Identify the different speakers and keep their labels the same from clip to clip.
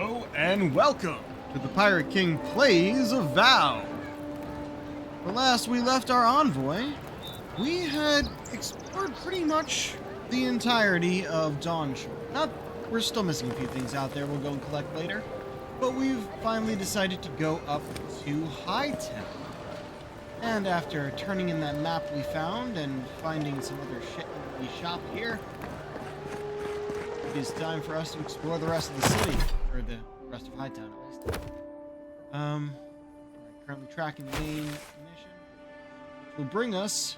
Speaker 1: Hello and welcome to the Pirate King Plays Avowed. The last we left our envoy, we had explored pretty much the entirety of Dawnshore. We're still missing a few things out there we'll go and collect later, but we've finally decided to go up to Hightown. And after turning in that map we found and finding some other shit in the shop here, it is time for us to explore the rest of the city, or the rest of Hightown at least. We're currently tracking the main mission, which will bring us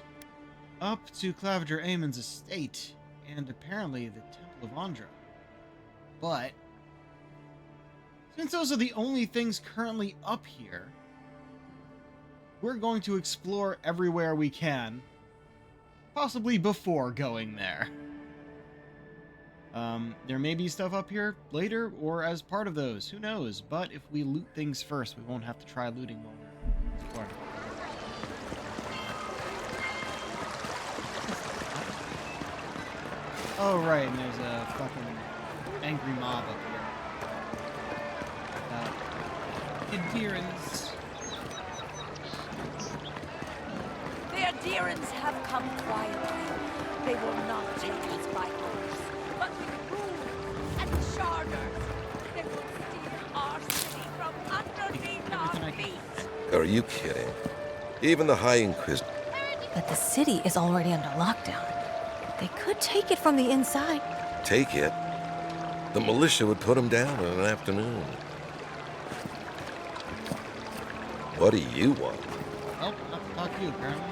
Speaker 1: up to Claviger Aemon's estate, and apparently the Temple of Andra. But since those are the only things currently up here, we're going to explore everywhere we can, possibly before going there. There may be stuff up here later, or as part of those, who knows? But if we loot things first, we won't have to try looting while we're exploring. Oh, right, and there's a fucking angry mob up here. Adherents.
Speaker 2: The adherents have come quietly. They will not take us by force, but with rules and charters. They will steal our city from underneath our feet.
Speaker 3: Are you kidding? Even the High Inquisitor.
Speaker 4: But the city is already under lockdown. They could take it from the inside.
Speaker 3: Take it? The militia would put them down in an afternoon. What do you want?
Speaker 1: Oh, not to talk to you, apparently.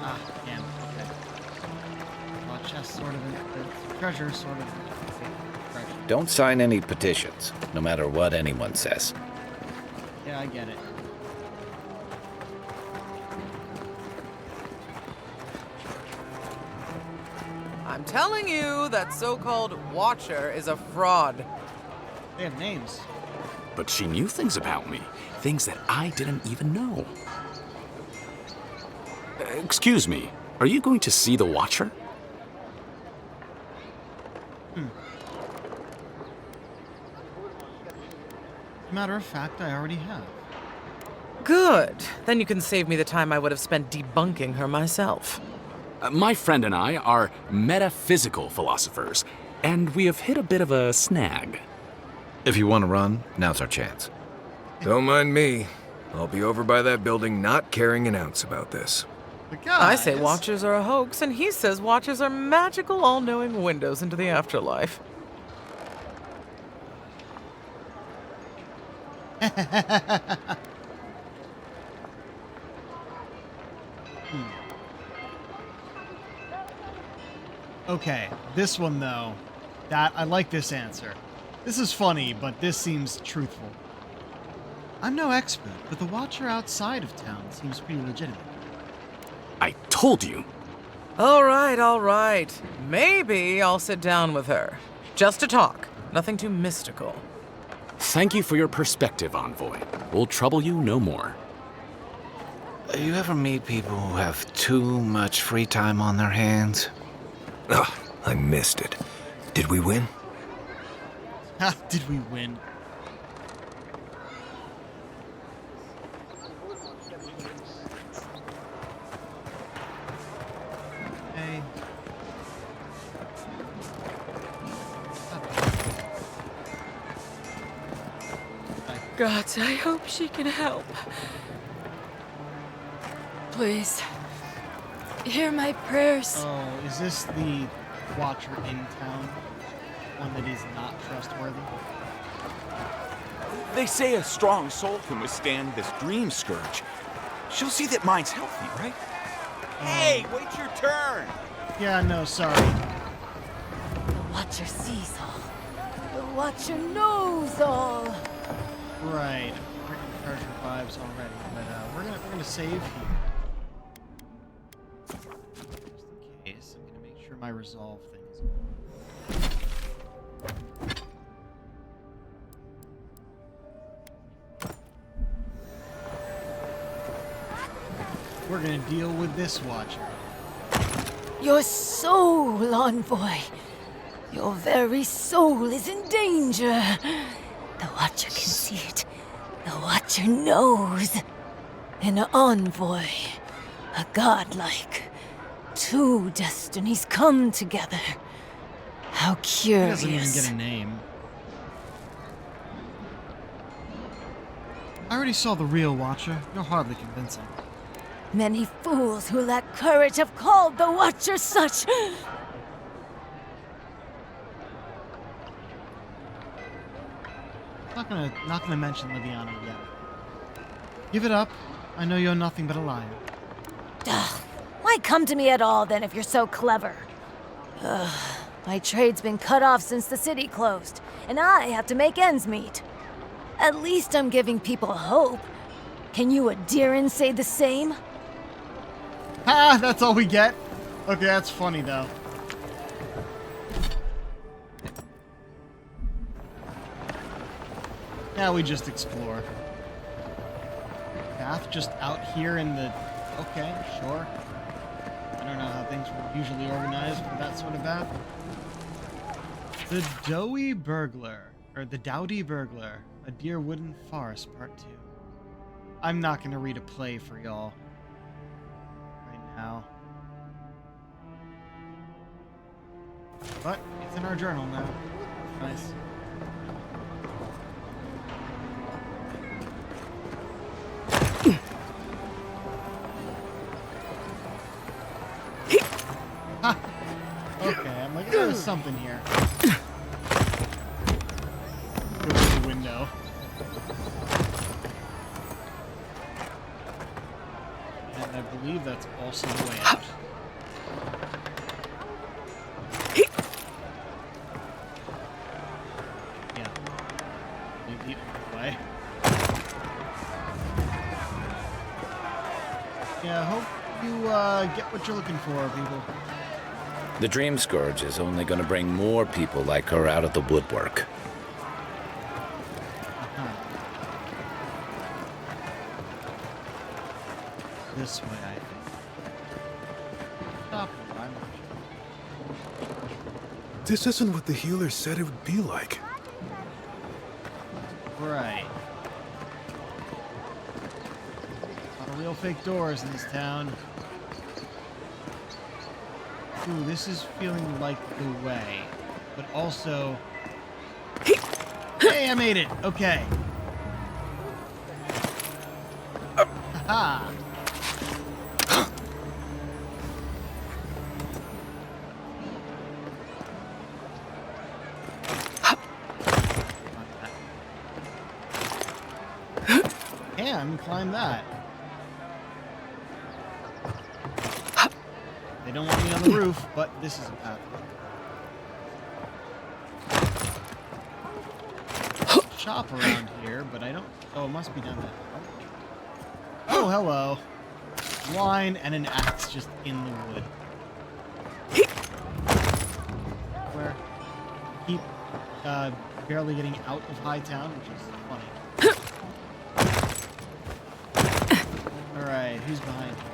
Speaker 1: Ah, damn, okay. Well, chest sort of, the treasure sort of.
Speaker 5: Don't sign any petitions, no matter what anyone says.
Speaker 1: Yeah, I get it.
Speaker 6: I'm telling you, that so-called Watcher is a fraud.
Speaker 1: They have names.
Speaker 7: But she knew things about me, things that I didn't even know. Excuse me, are you going to see the Watcher?
Speaker 1: Matter of fact, I already have.
Speaker 6: Good. Then you can save me the time I would have spent debunking her myself.
Speaker 7: My friend and I are metaphysical philosophers, and we have hit a bit of a snag.
Speaker 5: If you want to run, now's our chance.
Speaker 8: Don't mind me. I'll be over by that building not caring an ounce about this.
Speaker 1: But
Speaker 6: I say
Speaker 1: guys,
Speaker 6: Watchers are a hoax, and he says Watchers are magical, all-knowing windows into the afterlife.
Speaker 1: Okay, this one though, I like this answer. This is funny, but this seems truthful. I'm no expert, but the Watcher outside of town seems pretty legitimate.
Speaker 7: I told you.
Speaker 6: All right. Maybe I'll sit down with her. Just to talk. Nothing too mystical.
Speaker 7: Thank you for your perspective, Envoy. We'll trouble you no more.
Speaker 5: You ever meet people who have too much free time on their hands?
Speaker 8: Ugh, I missed it. Did we win?
Speaker 1: Ha, did we win? Hey.
Speaker 2: God, I hope she can help. Please, hear my prayers.
Speaker 1: Oh, is this the Watcher in town? One that is not trustworthy?
Speaker 9: They say a strong soul can withstand this dream scourge. She'll see that mine's healthy, right? Hey, wait your turn!
Speaker 1: Yeah, no, sorry.
Speaker 2: The Watcher sees all. The Watcher knows all.
Speaker 1: Right, freaking treasure vibes already, but we're gonna save here. Just in case, I'm gonna make sure my resolve thing is. We're gonna deal with this Watcher.
Speaker 2: Your soul, Envoy.
Speaker 4: Your very soul is in danger. The Watcher can see it. The Watcher knows. An envoy, a godlike. Two destinies come together. How
Speaker 1: He
Speaker 4: curious.
Speaker 1: doesn't even get a name. I already saw the real Watcher. You're hardly convincing.
Speaker 4: Many fools who lack courage have called the Watcher such.
Speaker 1: Not gonna mention Liviana yet. Give it up. I know you're nothing but a liar.
Speaker 4: Ugh, why come to me at all then if you're so clever? Ugh, my trade's been cut off since the city closed, and I have to make ends meet. At least I'm giving people hope. Can you Adirans say the same?
Speaker 1: Ha! That's all we get? Okay, that's funny though. Now we just explore. Path just out here in the... Okay, sure. I don't know how things were usually organized for that sort of path. The Dowdy Burglar. A Dear Wooden Forest, Part 2. I'm not gonna read a play for y'all. Right now. But it's in our journal now. Nice. Ha! Okay, I'm like, there's something here. Go through the window. And I believe that's also the way out. Yeah. Leave the other way. Yeah, I hope you get what you're looking for, people.
Speaker 5: The Dream Scourge is only going to bring more people like her out of the woodwork.
Speaker 1: This way, I think. Stop.
Speaker 10: This isn't what the healer said it would be like.
Speaker 1: Right. A lot of real fake doors in this town. Ooh, this is feeling like the way. But also... Hey, I made it! Okay. Haha! Can climb that. They don't want me on the roof, but this is a path. Shop around here, but I don't... Oh, it must be down there. Oh, hello. Wine and an axe just in the wood. Where keep barely getting out of Hightown, which is funny. Alright, who's behind here?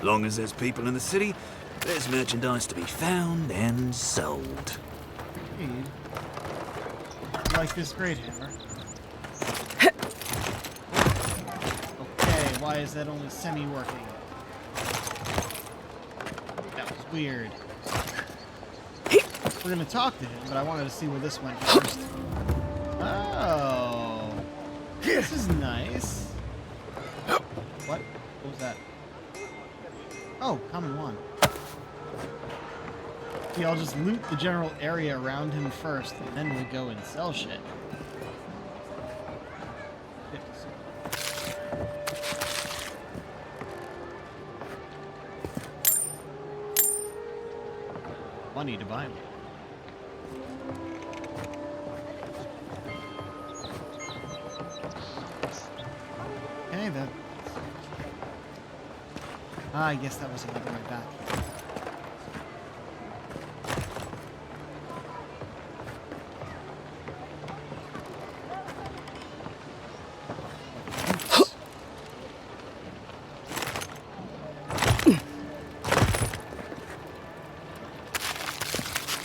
Speaker 11: Long as there's people in the city, there's merchandise to be found and sold.
Speaker 1: Indeed. Like this great hammer. Okay, why is that only semi-working? That was weird. We're gonna talk to him, but I wanted to see where this went first. Oh. This is nice. What? What was that? Oh, common one. Yeah, I'll just loot the general area around him first, and then we'll go and sell shit. Money to buy them. Okay, that... I guess that was another way back.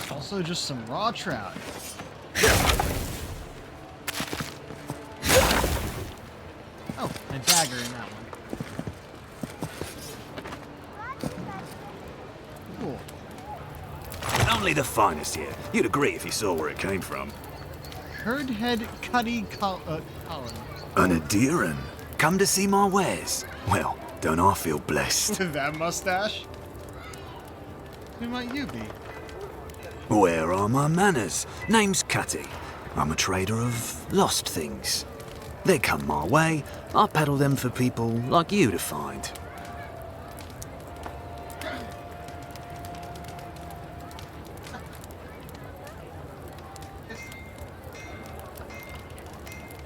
Speaker 1: Also also just some raw trout. Oh, and a dagger in that one. Cool.
Speaker 11: Only the finest here. You'd agree if you saw where it came from.
Speaker 1: Herdhead Cuddy Colin.
Speaker 11: An Adiran. Come to see my wares. Well, don't I feel blessed?
Speaker 1: With that mustache? Who might you be?
Speaker 11: Where are my manners? Name's Cutty. I'm a trader of lost things. They come my way, I peddle them for people like you to find.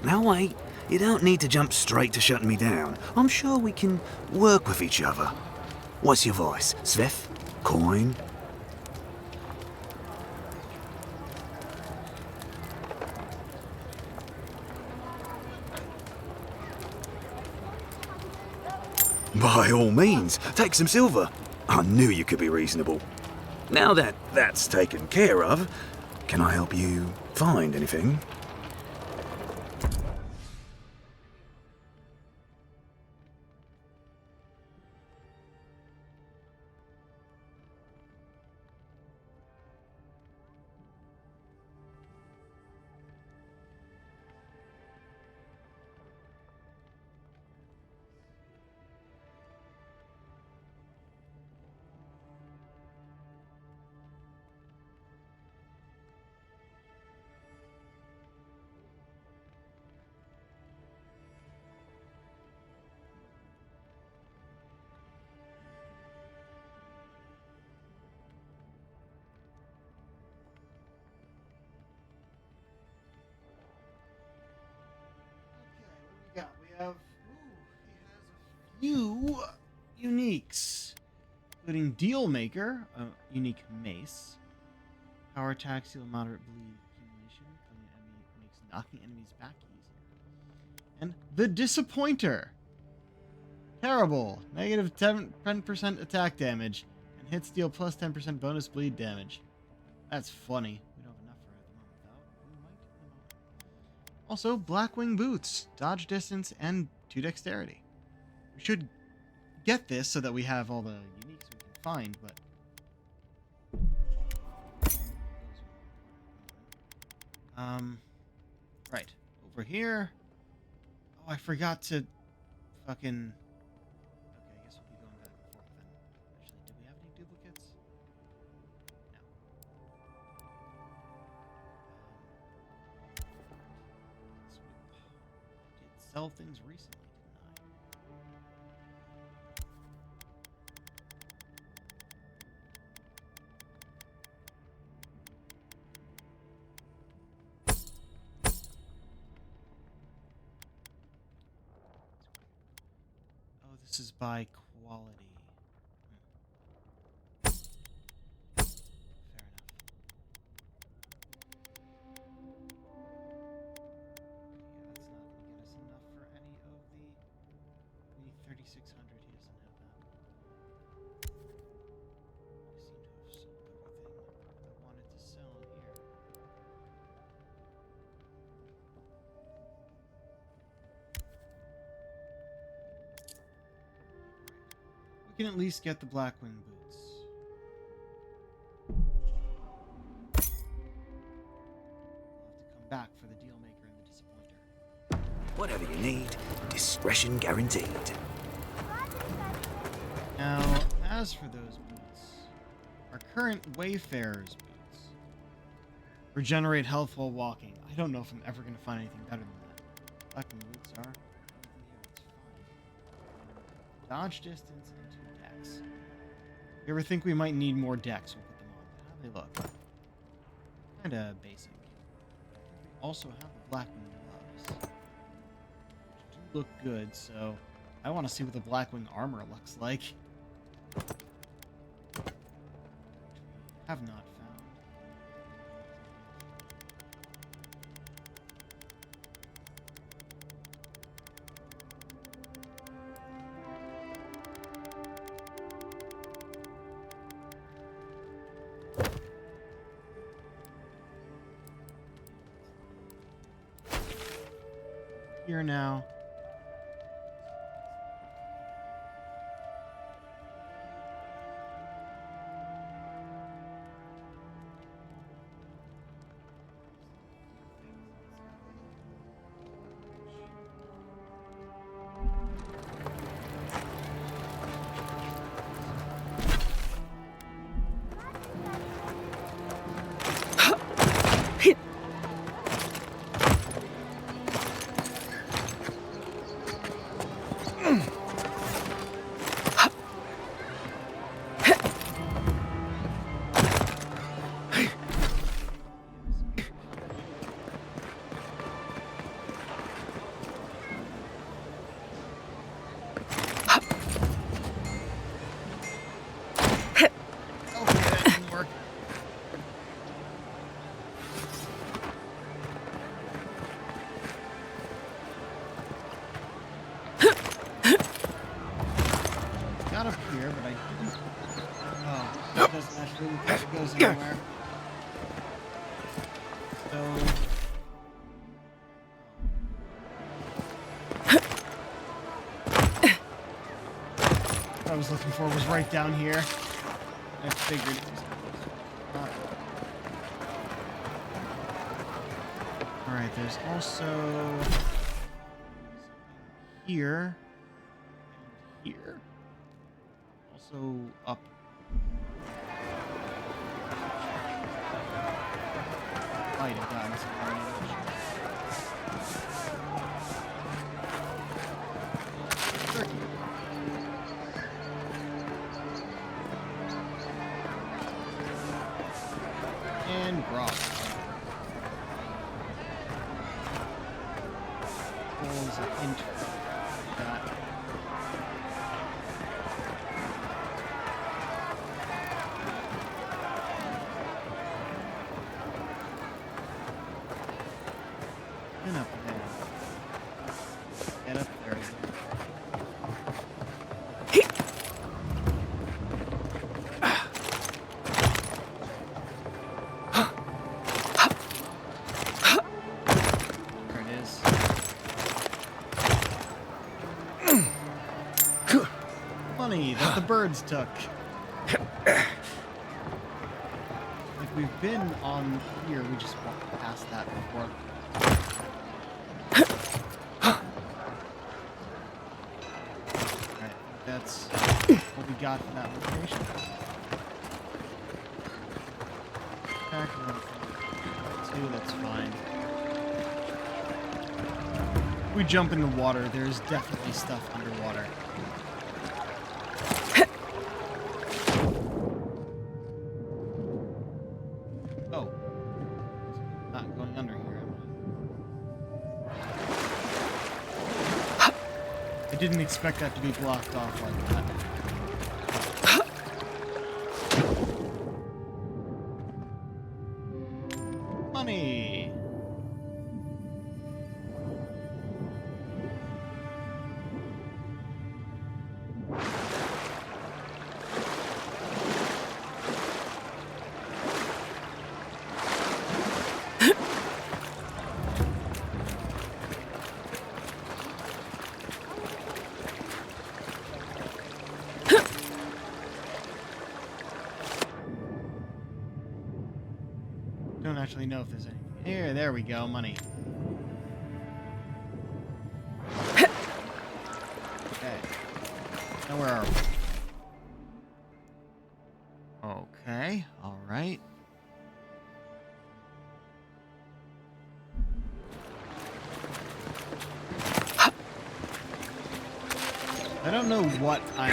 Speaker 11: Now wait, you don't need to jump straight to shutting me down. I'm sure we can work with each other. What's your voice? Sveth? Coin? By all means, take some silver. I knew you could be reasonable. Now that that's taken care of, can I help you find anything?
Speaker 1: Yeah, we have. He has a few uniques, including Deal Maker, a unique mace. Power attacks deal moderate bleed accumulation, killing an enemy makes knocking enemies back easier. And the Disappointer. Terrible. Negative 10% attack damage, and hits deal plus 10% bonus bleed damage. That's funny. We don't have enough for it at the moment, though. We might in a moment. Also, Blackwing Boots, dodge distance, and 2 dexterity. We should get this so that we have all the uniques we can find, but... Right. Over here... Oh, I forgot to fucking... Okay, I guess we'll be going back and forth then. Actually, did we have any duplicates? No. I did sell things recently, didn't I? Oh, this is by quality. Fair enough. Yeah, that's not going to get us enough for any of the... We need 3,600. He doesn't have that. I seem to have sold everything I wanted to sell here. We can at least get the Blackwing boots. We'll have to come back for the Deal Maker and the Disappointer.
Speaker 11: Whatever you need, discretion guaranteed.
Speaker 1: Now, as for those boots, our current Wayfarer's boots regenerate health while walking. I don't know if I'm ever going to find anything better than that. Blackwing boots are anything here, it's fine. Dodge distance and 2 decks. If you ever think we might need more decks, we'll put them on. But how do they look? Kinda basic. We also have the Blackwing gloves, which do look good, so I want to see what the Blackwing armor looks like. Have not found. here now. Got up here, but I didn't. Oh, it doesn't actually look like it goes anywhere. So. What I was looking for was right down here. I figured it was. Alright, there's also. Here. And here. Also up. Might have gotten some turkey. And broth. Pulls an inch. That. Get up there. Get up there. There it is. Money that the birds took. Like we've been on here, we just walked past that before. Alright, that's what we got from that location. Back two, that's fine. If we jump in the water, there's definitely stuff underwater. Oh. Not going under here, am I? I didn't expect that to be blocked off like that. Money! Don't actually know if there's anything here. There we go, money. Okay. Now where are we? Okay, alright. I don't know what I'm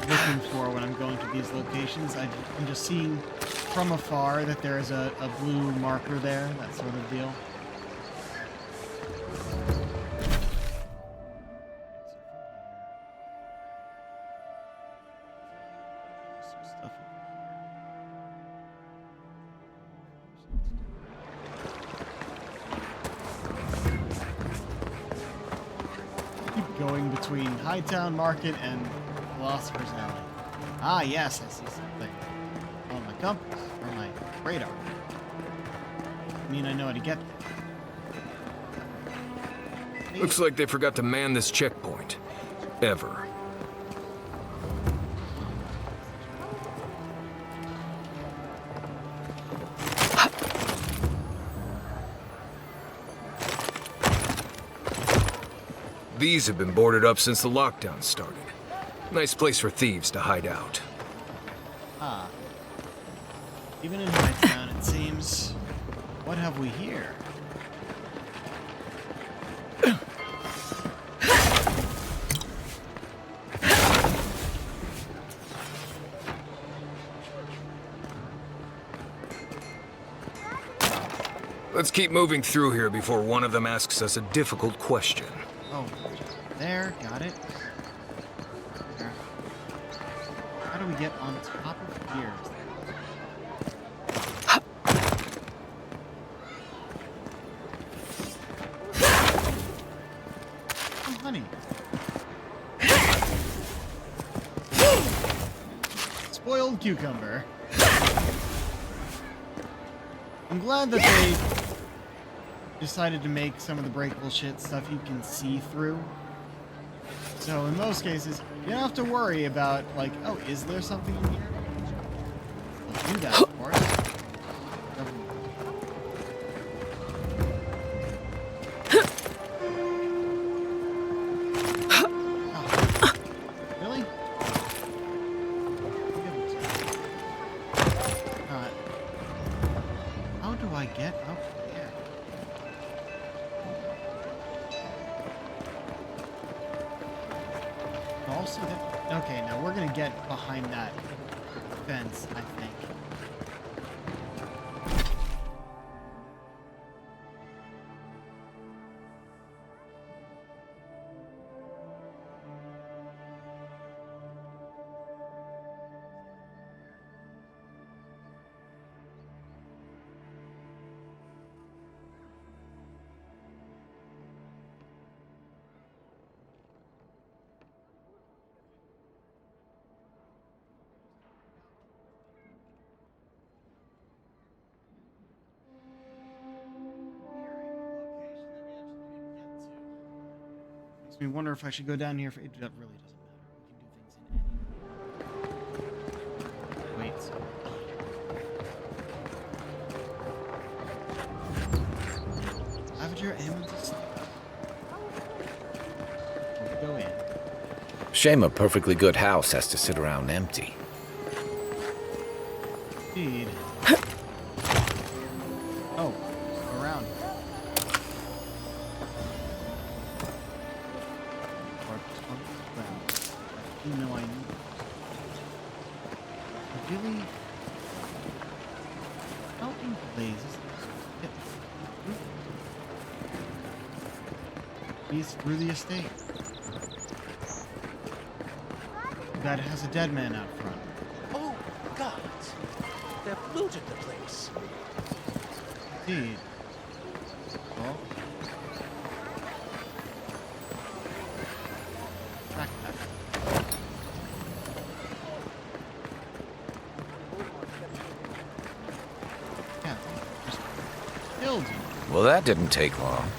Speaker 1: looking for when I'm going to these locations. I'm just seeing from afar that there is a blue marker there, that sort of deal. Some stuff over here. Keep going between Hightown Market and Philosopher's Alley. Ah, yes, I see something. On my compass, or my radar. I mean, I know how to get there.
Speaker 8: Looks like they forgot to man this checkpoint. Ever. These have been boarded up since the lockdown started. Nice place for thieves to hide out.
Speaker 1: Ah. Even in my town, it seems. What have we here?
Speaker 8: Let's keep moving through here before one of them asks us a difficult question.
Speaker 1: Oh, there, got it. There. How do we get on top of here? Oh, honey. Spoiled cucumber. I'm glad that they decided to make some of the breakable shit stuff you can see through. So in most cases, you don't have to worry about, like, oh, is there something in here? We'll do that, of course. Oh. Really? How do I get up there? Also, okay, now we're gonna get behind that fence, I think. Makes me wonder if I should go down here. It really doesn't matter. We can do things in any. Wait. Avenger Amethyst. Go in.
Speaker 5: Shame a perfectly good house has to sit around empty.
Speaker 1: Indeed. Oh, around. You know I need. Really? How in blazes? He's through the estate. That has a dead man out front.
Speaker 12: Oh, gods. They've looted the place.
Speaker 1: Indeed. Well. Track that. Yeah, just killed you.
Speaker 5: Well, that didn't take long.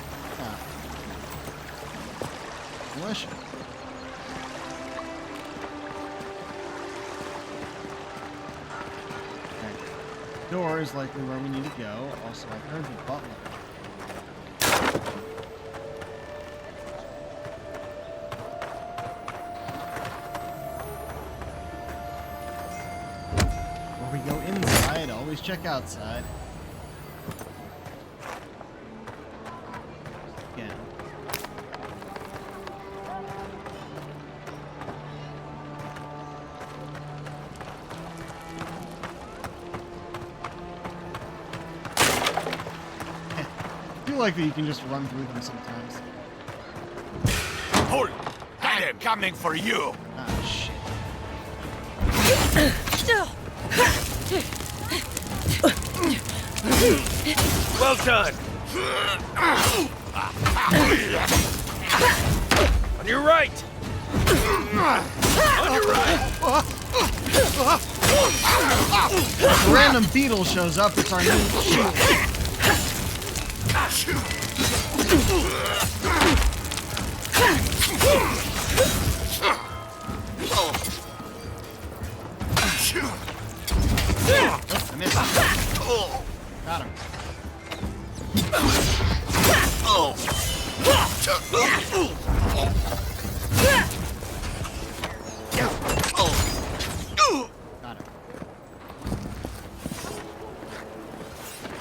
Speaker 1: Delicious. Okay. Door is likely where we need to go. Also, I heard the butler. Before we go inside, always check outside. Again. I feel like that you can just run through them sometimes.
Speaker 9: Hold! I'm coming for you!
Speaker 1: Ah, shit.
Speaker 9: Well done! On your right! On your right!
Speaker 1: If a random beetle shows up, it's our new shield.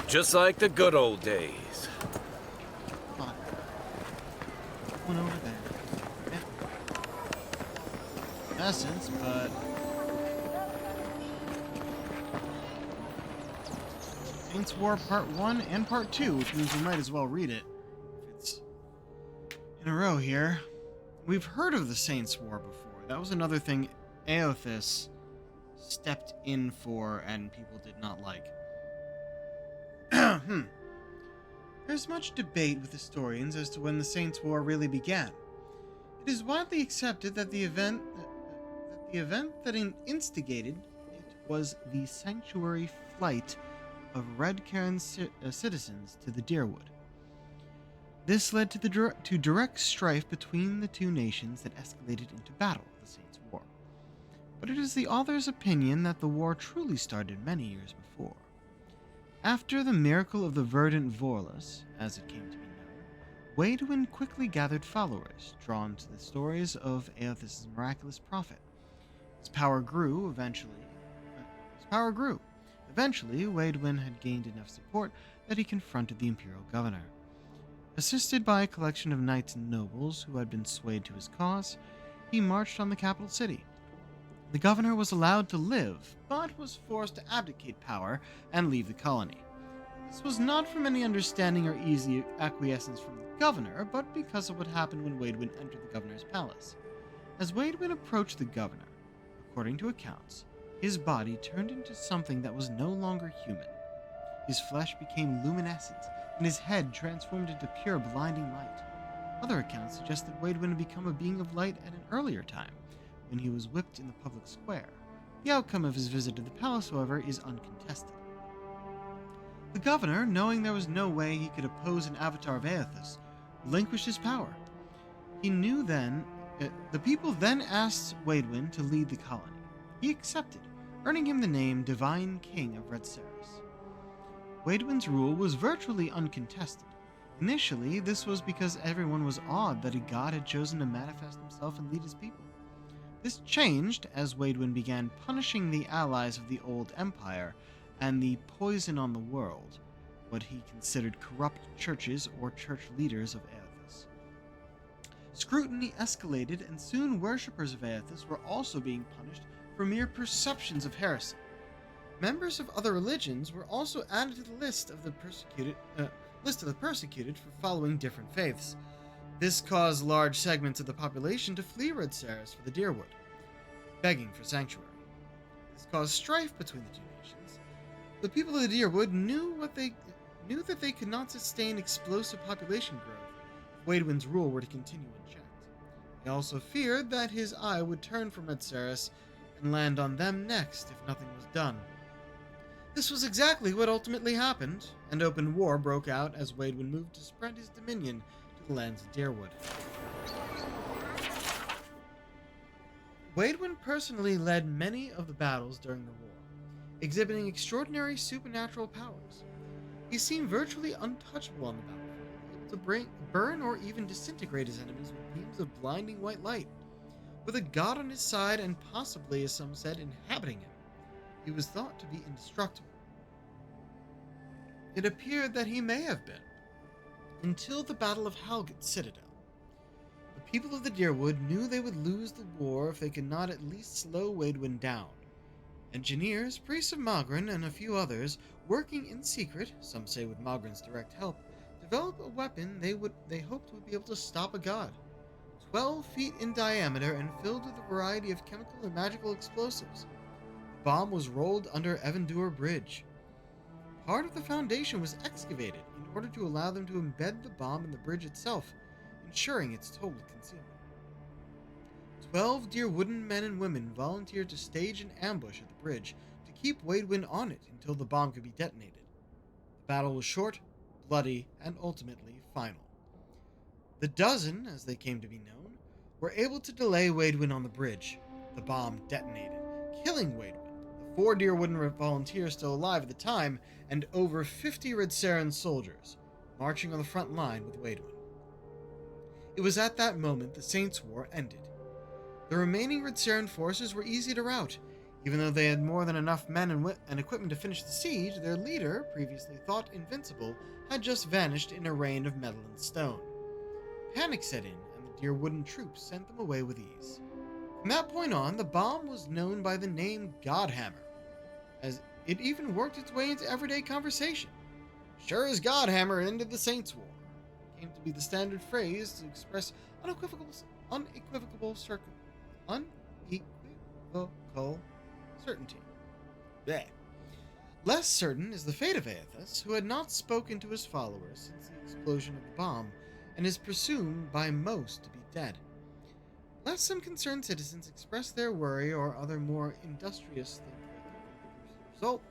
Speaker 8: Just like the good old days.
Speaker 1: Fuck. One over there. Yeah. Essence, but Saints War Part 1 and Part 2, which means we might as well read it if it's in a row here. We've heard of the Saints War before. That was another thing Aothis stepped in for and people did not like. There's much debate with historians as to when the Saints' War really began. It is widely accepted that the event that instigated it was the sanctuary flight of Red Cairn citizens to the Deerwood. This led to direct strife between the two nations that escalated into battle, the Saints' War. But it is the author's opinion that the war truly started many years before. After the miracle of the verdant Vorlus, as it came to be known, Waidwin quickly gathered followers, drawn to the stories of Aothis' miraculous prophet. His power grew. Eventually, Waidwin had gained enough support that he confronted the imperial governor. Assisted by a collection of knights and nobles who had been swayed to his cause, he marched on the capital city. The governor was allowed to live, but was forced to abdicate power and leave the colony. This was not from any understanding or easy acquiescence from the governor, but because of what happened when Waidwin entered the governor's palace. As Waidwin approached the governor, according to accounts, his body turned into something that was no longer human. His flesh became luminescent, and his head transformed into pure blinding light. Other accounts suggest that Waidwin had become a being of light at an earlier time, when he was whipped in the public square. The outcome of his visit to the palace, however, is uncontested. The governor, knowing there was no way he could oppose an avatar of Aothis, relinquished his power. He knew then, the people then asked Waidwin to lead the colony. He accepted, earning him the name Divine King of Red Saris. Waidwin's rule was virtually uncontested. Initially, this was because everyone was awed that a god had chosen to manifest himself and lead his people. This changed as Waidwin began punishing the allies of the Old Empire and the poison on the world, what he considered corrupt churches or church leaders of Aothis. Scrutiny escalated, and soon worshippers of Aothis were also being punished for mere perceptions of heresy. Members of other religions were also added to the list of the persecuted for following different faiths. This caused large segments of the population to flee Red Saris for the Deerwood, begging for sanctuary. This caused strife between the two nations. The people of the Deerwood knew that they could not sustain explosive population growth if Waidwin's rule were to continue unchecked. They also feared that his eye would turn from Red Saris and land on them next if nothing was done. This was exactly what ultimately happened, and open war broke out as Waidwin moved to spread his dominion to the lands of Deerwood. Waidwin personally led many of the battles during the war, exhibiting extraordinary supernatural powers. He seemed virtually untouchable on the battlefield, able to burn or even disintegrate his enemies with beams of blinding white light. With a god on his side and possibly, as some said, inhabiting him, he was thought to be indestructible. It appeared that he may have been, until the Battle of Halget Citadel. The people of the Deerwood knew they would lose the war if they could not at least slow Waidwin down. Engineers, priests of Magrin, and a few others, working in secret, some say with Magrin's direct help, developed a weapon they hoped would be able to stop a god. 12 feet in diameter and filled with a variety of chemical and magical explosives. The bomb was rolled under Evandur Bridge. Part of the foundation was excavated in order to allow them to embed the bomb in the bridge itself, ensuring its total concealment. 12 Deerwooden men and women volunteered to stage an ambush at the bridge to keep Waidwin on it until the bomb could be detonated. The battle was short, bloody, and ultimately final. The dozen, as they came to be known, were able to delay Waidwin on the bridge. The bomb detonated, killing Waidwin, the 4 Deerwooden volunteers still alive at the time, and over 50 Red Saren soldiers, marching on the front line with Waidwin. It was at that moment the Saints' War ended. The remaining Red Saren forces were easy to rout. Even though they had more than enough men and equipment to finish the siege, their leader, previously thought invincible, had just vanished in a rain of metal and stone. Panic set in, and the dear wooden troops sent them away with ease. From that point on, the bomb was known by the name Godhammer, as it even worked its way into everyday conversation. Sure as Godhammer ended the Saints' War. It came to be the standard phrase to express unequivocal certainty. Blech. Less certain is the fate of Aethys, who had not spoken to his followers since the explosion of the bomb, and is presumed by most to be dead. Lest some concerned citizens express their worry or other more industrious think that the result,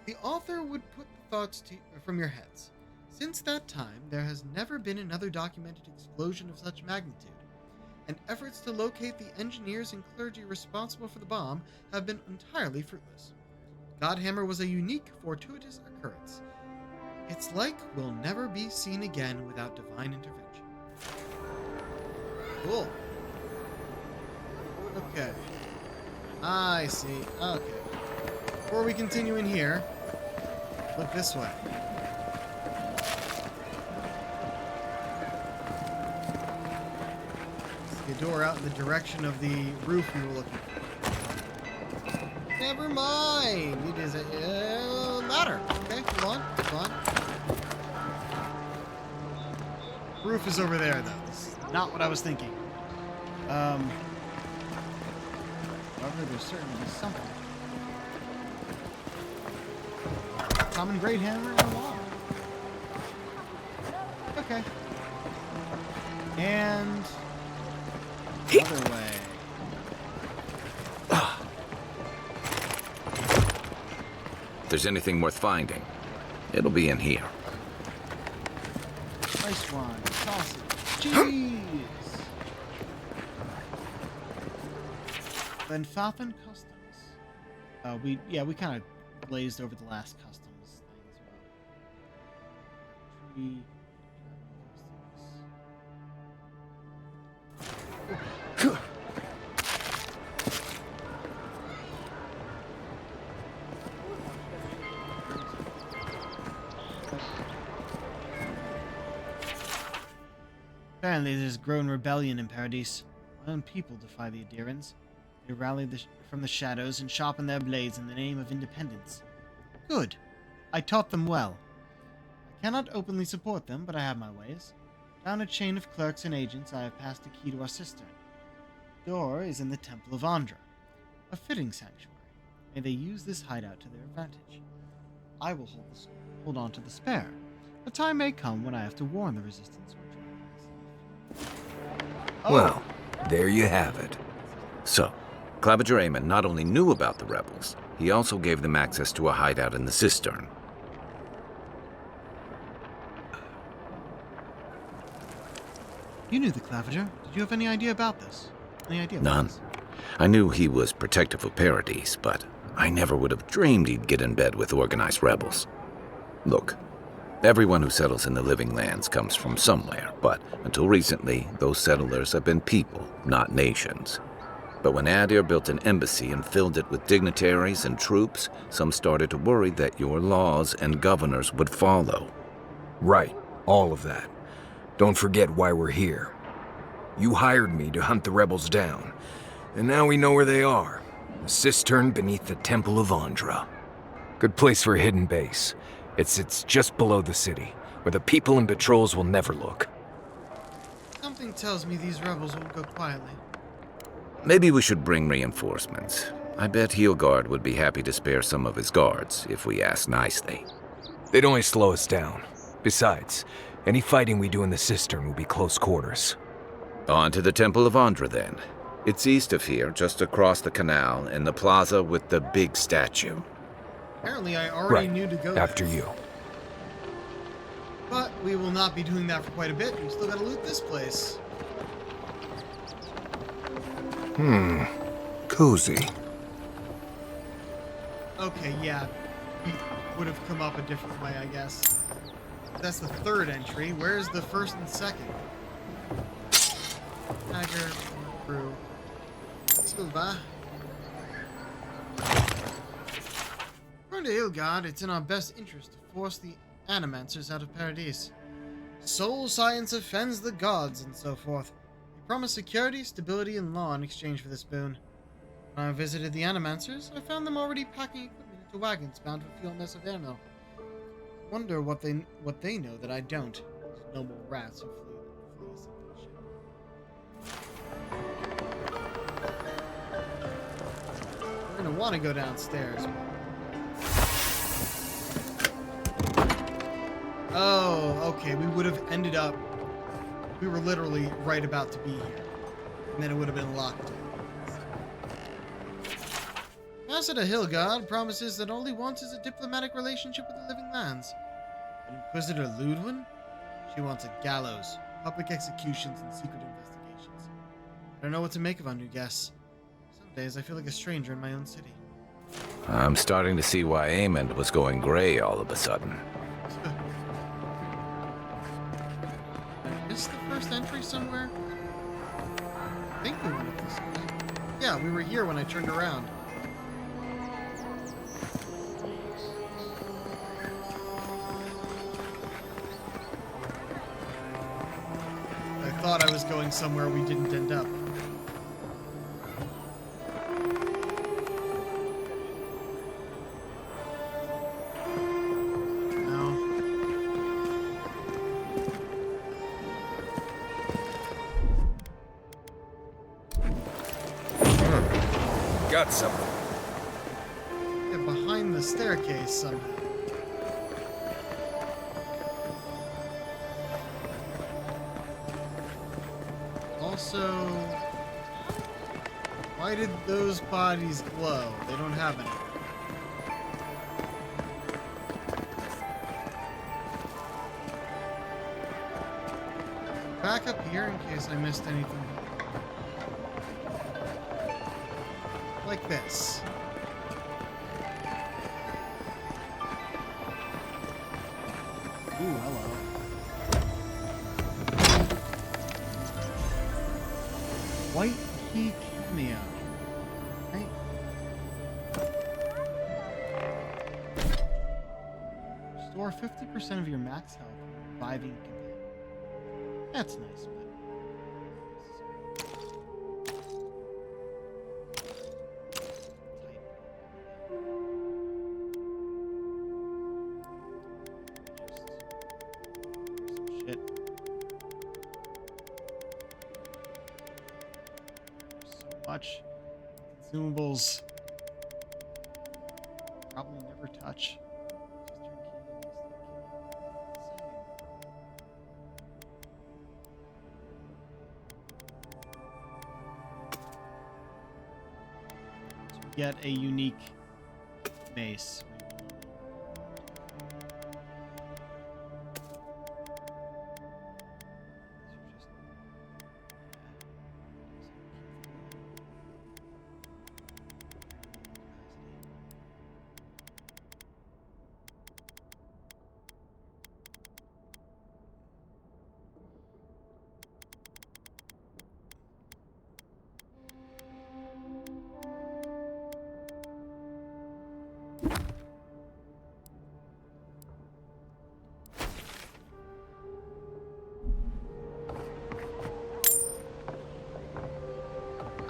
Speaker 1: the author would put the thoughts from your heads. Since that time, there has never been another documented explosion of such magnitude, and efforts to locate the engineers and clergy responsible for the bomb have been entirely fruitless. Godhammer was a unique, fortuitous occurrence. It's like we'll never be seen again without divine intervention. Cool. Okay. I see. Okay. Before we continue in here, look this way. See a door out in the direction of the roof we were looking for. Never mind. It is a ladder. Okay, hold on. Roof is over there, though. This is not what I was thinking. However, there's certainly something. Common great hammer and a wall. Okay. And other way.
Speaker 5: If there's anything worth finding, it'll be in here.
Speaker 1: Rice wine, sausage, cheese. Then Fathan Customs. We kind of glazed over the last customs thing as well. Tree. Apparently there's grown rebellion in Paradis. My own people defy the Adirans. They rally from the shadows and sharpen their blades in the name of independence. Good. I taught them well. I cannot openly support them, but I have my ways. Down a chain of clerks and agents, I have passed the key to our cistern. The door is in the Temple of Andra, a fitting sanctuary. May they use this hideout to their advantage. I will hold on to the spare. A time may come when I have to warn the resistance.
Speaker 8: Well, there you have it.
Speaker 5: So, Claviger Aemon not only knew about the rebels, he also gave them access to a hideout in the cistern.
Speaker 1: You knew the Claviger. Did you have any idea about this? Any idea?
Speaker 5: None. I knew he was protective of Paradis, but I never would have dreamed he'd get in bed with organized rebels. Look, everyone who settles in the Living Lands comes from somewhere, but until recently, those settlers have been people, not nations. But when Adir built an embassy and filled it with dignitaries and troops, some started to worry that your laws and governors would follow.
Speaker 8: Right, all of that. Don't forget why we're here. You hired me to hunt the rebels down, and now we know where they are. A cistern beneath the Temple of Andra. Good place for a hidden base. It sits just below the city, where the people and patrols will never look.
Speaker 1: Something tells me these rebels won't go quietly.
Speaker 5: Maybe we should bring reinforcements. I bet Heelguard would be happy to spare some of his guards if we ask nicely.
Speaker 8: They'd only slow us down. Besides, any fighting we do in the cistern will be close quarters.
Speaker 5: On to the Temple of Andra, then. It's east of here, just across the canal, in the plaza with the big statue.
Speaker 1: Apparently I already knew to go
Speaker 8: after
Speaker 1: there.
Speaker 8: you.
Speaker 1: But we will not be doing that for quite a bit. We still gotta loot this place.
Speaker 8: Cozy.
Speaker 1: Okay, yeah. We would have come up a different way, I guess. That's the third entry. Where's the first and second? Tiger, crew. Silva. According to Ilgard, it's in our best interest to force the Animancers out of Paradise. Soul science offends the gods and so forth. We promise security, stability, and law in exchange for this boon. When I visited the Animancers, I found them already packing equipment into wagons bound for Field Mesavernal. I wonder what they know that I don't. Those noble rats who flee us into ship. We're gonna want to go downstairs. Oh, okay. We would have ended up. We were literally right about to be here, and then it would have been locked. Ambassador Hilgard promises that all he wants is a diplomatic relationship with the Living Lands. But Inquisitor Ludwin, she wants a gallows, public executions, and secret investigations. I don't know what to make of our new guests. Some days I feel like a stranger in my own city.
Speaker 5: I'm starting to see why Amond was going gray all of a sudden.
Speaker 1: I missed the first entry somewhere? I think we went up this way. Yeah, we were here when I turned around. I thought I was going somewhere we didn't end up.
Speaker 8: Got something.
Speaker 1: Yeah, behind the staircase somehow. Also, why did those bodies glow? They don't have any. Back up here in case I missed anything. Like this. Ooh, hello. White key cameo. Right? Restore 50% of your max health when reviving a companion. That's nice, but much. Consumables. Probably never touch. Just your key. To get a unique base.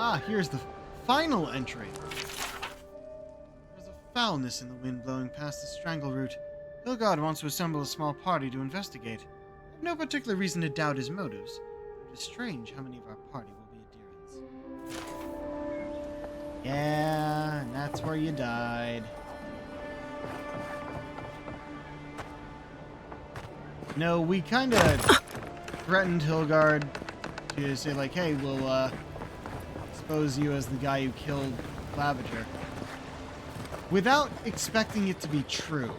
Speaker 1: Ah, here's the final entry. There's a foulness in the wind blowing past the strangle root. Hilgard wants to assemble a small party to investigate. I have no particular reason to doubt his motives. It is strange how many of our party will be adherents. Yeah, and that's where you died. No, we kind of threatened Hilgard to say, like, hey, we'll, expose you as the guy who killed Claviger. Without expecting it to be true.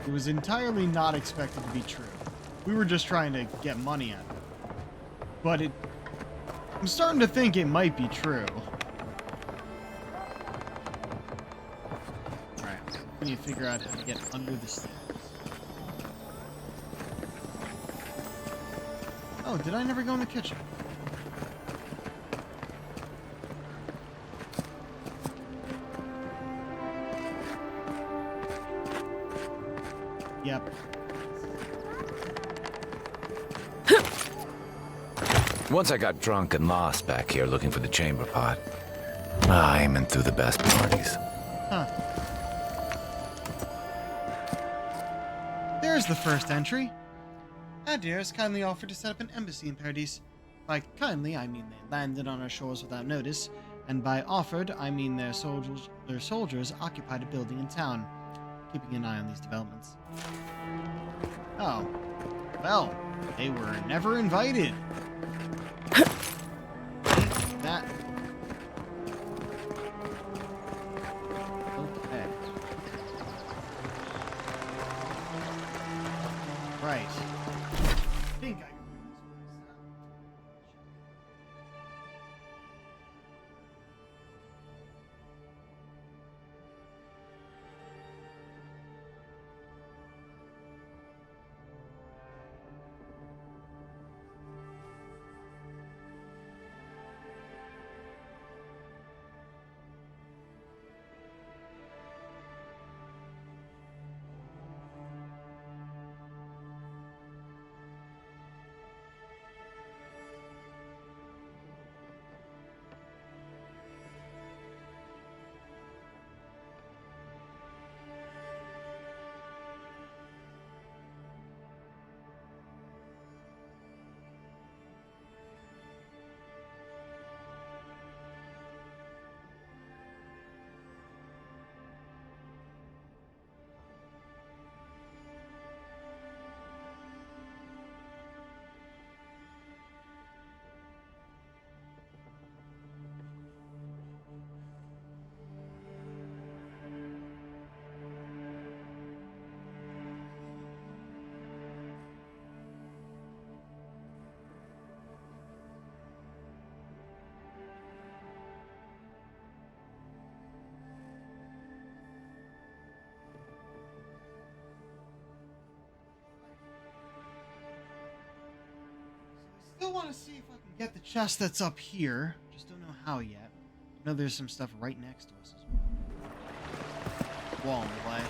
Speaker 1: It was entirely not expected to be true. We were just trying to get money out of it. But I'm starting to think it might be true. Alright, we need to figure out how to get under the stairs. Oh, did I never go in the kitchen? Yep.
Speaker 5: Once I got drunk and lost back here looking for the chamber pot. Aiming through the best parties.
Speaker 1: Huh. There's the first entry. Adirs kindly offered to set up an embassy in Paradis. By kindly, I mean they landed on our shores without notice, and by offered, I mean their soldiers occupied a building in town, keeping an eye on these developments. Oh. Well, they were never invited. That. Okay. Right. I think I. Still want to see if I can get the chest that's up here. Just don't know how yet. I know there's some stuff right next to us as well. Wall in the way.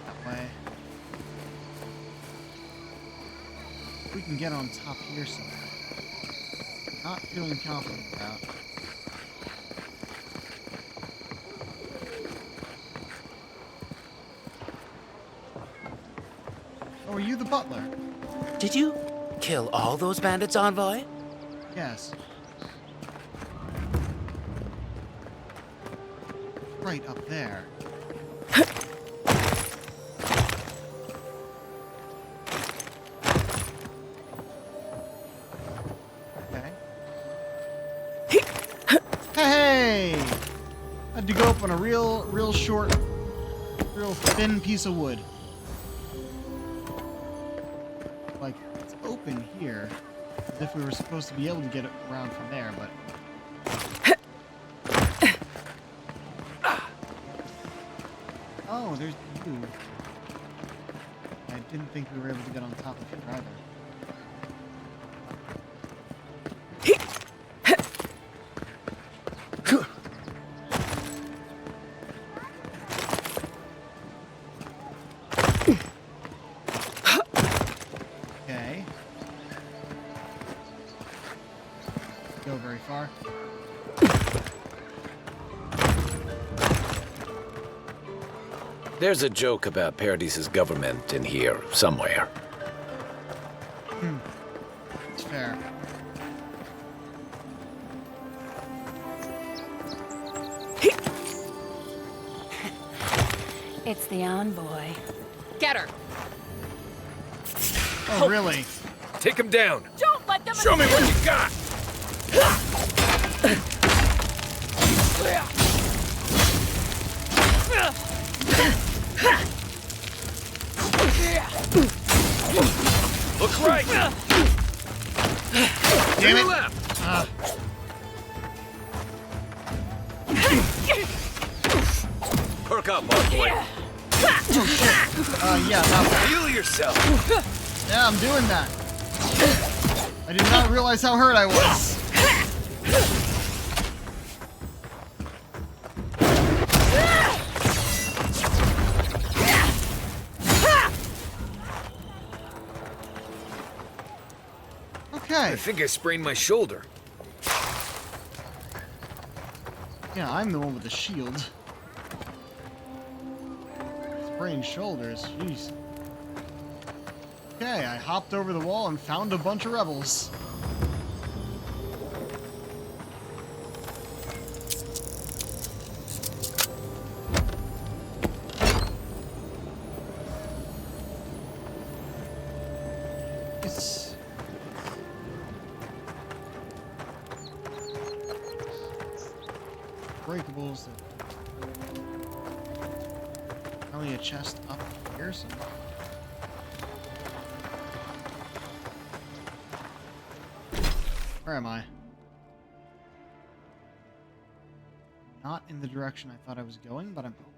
Speaker 1: That way. We can get on top here somehow. Not feeling confident about. Oh, are you the butler?
Speaker 12: Did you kill all those bandits, Envoy?
Speaker 1: Yes. Right up there. Hey! Had to go up on a real short, real thin piece of wood. Like, it's open here, as if we were supposed to be able to get it around from there, but... Oh, there's you. I didn't think we were able to get on top of here either. Go very far.
Speaker 5: There's a joke about Paradis' government in here somewhere.
Speaker 1: It's fair.
Speaker 4: It's the envoy.
Speaker 2: Get her!
Speaker 1: Oh, really?
Speaker 8: Take him down.
Speaker 2: Don't let them
Speaker 8: Show me what you got. Look right.
Speaker 1: Damn it!
Speaker 8: Left. Perk up, boy.
Speaker 1: Yeah, that one.
Speaker 8: Heal yourself.
Speaker 1: Yeah, I'm doing that. I did not realize how hurt I was. Okay.
Speaker 8: I think I sprained my shoulder.
Speaker 1: Yeah, I'm the one with the shield. Sprained shoulders, jeez. Okay, I hopped over the wall and found a bunch of rebels. It's... breakables that... Probably a chest up here somewhere. Where am I? Not in the direction I thought I was going, but I'm okay.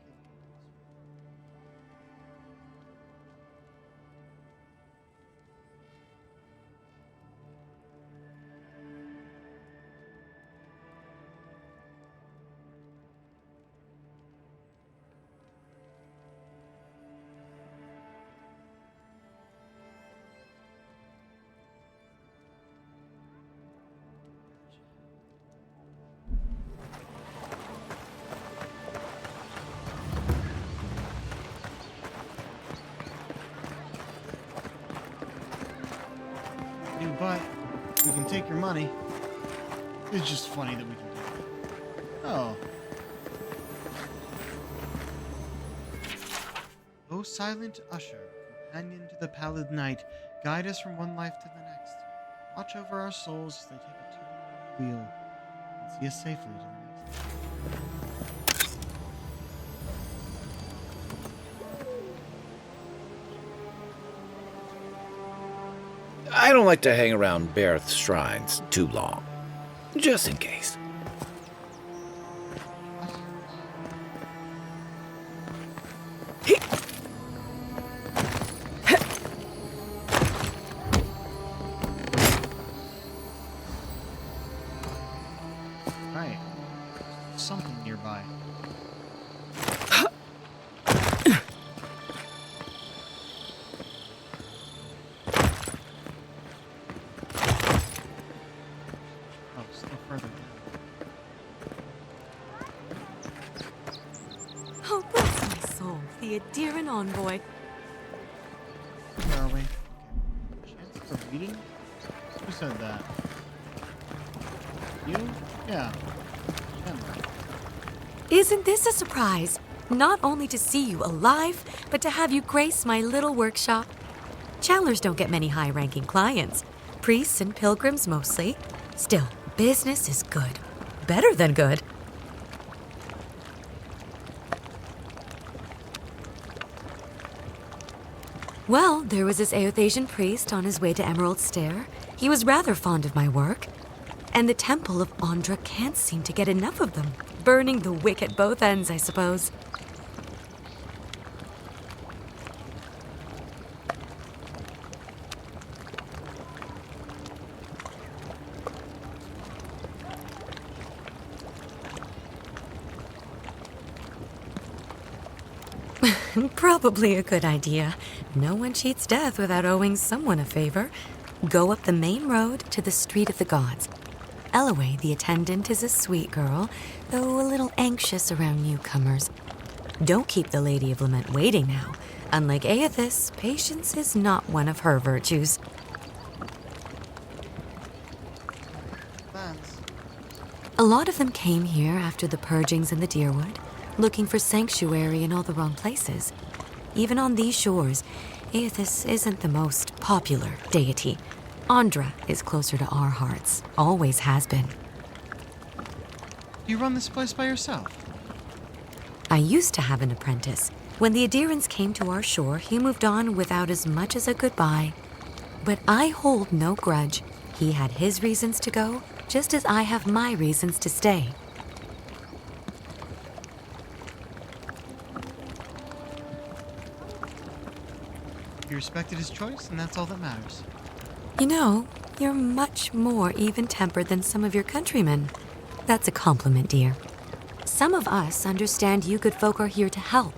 Speaker 1: But we can take your money. It's just funny that we can do it. Oh. O silent usher, companion to the pallid night, guide us from one life to the next. Watch over our souls as they take a turn on the wheel, and see us safely to the next.
Speaker 5: I don't like to hang around Bareth's shrines too long. Just in case.
Speaker 1: Right. Something nearby.
Speaker 4: Oh, bless my soul, the Adiran envoy.
Speaker 1: Where are we? Okay. Chance for reading? Who said that? You? Yeah.
Speaker 4: Isn't this a surprise? Not only to see you alive, but to have you grace my little workshop. Chandlers don't get many high-ranking clients. Priests and pilgrims mostly. Still, business is good. Better than good. Well, there was this Aothasian priest on his way to Emerald Stair. He was rather fond of my work. And the Temple of Andra can't seem to get enough of them. Burning the wick at both ends, I suppose. Probably a good idea. No one cheats death without owing someone a favor. Go up the main road to the Street of the Gods. Eloy, the attendant, is a sweet girl, though a little anxious around newcomers. Don't keep the Lady of Lament waiting now. Unlike Aethys, patience is not one of her virtues.
Speaker 1: Thanks.
Speaker 4: A lot of them came here after the purgings in the Deerwood, looking for sanctuary in all the wrong places. Even on these shores, Aethys isn't the most popular deity. Andra is closer to our hearts, always has been.
Speaker 1: You run this place by yourself?
Speaker 4: I used to have an apprentice. When the Adirans came to our shore, he moved on without as much as a goodbye. But I hold no grudge. He had his reasons to go, just as I have my reasons to stay.
Speaker 1: He respected his choice, and that's all that matters.
Speaker 13: You know, you're much more even-tempered than some of your countrymen. That's a compliment, dear. Some of us understand you good folk are here to help,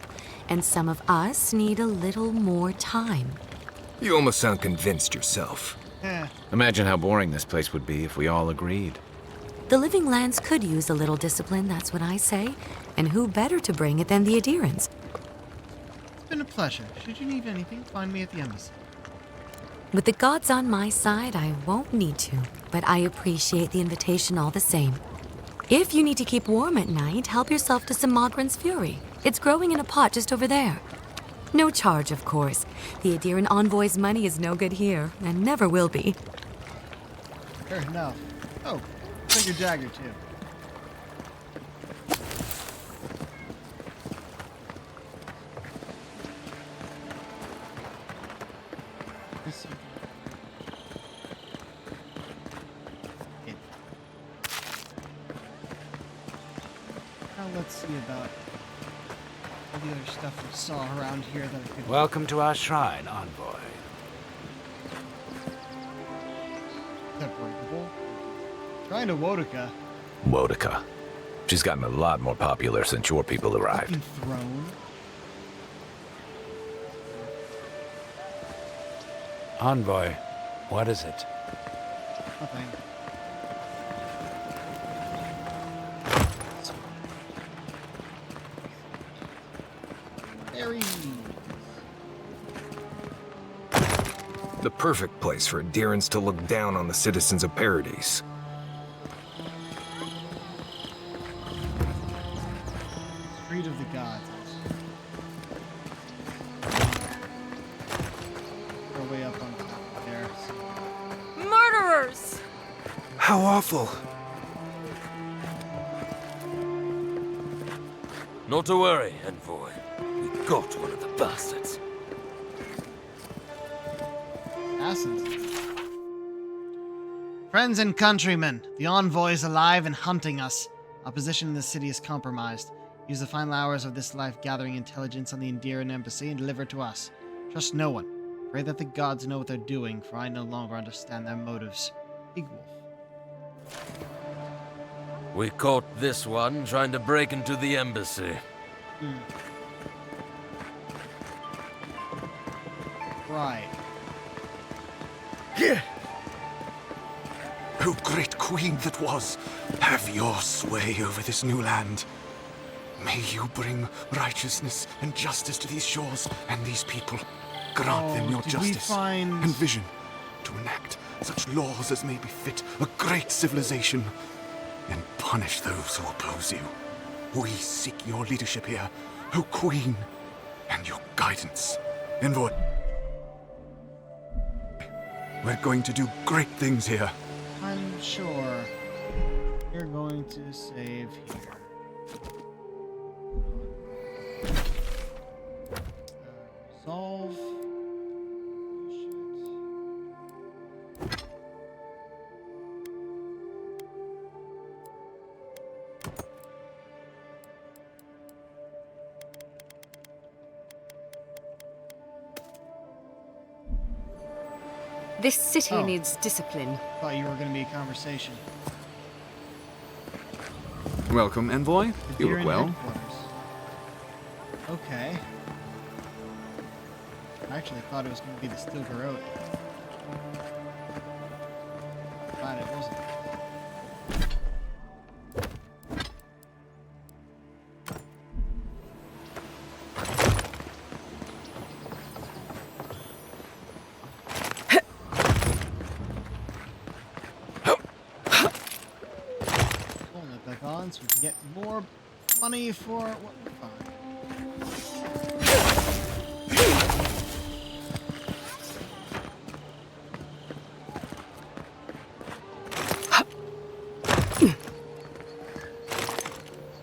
Speaker 13: and some of us need a little more time.
Speaker 8: You almost sound convinced yourself.
Speaker 5: Imagine how boring this place would be if we all agreed.
Speaker 13: The living lands could use a little discipline, that's what I say. And who better to bring it than the Adirans?
Speaker 1: It's been a pleasure. Should you need anything, find me at the embassy.
Speaker 13: With the gods on my side, I won't need to, but I appreciate the invitation all the same. If you need to keep warm at night, help yourself to some Mogren's Fury. It's growing in a pot just over there. No charge, of course. The Adiran envoy's money is no good here, and never will be.
Speaker 1: Fair enough. Oh, take your dagger, too. Now let's see about all the other stuff we saw around here that I could...
Speaker 14: Welcome to our shrine, envoy.
Speaker 1: Separable. Trying to Wodica.
Speaker 5: Wodica. She's gotten a lot more popular since your people arrived.
Speaker 1: Fucking throne.
Speaker 14: Envoy, what is it?
Speaker 1: Nothing.
Speaker 8: The perfect place for Adirans to look down on the citizens of Paradise.
Speaker 1: Creed of the gods. We're way up on top there.
Speaker 2: Murderers!
Speaker 8: How awful.
Speaker 3: Not to worry, envoy. We got one of the bastards.
Speaker 1: Friends and countrymen, the envoy is alive and hunting us. Our position in the city is compromised. Use the final hours of this life gathering intelligence on the Indiran embassy and deliver it to us. Trust no one. Pray that the gods know what they're doing, for I no longer understand their motives. Big Wolf.
Speaker 3: We caught this one trying to break into the embassy.
Speaker 1: Right.
Speaker 10: O great queen that was, have your sway over this new land. May you bring righteousness and justice to these shores and these people. Grant them your justice and vision to enact such laws as may befit a great civilization and punish those who oppose you. We seek your leadership here, O queen, and your guidance. Envoy. We're going to do great things here.
Speaker 1: I'm sure you're going to save here. Resolve.
Speaker 15: This city needs discipline.
Speaker 1: Thought you were going to be a conversation.
Speaker 16: Welcome, envoy. You look well.
Speaker 1: Okay. I actually thought it was going to be the Steel Garrote. Glad it wasn't. So we can get more money for what we find.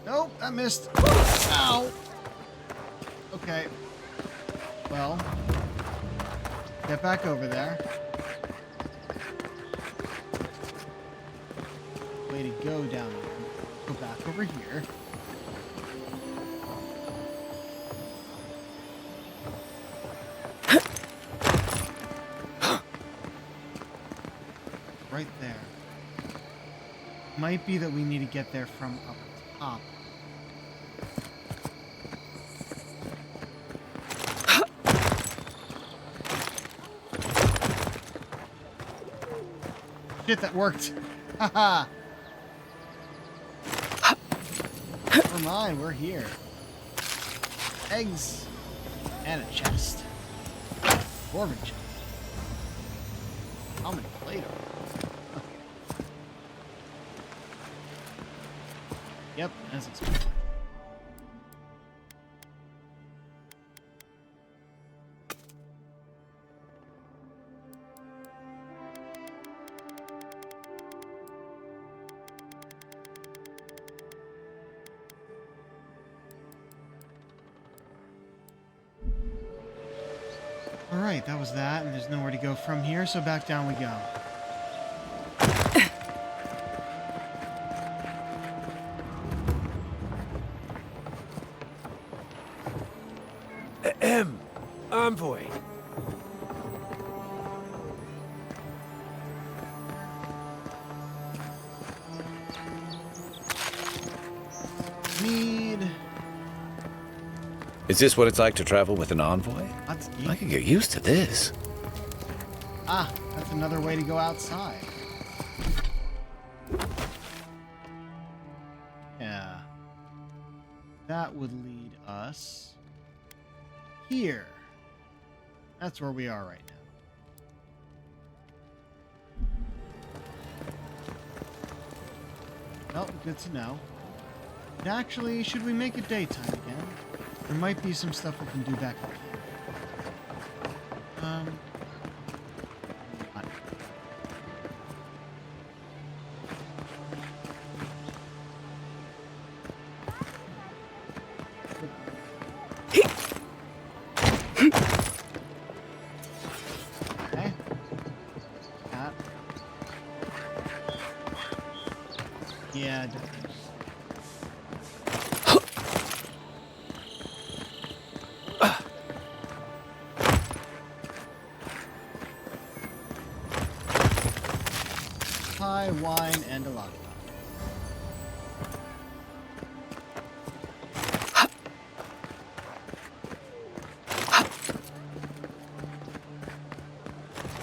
Speaker 1: Nope, I missed. Ow! Okay. Well, get back over there. Way to go down there. Go back over here. right there. Might be that we need to get there from up top. Shit, that worked. Haha. Never mind, we're here. Eggs and a chest. Dwarven chest. Common Play-Doh. Yep, as expected. Alright, that was that, and there's nowhere to go from here, so back down we go.
Speaker 17: Envoy.
Speaker 1: Need...
Speaker 5: Is this what it's like to travel with an envoy?
Speaker 1: That's
Speaker 5: I could get used to this.
Speaker 1: Ah, that's another way to go outside. Yeah. That would lead us here. That's where we are right now. Well, good to know. And actually, should we make it daytime again? There might be some stuff we can do back up here. Okay. That. Yeah, definitely. Pie, wine, and a lollipop.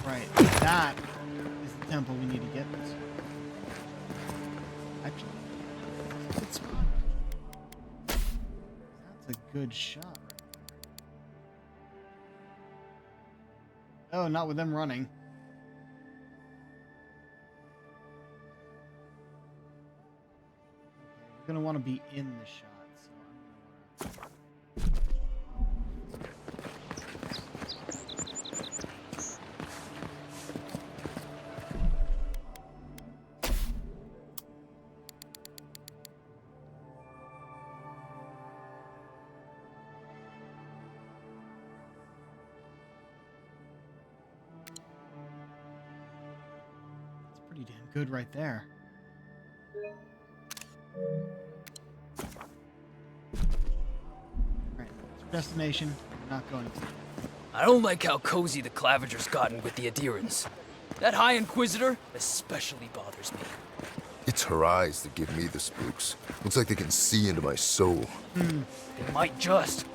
Speaker 1: Right, that is the temple we need to get this. Actually, good spot. That's a good shot right there. Oh, not with them running. We're gonna want to be in the shot, so I'm gonna That's pretty damn good right there. Destination, we're not going to.
Speaker 18: I don't like how cozy the Clavager's gotten with the adherents. That High Inquisitor especially bothers me.
Speaker 19: It's her eyes that give me the spooks. Looks like they can see into my soul.
Speaker 18: They might just.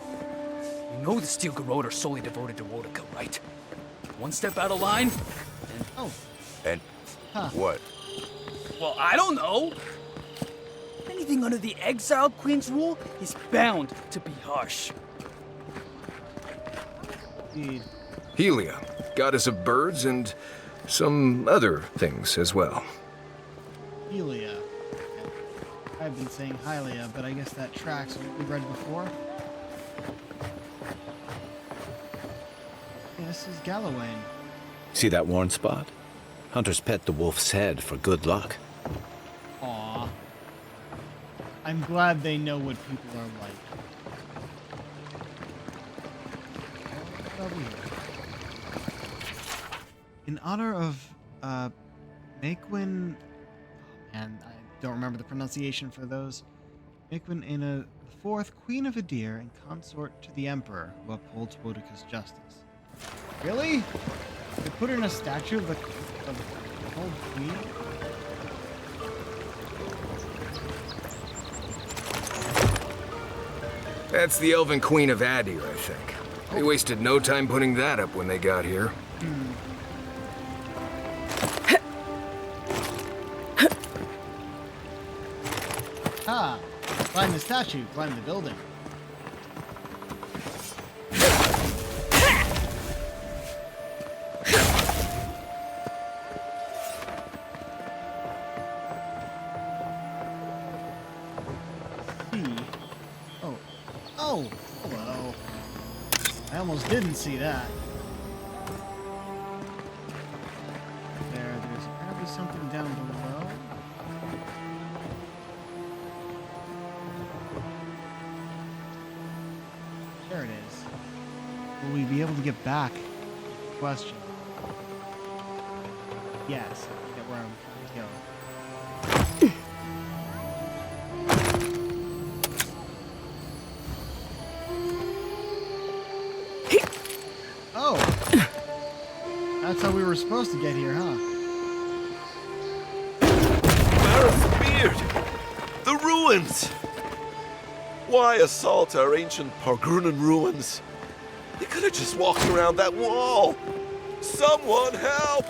Speaker 18: You know the Steel Garrote are solely devoted to Wotica, right? One step out of line, and...
Speaker 1: Oh.
Speaker 19: And what?
Speaker 18: Well, I don't know. Anything under the Exiled Queen's rule is bound to be harsh.
Speaker 8: Helia, goddess of birds and some other things as well.
Speaker 1: Helia. Okay. I've been saying Hylia, but I guess that tracks what we read before. Yeah, this is Gallowayne.
Speaker 5: See that worn spot? Hunters pet the wolf's head for good luck.
Speaker 1: Aw. I'm glad they know what people are like. Over here. In honor of, Maquin... Oh, man, I don't remember the pronunciation for those. Maquin Ina IV, Queen of Adir and consort to the Emperor, who upholds Wotica's justice. Really? They put in a statue of the Old queen?
Speaker 8: That's the Elven Queen of Adir, I think. They wasted no time putting that up when they got here.
Speaker 1: Ah, climb the statue, climb the building. Oh, hello. I almost didn't see that. There's apparently something down below. There it is. Will we be able to get back? Question. Yes, I get where I'm trying to go. Oh! That's how we were supposed to get here, huh?
Speaker 3: Mara's beard! The ruins! Why assault our ancient Pargrunan ruins? They could have just walked around that wall! Someone help!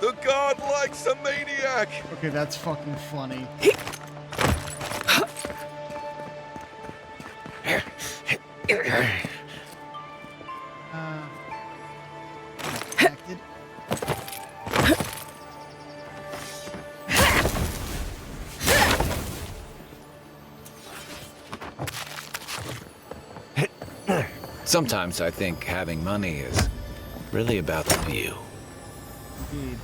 Speaker 3: The god likes a maniac!
Speaker 1: Okay, that's fucking funny. Connected.
Speaker 5: Sometimes I think having money is really about the view.
Speaker 1: Indeed.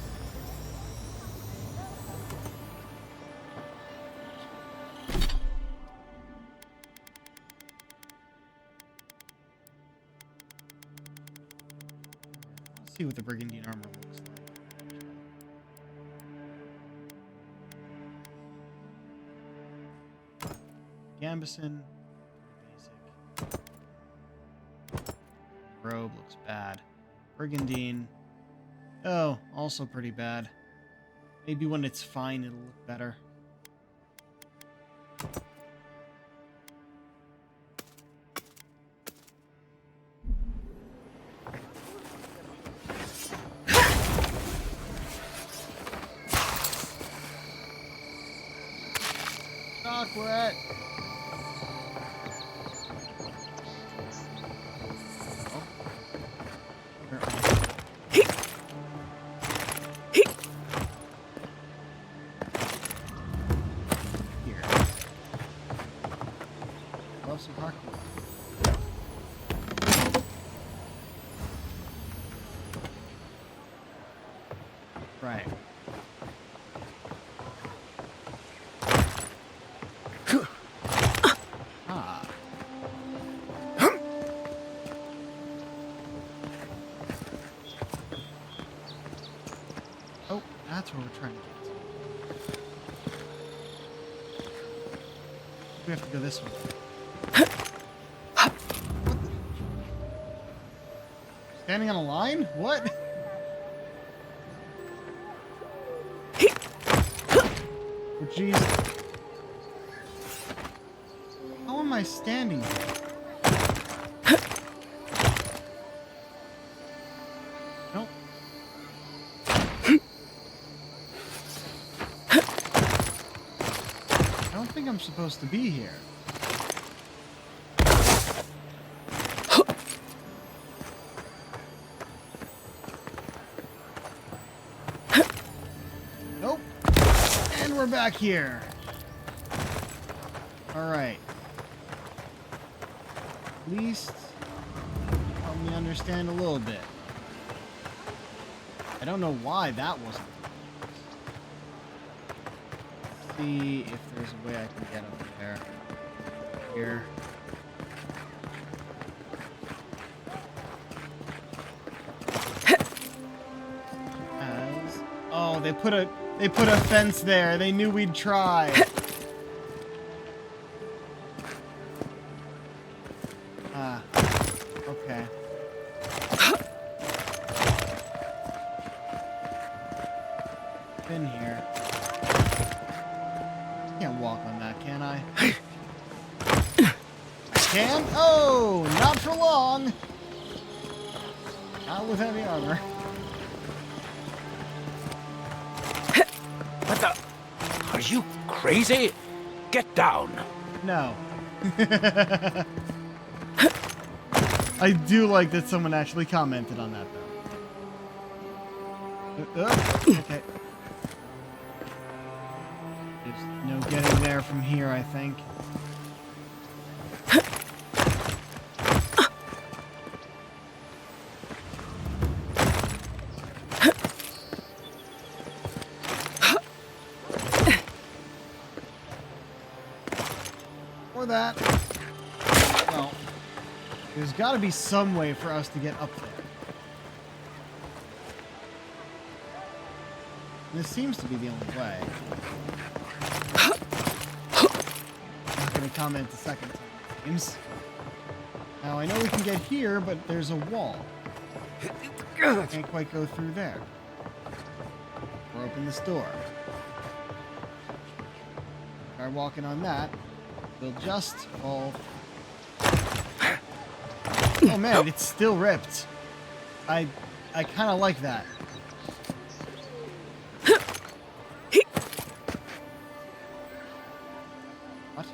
Speaker 1: Let's see what the Brigandine armor looks like. Gambison, basic. Robe looks bad. Brigandine, oh, also pretty bad. Maybe when it's fine, it'll look better. Chocolate! Some parkour. Right. Ah. Oh, that's where we're trying to get to. We have to go this way. Standing on a line? What? Oh, jeez. How am I standing here? Nope. I don't think I'm supposed to be here. Nope. And we're back here. Alright. At least help me understand a little bit. I don't know why that wasn't. Let's see if there's a way I can get up there. Here. Oh, they put a fence there. They knew we'd try. Ah. Okay. up in here. Can't walk on that, can I? Can? Oh, not for long. Not with heavy armor.
Speaker 14: What the? Are you crazy? Get down.
Speaker 1: No. I do like that someone actually commented on that, though. Okay. There's no getting there from here, I think. Or that. Well, there's got to be some way for us to get up there. This seems to be the only way. I'm not going to comment the second time, it seems. Now, I know we can get here, but there's a wall. Can't quite go through there. Or open this door. Try walking on that. We'll just fall. Oh man, it's still ripped. I kind of like that. What?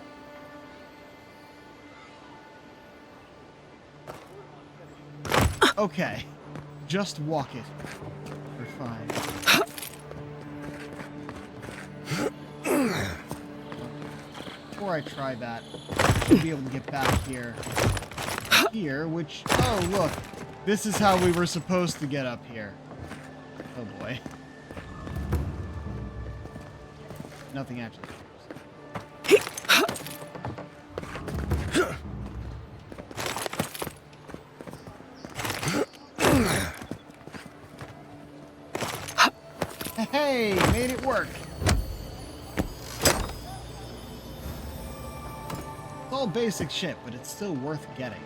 Speaker 1: Okay. Just walk it. We're fine. Before I try that, I should be able to get back here. Here, which... Oh, look. This is how we were supposed to get up here. Oh, boy. Nothing actually. Hey, made it work. It's all basic shit, but it's still worth getting.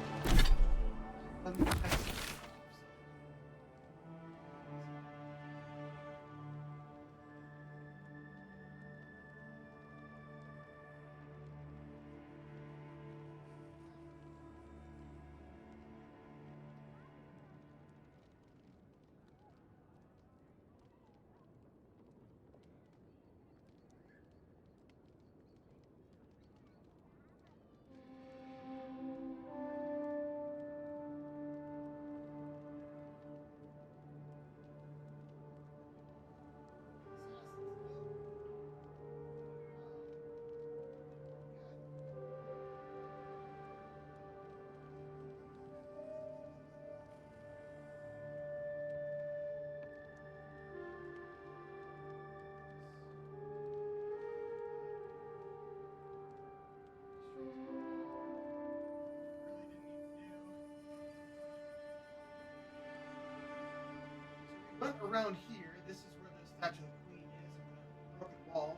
Speaker 1: But around here, this is where the statue of the queen is, and the broken wall.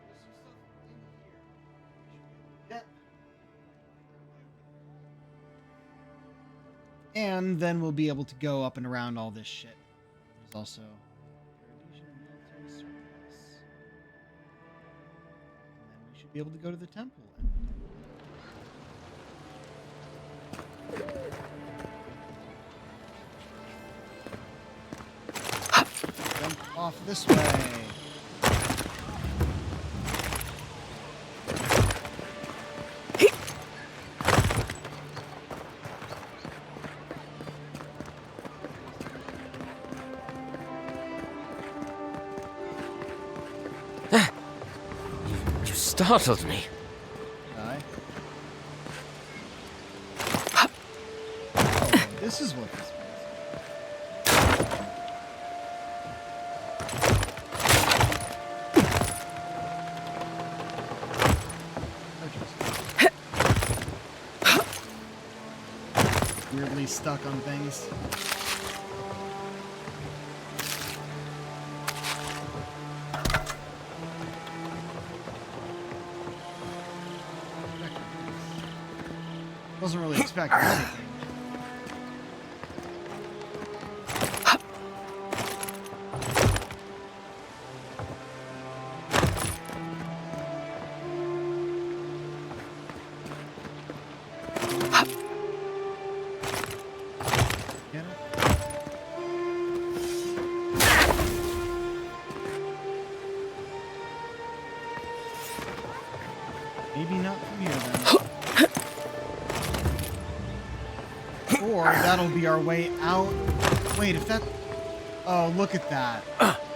Speaker 1: There's some stuff in here. Yep. And then we'll be able to go up and around all this shit. There's also irradiation and military surplus. And then we should be able to go to the temple. Jump off this way.
Speaker 20: You startled me.
Speaker 1: Die. Oh, this is what this means. Weirdly stuck on things. Wasn't really expecting anything. Maybe not from here then. Or that'll be our way out. Wait, if that... Oh, look at that.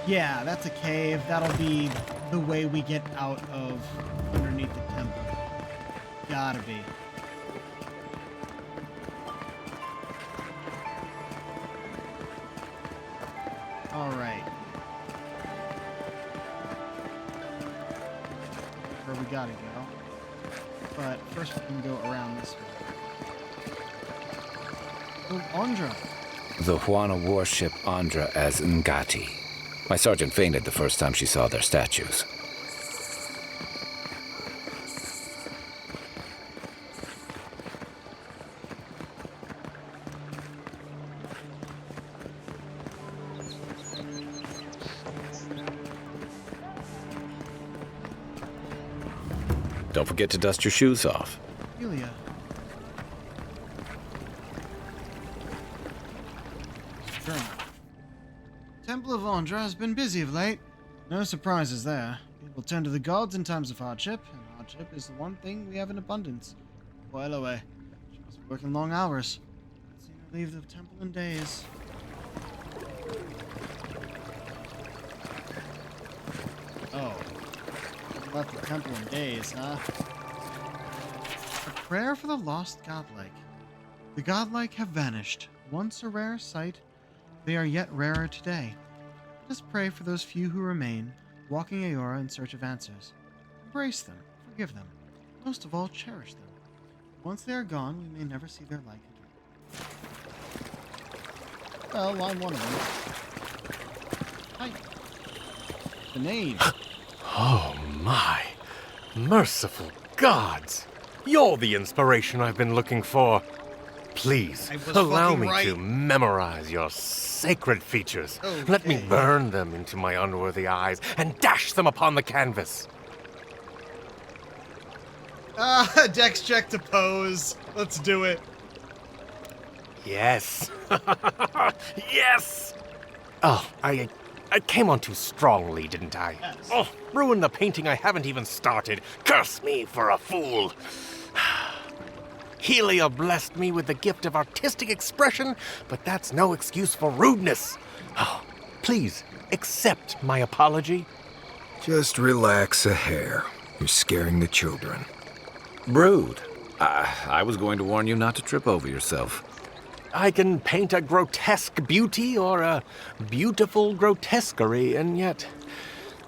Speaker 1: Yeah, that's a cave. That'll be the way we get out of underneath the temple. Gotta be. Alright. Where we gotta go. But first we can go around this way. Oh, Andra.
Speaker 5: The Huana worship Andra as Ngati. My sergeant fainted the first time she saw their statues. Don't forget to dust your shoes off.
Speaker 1: Julia. Journal. Temple of Andra has been busy of late. No surprises there. People turn to the gods in times of hardship, and hardship is the one thing we have in abundance. While away. She must be working long hours. I've seen her leave the temple in days. Oh. Left the temple in days, huh? A prayer for the lost godlike. The godlike have vanished. Once a rare sight, they are yet rarer today. Let us pray for those few who remain, walking Aora in search of answers. Embrace them, forgive them, most of all, cherish them. Once they are gone, we may never see their like again. Well, I'm one of them. Hi. Grenade.
Speaker 20: Oh my. Merciful gods. You're the inspiration I've been looking for. Please, allow me to memorize your sacred features. Okay. Let me burn them into my unworthy eyes and dash them upon the canvas.
Speaker 1: Dex check to pose. Let's do it.
Speaker 20: Yes. Yes! Oh, I came on too strongly, didn't I?
Speaker 1: Yes.
Speaker 20: Oh, ruined the painting I haven't even started. Curse me for a fool. Helia blessed me with the gift of artistic expression, but that's no excuse for rudeness. Oh, please, accept my apology.
Speaker 8: Just relax a hair. You're scaring the children.
Speaker 5: Brood. I was going to warn you not to trip over yourself.
Speaker 20: I can paint a grotesque beauty or a beautiful grotesquerie, and yet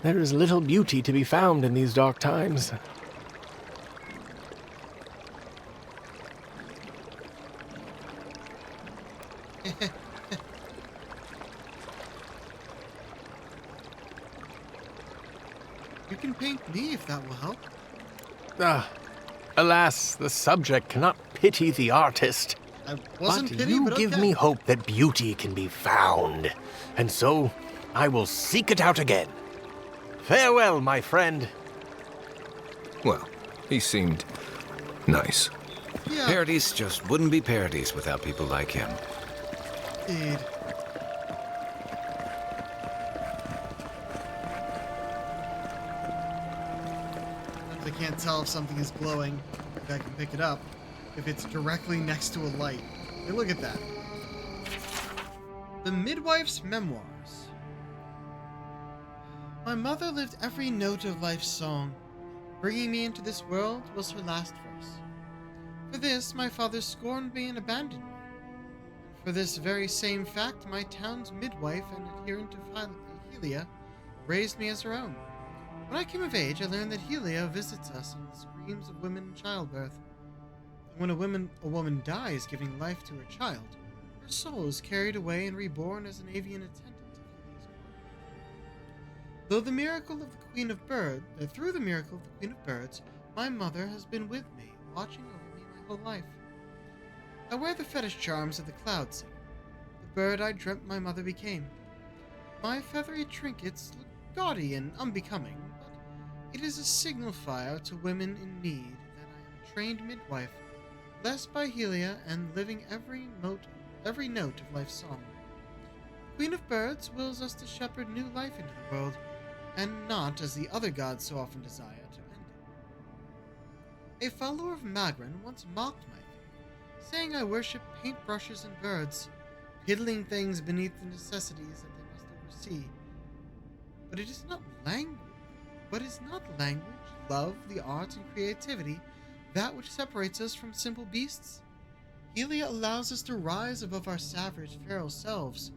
Speaker 20: there is little beauty to be found in these dark times.
Speaker 1: You can paint me if that will help.
Speaker 20: Alas, the subject cannot pity the artist.
Speaker 1: I wasn't
Speaker 20: but
Speaker 1: pity,
Speaker 20: you
Speaker 1: but
Speaker 20: give
Speaker 1: okay.
Speaker 20: me hope that beauty can be found, and so I will seek it out again. Farewell, my friend.
Speaker 8: Well, he seemed nice.
Speaker 1: Yeah.
Speaker 5: Parodies just wouldn't be parodies without people like him.
Speaker 1: Indeed. Sometimes I can't tell if something is glowing, if I can pick it up, if it's directly next to a light. Hey, look at that. The Midwife's Memoirs. My mother lived every note of life's song. Bringing me into this world was her last verse. For this, my father scorned me and abandoned me. For this very same fact, my town's midwife and adherent of Helia raised me as her own. When I came of age, I learned that Helia visits us in the screams of women in childbirth. When a woman dies giving life to her child, her soul is carried away and reborn as an avian attendant of Helia's court. Through the miracle of the Queen of Birds, my mother has been with me, watching over me my whole life. I wear the fetish charms of the cloud sea, the bird I dreamt my mother became. My feathery trinkets look gaudy and unbecoming, but it is a signifier to women in need that I am a trained midwife, blessed by Helia and living every note of life's song. Queen of Birds wills us to shepherd new life into the world, and not, as the other gods so often desire, to end A follower of Magrin once mocked my faith, saying I worship paintbrushes and birds, piddling things beneath the necessities that they must oversee. But it is not language. Love, the arts, and creativity, that which separates us from simple beasts? Helia allows us to rise above our savage, feral selves.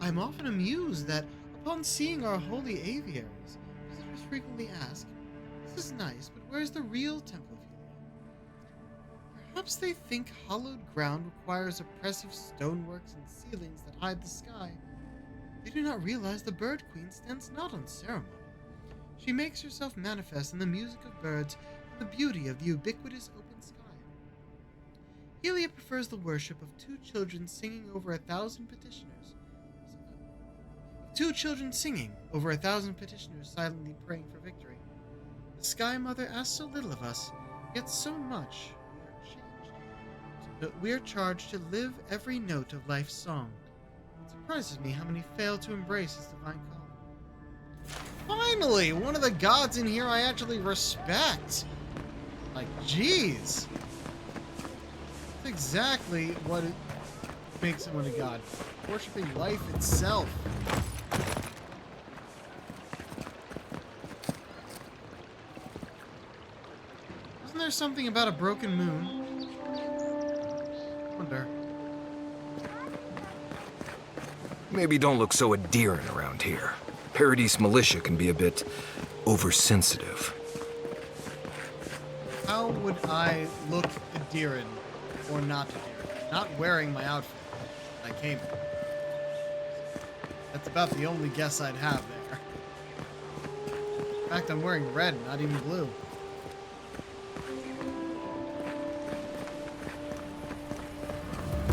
Speaker 1: I am often amused that, upon seeing our holy aviaries, visitors frequently ask, "This is nice, but where's the real Temple of Helia?" Perhaps they think hallowed ground requires oppressive stoneworks and ceilings that hide the sky. They do not realize the Bird Queen stands not on ceremony. She makes herself manifest in the music of birds and the beauty of the ubiquitous open sky. Helia prefers the worship of two children singing over 1,000 petitioners. Silently praying for victory. The Sky Mother asks so little of us, yet so much. We are charged to live every note of life's song. It surprises me how many fail to embrace his divine call. Finally, one of the gods in here I actually respect. Like, jeez. That's exactly what it makes someone a god. Worshipping life itself. Wasn't there something about a broken moon? I wonder.
Speaker 8: Maybe don't look so endearing around here. Paradise militia can be a bit oversensitive.
Speaker 1: How would I look endearing or not endearing? Not wearing my outfit I came in. That's about the only guess I'd have there. In fact, I'm wearing red, not even blue.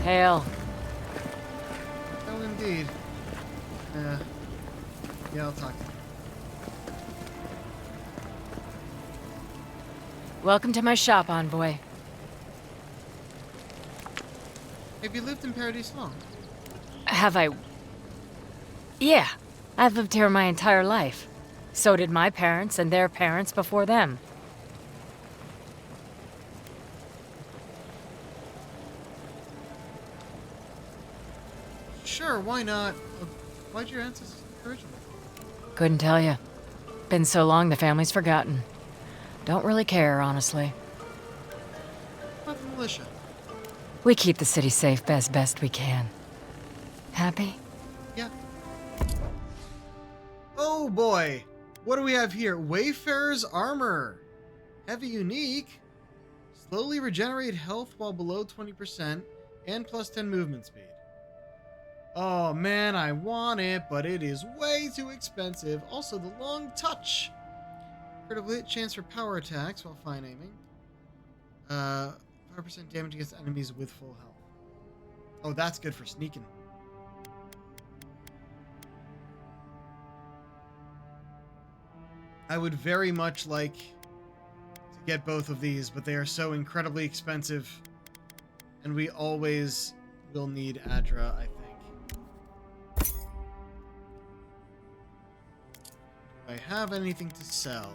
Speaker 6: Hail.
Speaker 1: Oh, indeed. Yeah, I'll talk to you.
Speaker 6: Welcome to my shop, Envoy.
Speaker 1: Have you lived in Paradise long?
Speaker 6: Have I? Yeah, I've lived here my entire life. So did my parents and their parents before them.
Speaker 1: Sure, why not? Why'd your ancestors originally?
Speaker 6: Couldn't tell you. Been so long the family's forgotten. Don't really care, honestly.
Speaker 1: What about the militia?
Speaker 6: We keep the city safe as best we can. Happy?
Speaker 1: Yeah. Oh boy! What do we have here? Wayfarer's Armor. Heavy unique. Slowly regenerate health while below 20% and plus 10 movement speed. Oh man, I want it, but it is way too expensive. Also, the long touch. Critical hit chance for power attacks while fine aiming. 5% damage against enemies with full health. Oh, that's good for sneaking. I would very much like to get both of these, but they are so incredibly expensive. And we always will need Adra, I think. Do I have anything to sell?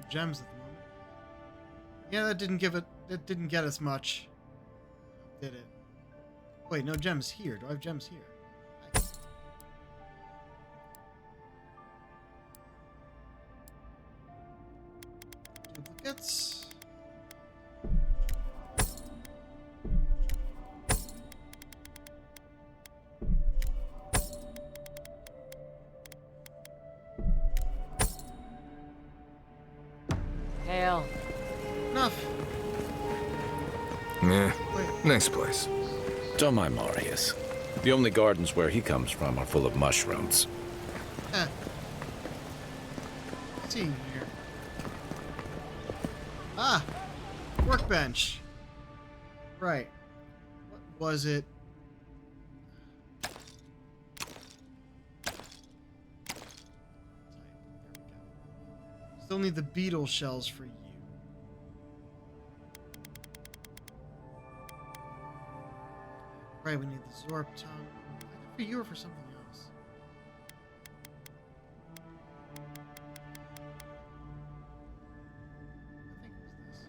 Speaker 1: Gems at the moment. Yeah, that didn't get us much. Did it? Wait, no gems here. Do I have gems here? Duplicates.
Speaker 6: Hail.
Speaker 1: Enough.
Speaker 8: Yeah, nice place.
Speaker 5: Don't mind Marius. The only gardens where he comes from are full of mushrooms.
Speaker 1: See here. Ah! Workbench. Right. What was it? Still need the beetle shells for you. Right, we need the Zorp tongue. Either for you or for something else. I think it was this.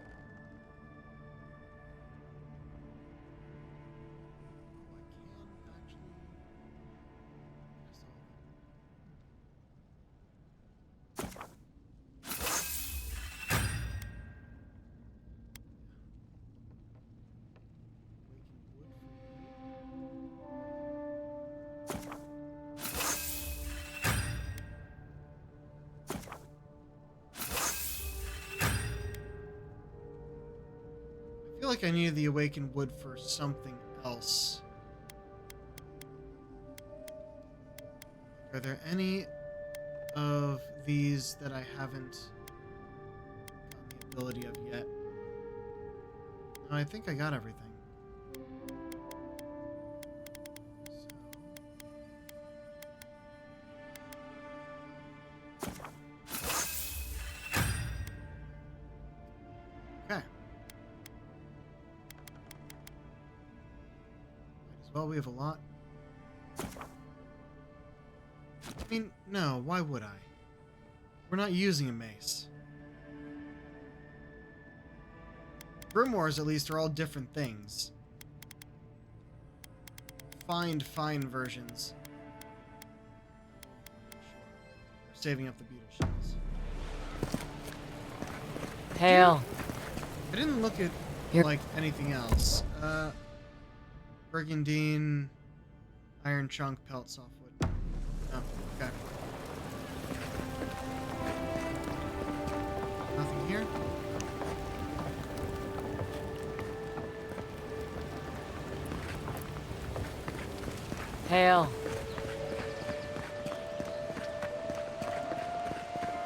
Speaker 1: Oh, I can actually. Yes, all of I feel like I needed the awakened wood for something else. Are there any of these that I haven't gotten the ability of yet? No, I think I got everything. Okay. Might as well, we have a lot. I mean, no, why would I? We're not using a mace. Grimoires, at least, are all different things. Find fine versions. We're saving up the beetle shells.
Speaker 6: Hail.
Speaker 1: I didn't look at, like, anything else. Brigandine, iron chunk, pelt, softwood. Oh, okay. Nothing here?
Speaker 6: Hail.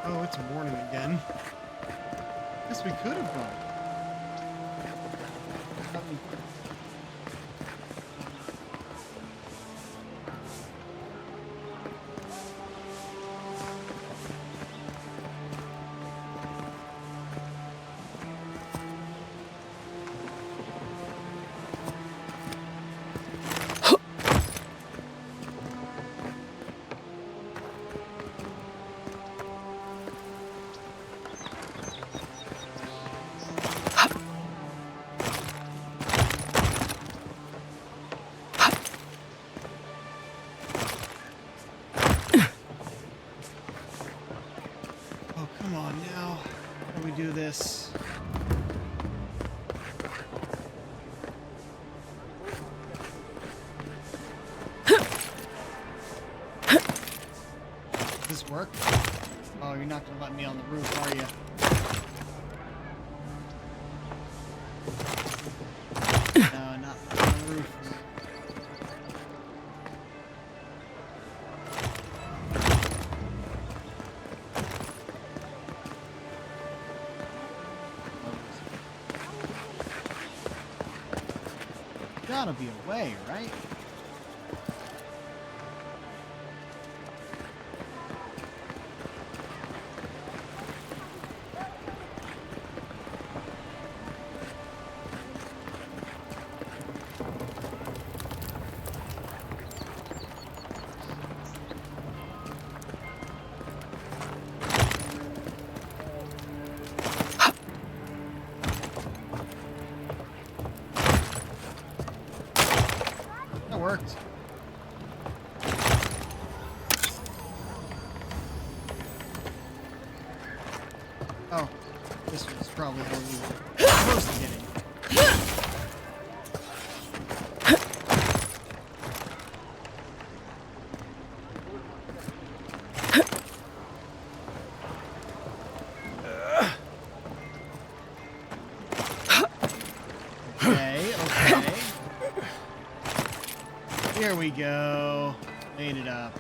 Speaker 1: Oh, it's morning again. Guess we could have gone. Come on now. How do we do this? Does this work? Oh, you're not gonna let me on the roof, are you? No, not on the roof. Gotta be a way, right? That worked. Oh, this was probably how we were supposed to get it. Okay, okay. Here we go. Made it up.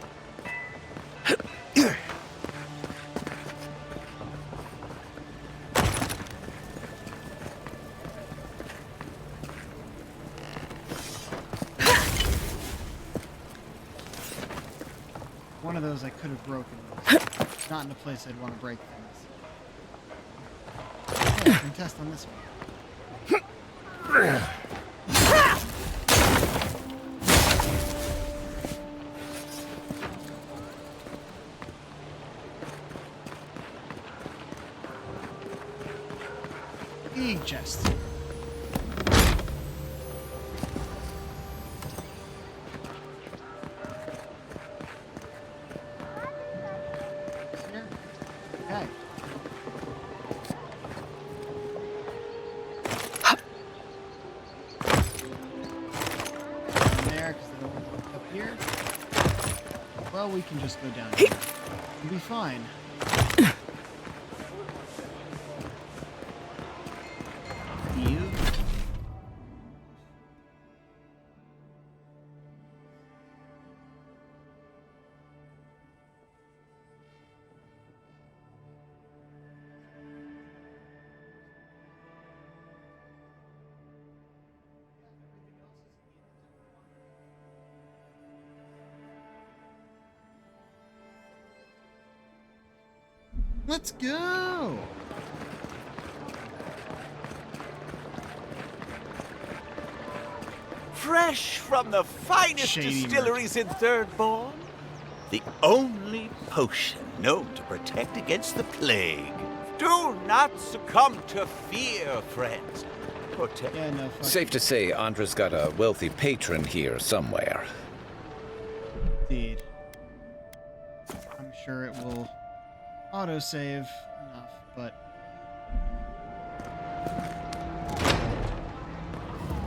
Speaker 1: One of those I could have broken. Not in a place I'd want to break things. Yeah, I can test on this one. Big chest. Okay. There, because they don't look up here. Well, we can just go down here. We'll be fine. You. Let's go!
Speaker 12: Fresh from the finest
Speaker 1: Shady
Speaker 12: distilleries in Thirdborn, the only potion known to protect against the plague. Do not succumb to fear, friends.
Speaker 1: Yeah, no, fuck
Speaker 5: Safe to say, Andra's got a wealthy patron here somewhere.
Speaker 1: Indeed. I'm sure it will autosave enough, but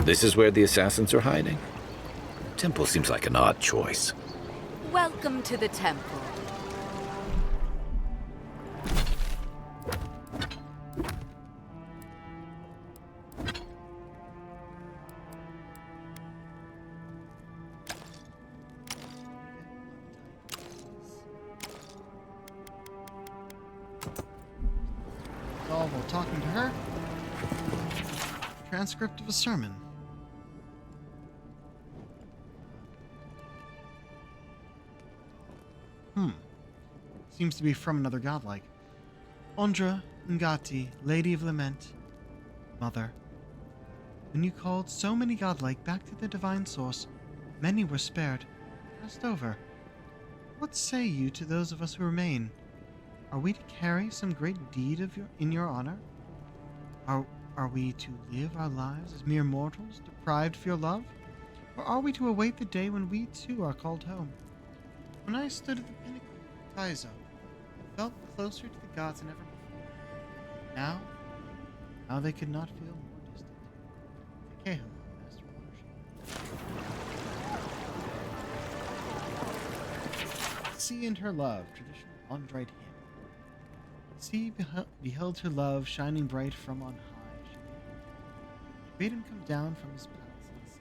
Speaker 5: This is where the assassins are hiding? Temple seems like an odd choice.
Speaker 2: Welcome to the temple.
Speaker 1: all while talking to her. Transcript of a sermon. Seems to be from another godlike. Ondra Ngati, Lady of Lament, Mother. When you called so many godlike back to the divine source, many were spared, passed over. What say you to those of us who remain? Are we to carry some great deed in your honor? Are we to live our lives as mere mortals, deprived of your love? Or are we to await the day when we too are called home? When I stood at the pinnacle of Taizo, I felt closer to the gods than ever before. Now they could not feel more distant. Kehu, Master Watershed. Sea and her love, traditional Ondrite hymn. Sea beheld her love shining bright from on high. She bade him come down from his palace and see.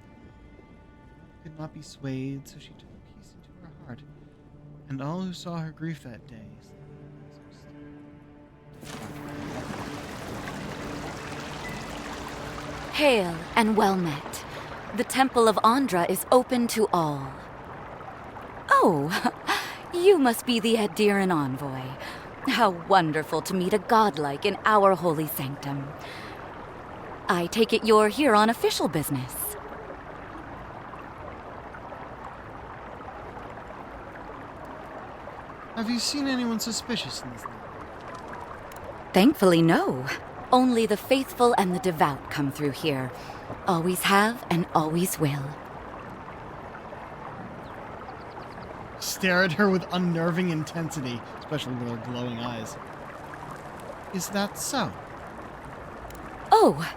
Speaker 1: Love could not be swayed, so she took peace into her heart, and all who saw her grief that day
Speaker 13: Hail and well met. The Temple of Ondra is open to all. Oh, you must be the Adiran envoy. How wonderful to meet a godlike in our holy sanctum. I take it you're here on official business.
Speaker 1: Have you seen anyone suspicious in this land?
Speaker 13: Thankfully, no. Only the faithful and the devout come through here. Always have and always will.
Speaker 1: Stare at her with unnerving intensity, especially with her glowing eyes. Is that so?
Speaker 13: Oh,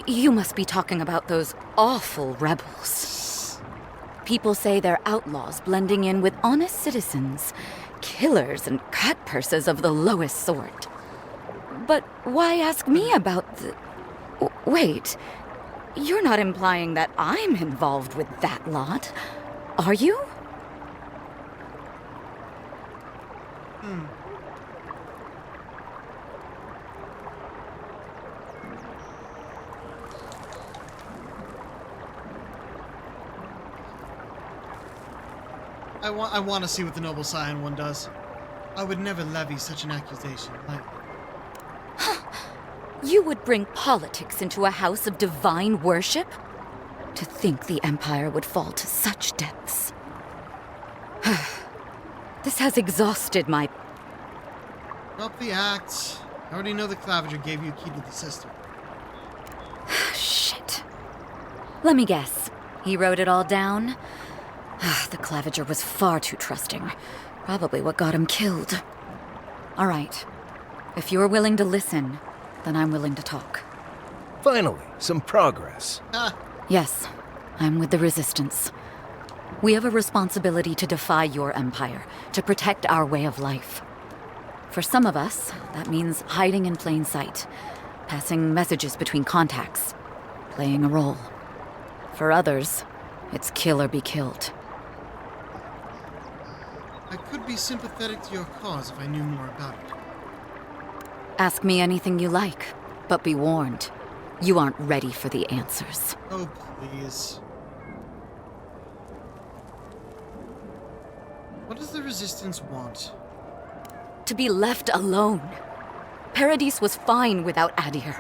Speaker 13: you must be talking about those awful rebels. People say they're outlaws blending in with honest citizens, killers and cut purses of the lowest sort. But why ask me about the... Wait, you're not implying that I'm involved with that lot, Are you?
Speaker 1: I want to see what the Noble Scion one does. I would never levy such an accusation.
Speaker 13: You would bring politics into a house of divine worship? To think the Empire would fall to such depths. This has exhausted my...
Speaker 1: Drop the act. I already know the Claviger gave you a key to the system.
Speaker 13: Shit. Let me guess. He wrote it all down? The Claviger was far too trusting. Probably what got him killed. All right. If you're willing to listen, then I'm willing to talk.
Speaker 8: Finally, some progress.
Speaker 13: Yes, I'm with the Resistance. We have a responsibility to defy your empire, to protect our way of life. For some of us, that means hiding in plain sight, passing messages between contacts, playing a role. For others, it's kill or be killed.
Speaker 1: I could be sympathetic to your cause if I knew more about it.
Speaker 13: Ask me anything you like, but be warned. You aren't ready for the answers.
Speaker 1: Oh, please. What does the Resistance want?
Speaker 13: To be left alone. Paradis was fine without Adir.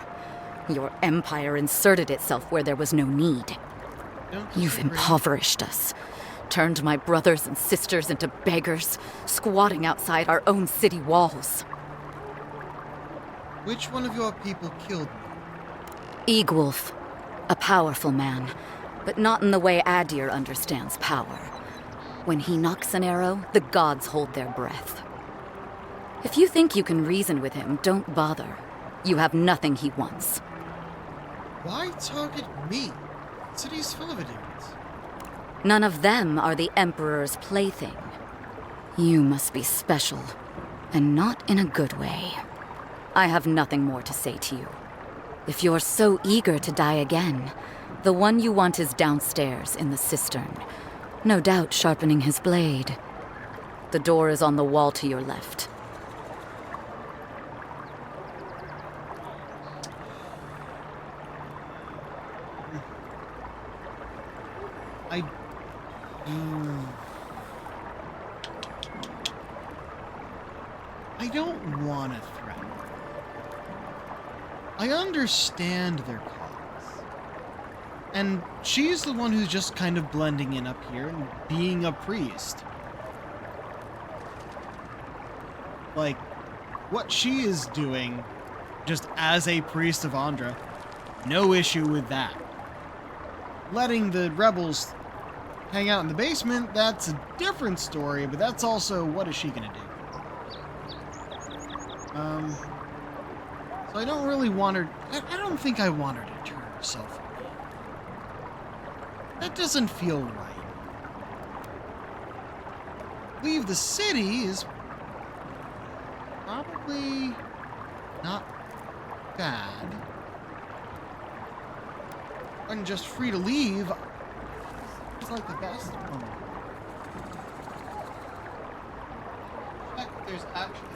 Speaker 13: Your empire inserted itself where there was no need. You've impoverished us. Turned my brothers and sisters into beggars, squatting outside our own city walls.
Speaker 1: Which one of your people killed me?
Speaker 13: Egwulf. A powerful man, but not in the way Adir understands power. When he knocks an arrow, the gods hold their breath. If you think you can reason with him, don't bother. You have nothing he wants.
Speaker 1: Why target me? The city's full of idiots.
Speaker 13: None of them are the Emperor's plaything. You must be special, and not in a good way. I have nothing more to say to you. If you're so eager to die again, the one you want is downstairs in the cistern, no doubt sharpening his blade. The door is on the wall to your left.
Speaker 1: I don't want to threaten. I understand their cause. And she's the one who's just kind of blending in up here and being a priest. Like, what she is doing, just as a priest of Andra, no issue with that. Letting the rebels hang out in the basement, that's a different story, but that's also, what is she gonna do? So I don't really want her, I don't think I want her to turn herself in. That doesn't feel right. Leave the city is probably not bad. And just free to leave, it's like the best one. There's actually...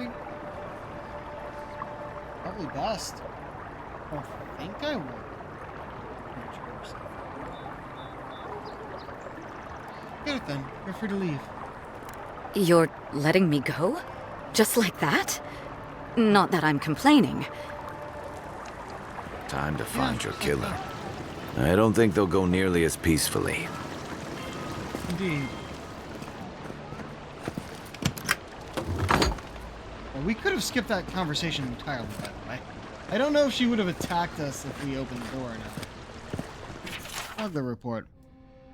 Speaker 1: think probably best. I don't think I will. Get it then. You're free to leave.
Speaker 13: You're letting me go? Just like that? Not that I'm complaining.
Speaker 5: Time to find your killer. I don't think they'll go nearly as peacefully.
Speaker 1: Indeed. Well, we could have skipped that conversation entirely, by the way. I don't know if she would have attacked us if we opened the door or not. Smuggler report.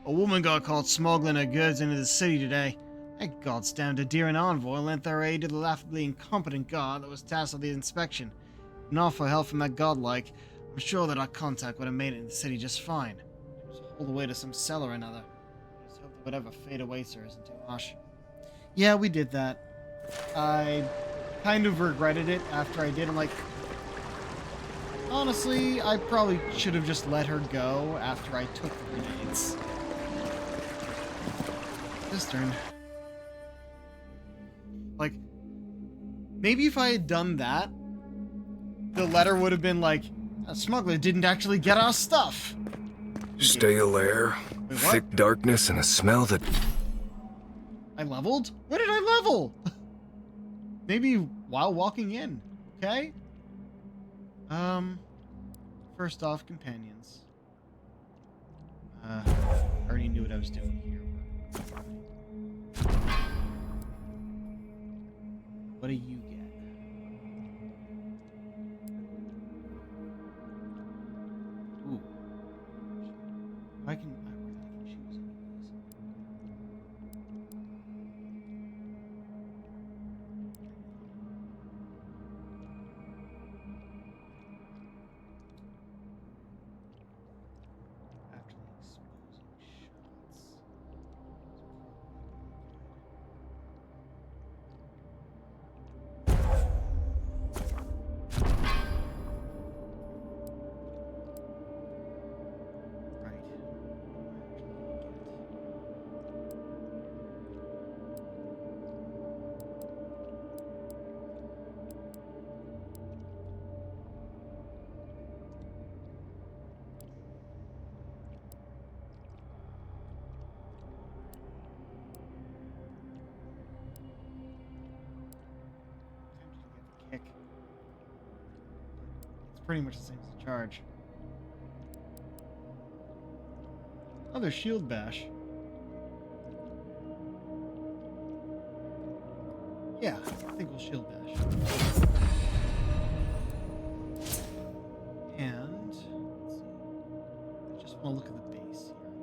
Speaker 1: A woman got caught smuggling her goods into the city today. That god's down to deer and envoy lent their aid to the laughably incompetent guard that was tasked with the inspection. Not for help from that godlike, I'm sure that our contact would have made it in the city just fine. She was hauled away to some cellar or another. Just hope that whatever fate awaits her isn't too harsh. Yeah, we did that. I kind of regretted it after I did. I'm like, honestly, I probably should have just let her go after I took the grenades. Cistern. Like, maybe if I had done that, the letter would have been like, a smuggler didn't actually get our stuff.
Speaker 8: Stale air, thick darkness, and a smell that...
Speaker 1: I leveled? Where did I level? Maybe while walking in, okay? First off, companions. I already knew what I was doing here. What do you get? Ooh. I can choose any of these. Actually exposing shots. Kick. It's pretty much the same as the charge. Another shield bash. Yeah, I think we'll shield bash. And let's see. I just want to look at the base here.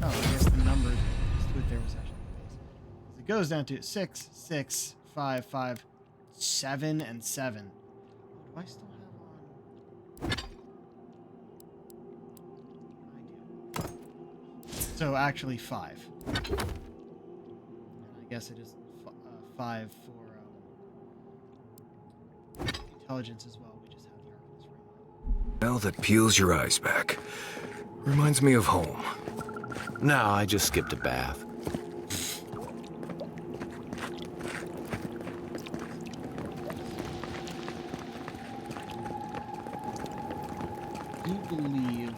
Speaker 1: Oh, I guess the numbers just with there was actually the base. It goes down to 6, 6, 5, 5, 7, and 7. Do I still have on? I do. So actually 5. And I guess it is 5 for intelligence as well. We just have the Arcanist ring.
Speaker 8: Smell that peels your eyes back. Reminds me of home.
Speaker 5: No, I just skipped a bath.
Speaker 1: I do believe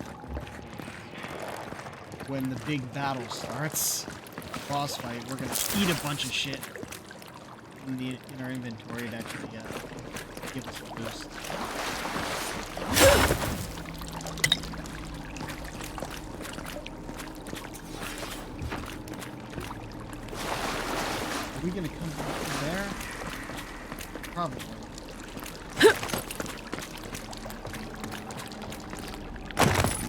Speaker 1: when the big battle starts, boss fight, we're gonna eat a bunch of shit in our inventory to actually give us a boost. Are we gonna come from there? Probably.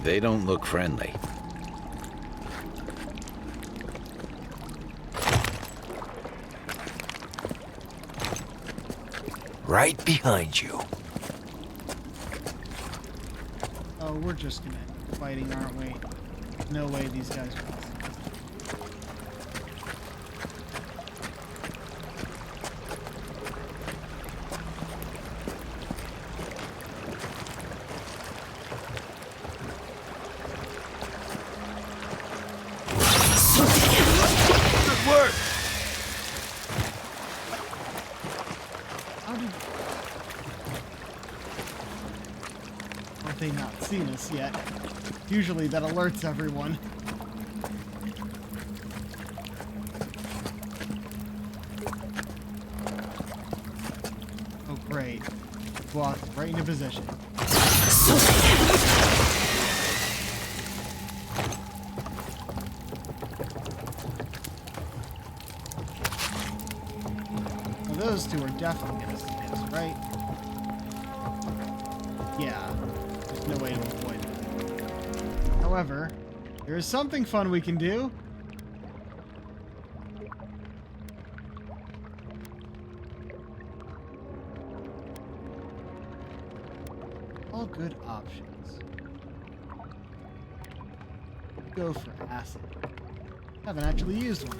Speaker 5: They don't look friendly.
Speaker 8: Right behind you.
Speaker 1: Oh, we're just gonna end up fighting, aren't we? No way these guys will. this yet. Usually that alerts everyone. Oh, great. Walked right into position. Well, those two are definitely gonna see us, right? Yeah. There's no way to avoid that. However, there is something fun we can do. All good options. Go for acid. Haven't actually used one.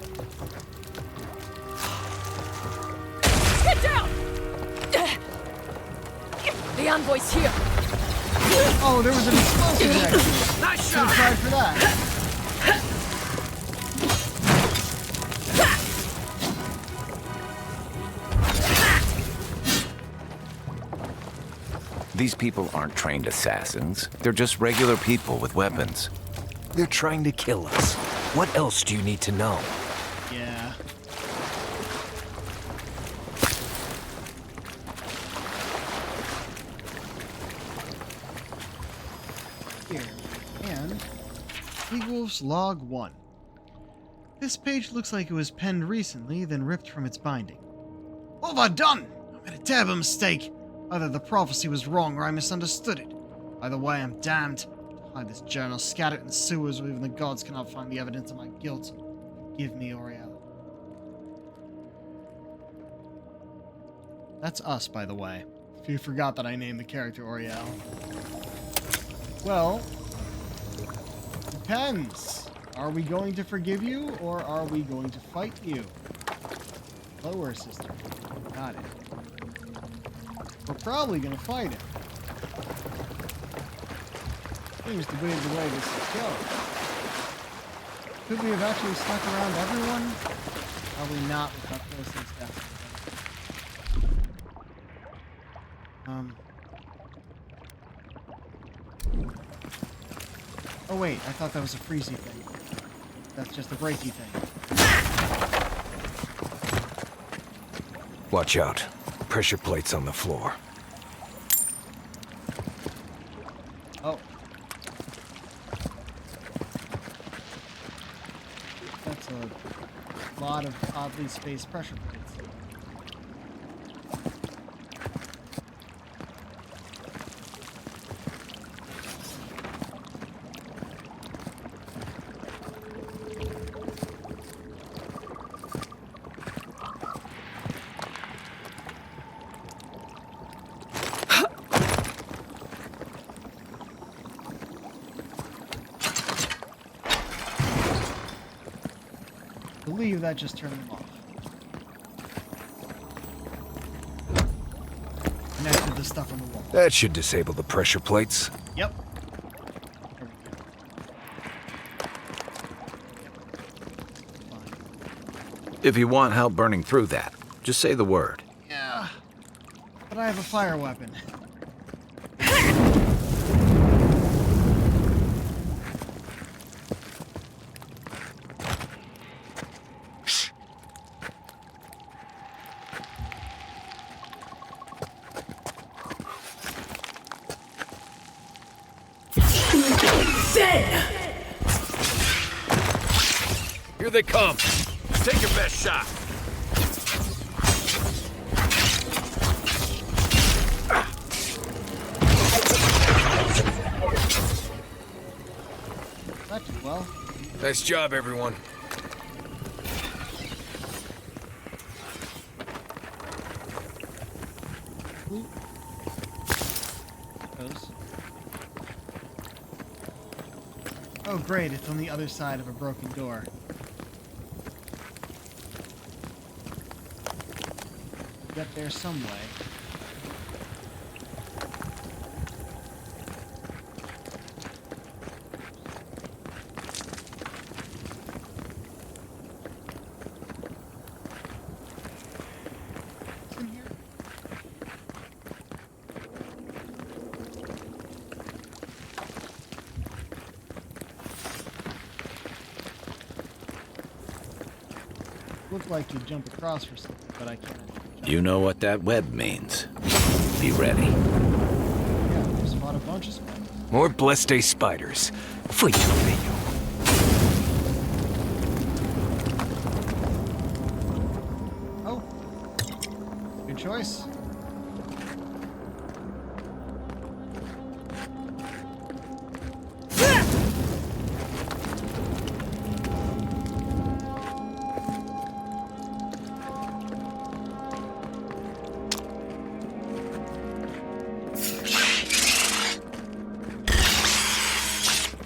Speaker 4: Get down! The envoy's here.
Speaker 1: Oh, there was an explosive reaction.
Speaker 4: Nice
Speaker 1: shot. Should have tried for that.
Speaker 5: These people aren't trained assassins. They're just regular people with weapons.
Speaker 8: They're trying to kill us. What else do you need to know?
Speaker 1: Yeah. Here. And equals log 1. This page looks like it was penned recently, then ripped from its binding. What have I done? I made a terrible mistake. Either the prophecy was wrong or I misunderstood it. Either way, I'm damned. Hide this journal, scatter it in sewers where even the gods cannot find the evidence of my guilt. Give me Oriel. That's us, by the way. If you forgot that I named the character Oriel. Well, depends. Are we going to forgive you, or are we going to fight you? Lower sister. Got it. We're probably going to fight him. Seems to be the way this is going. Could we have actually snuck around everyone? Probably not with how close these guys are. Oh wait, I thought that was a freezy thing. That's just a breaky thing.
Speaker 8: Watch out. Pressure plates on the floor.
Speaker 1: Oh. That's a lot of oddly spaced pressure plates. I believe that just turned them off. Connected the stuff on the wall.
Speaker 8: That should disable the pressure plates.
Speaker 1: Yep.
Speaker 5: If you want help burning through that, just say the word.
Speaker 1: Yeah. But I have a fire weapon.
Speaker 8: Here they come. Take your best shot.
Speaker 1: That did well.
Speaker 8: Nice job, everyone.
Speaker 1: Oh great, it's on the other side of a broken door. Get there some way. What's in here? look like you jump across for something, but I can't.
Speaker 5: You know what that web means. Be ready.
Speaker 1: Yeah, we just fought a bunch of spiders.
Speaker 8: More Blessed spiders. Fíjate de ello.
Speaker 1: Oh. Good choice.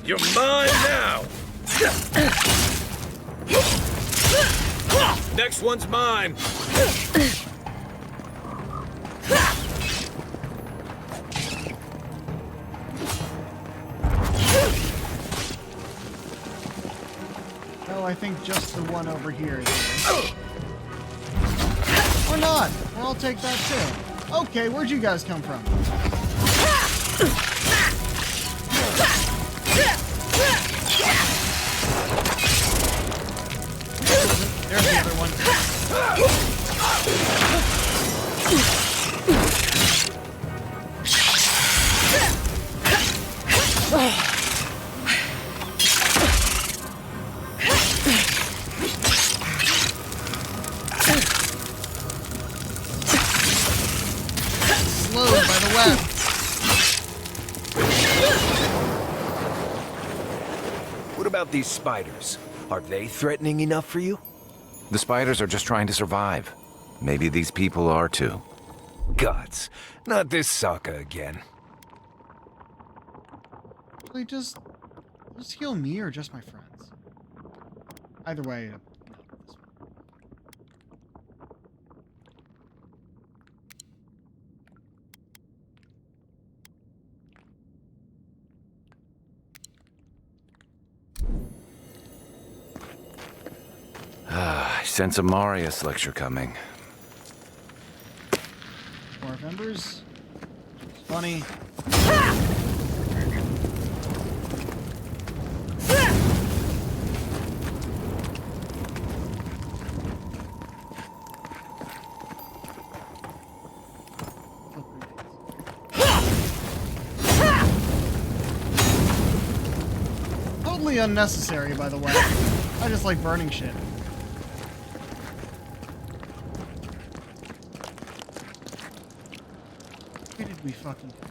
Speaker 20: You're mine now! Next one's mine!
Speaker 1: No, I think just the one over here is here. Or not! Or I'll take that too. Okay, where'd you guys come from? There's the other one. Slowed by the web.
Speaker 8: What about these spiders? Are they threatening enough for you?
Speaker 5: The spiders are just trying to survive. Maybe these people are too.
Speaker 8: Gods, not this Sokka again.
Speaker 1: Really, just heal me or just my friends? Either way, no, this one.
Speaker 5: I sense a Marius lecture coming.
Speaker 1: More members. It's funny. Totally unnecessary, by the way. I just like burning shit. Where did we fucking go?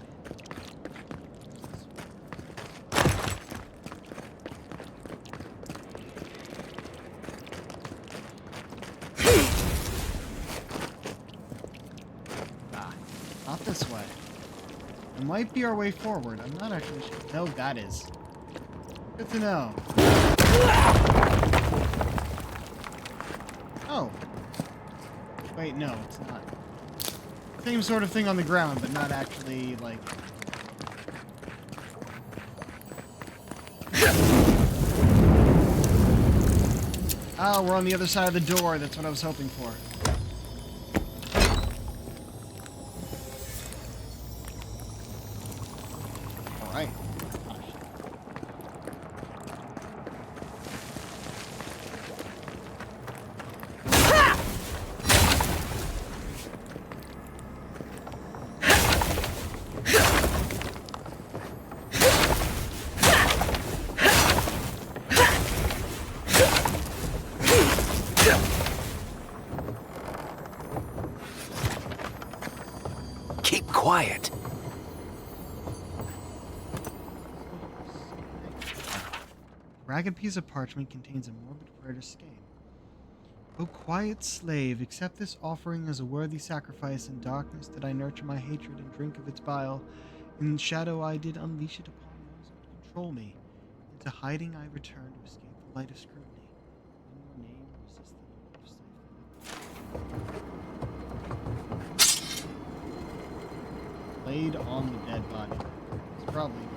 Speaker 1: Not this way. It might be our way forward. I'm not actually sure. No, that is. Good to know. Oh. Wait, no, it's not. Same sort of thing on the ground, but not actually, like... Oh, we're on the other side of the door. That's what I was hoping for. Alright.
Speaker 8: Keep quiet.
Speaker 1: Ragged piece of parchment contains a morbid prayer to Skane. O quiet slave, accept this offering as a worthy sacrifice. In darkness did I nurture my hatred and drink of its bile. In shadow I did unleash it upon those who would control me. Into hiding I returned to escape the light of scrutiny. In your name resist the knife. Laid on the dead body. It's probably...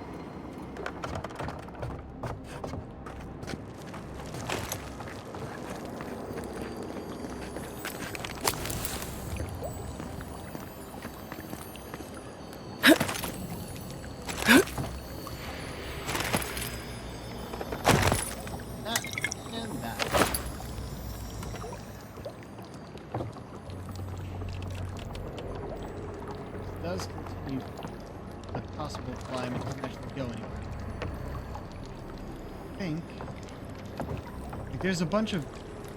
Speaker 1: possible climb. It doesn't actually go anywhere. I think. Like, there's a bunch of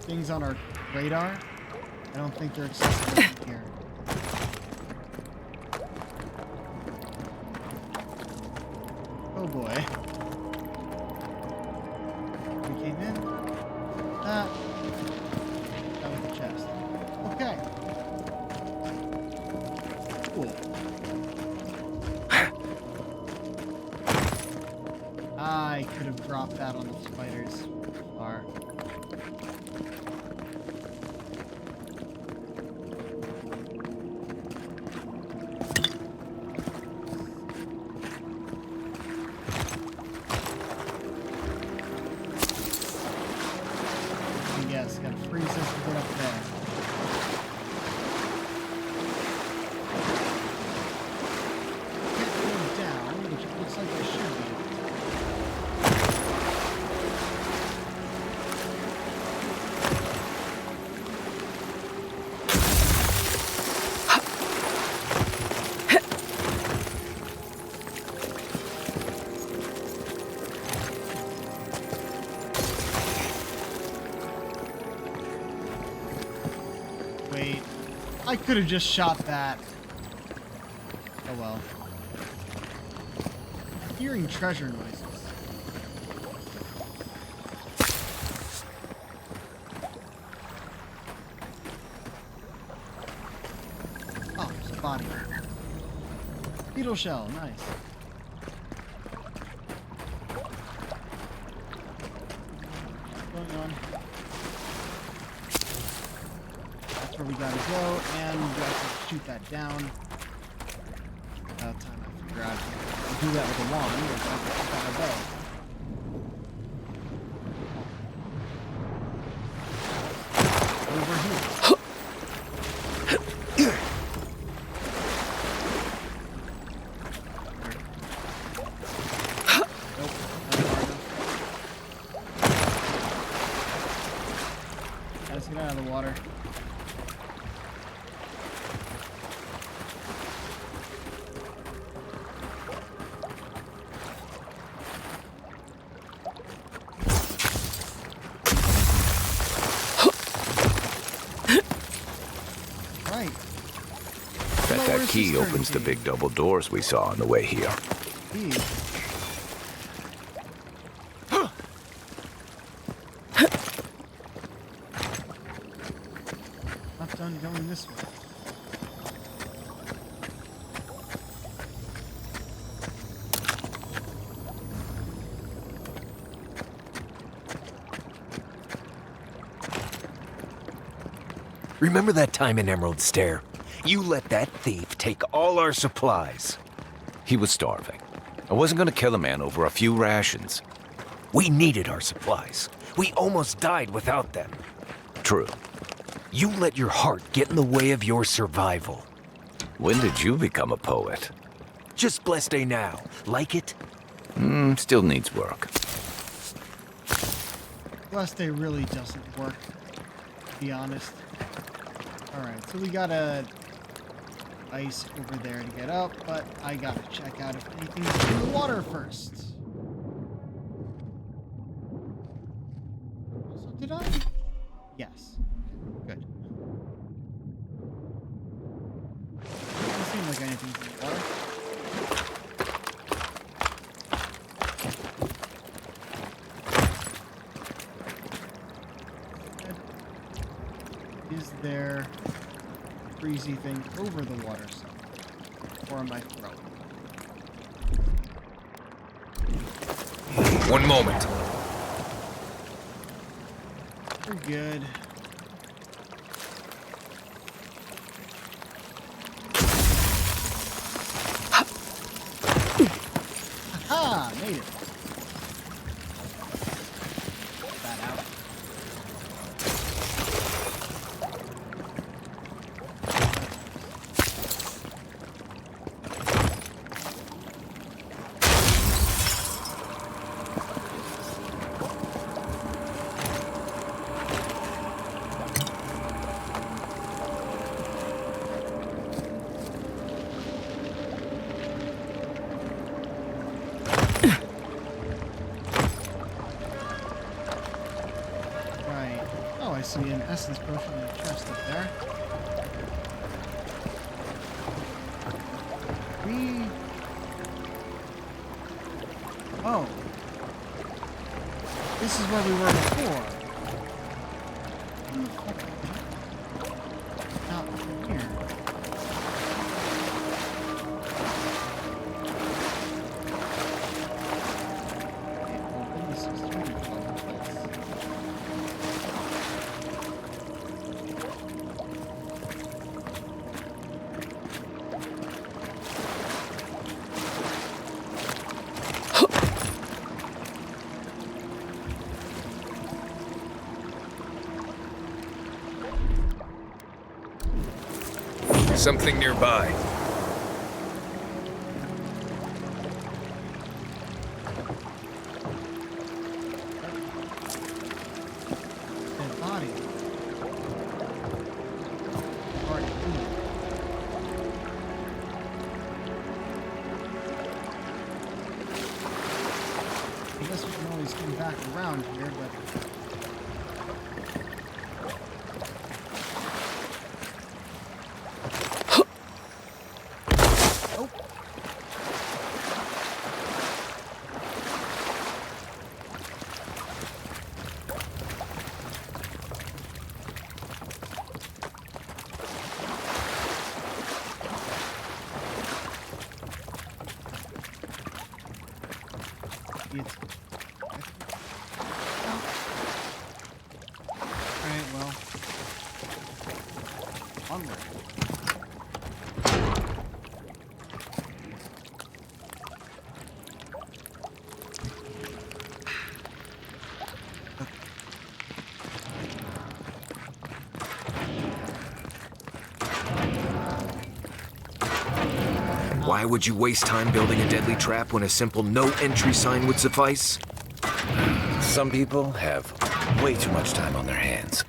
Speaker 1: things on our radar. I don't think they're accessible from here. Oh boy. We came in. That was the chest. Okay. Cool. I could have dropped that on the spiders far. Yes, gotta freeze this to get up there. Can't go down, which it looks like I should be. Wait, I could have just shot that. Oh well. Hearing treasure noises. Oh, there's a body. Beetle shell, nice. What's going on? That's where we gotta go, and we have to shoot that down. About time I figure out how to do that with a wand, or if I can shoot that with a bow. Over here. Let's get out of the water. Right.
Speaker 5: Bet that key opens the big double doors we saw on the way here.
Speaker 1: Key. Not done going this way.
Speaker 8: Remember that time in Emerald Stair? You let that thief take all our supplies.
Speaker 5: He was starving. I wasn't gonna kill a man over a few rations.
Speaker 8: We needed our supplies. We almost died without them.
Speaker 5: True.
Speaker 8: You let your heart get in the way of your survival.
Speaker 5: When did you become a poet?
Speaker 8: Just blessed day now. Like it?
Speaker 5: Still needs work.
Speaker 1: Blessed Day really doesn't work, to be honest. Alright, so we got a ice over there to get up, but I gotta check out if anything's in the water first. So did I? Yes. Good. Doesn't seem like anything's in the water. Is there a breezy thing over the water side? Or am I throwing?
Speaker 8: One moment.
Speaker 1: We're good. Aha! Made it. Get that out. see an essence potion in the chest up there. Oh. This is where we were before. Not here.
Speaker 8: Something nearby.
Speaker 1: Dead body. I guess we can always come back around here, but alright, well. Onward.
Speaker 8: Why would you waste time building a deadly trap when a simple no entry sign would suffice?
Speaker 5: Some people have way too much time on their hands.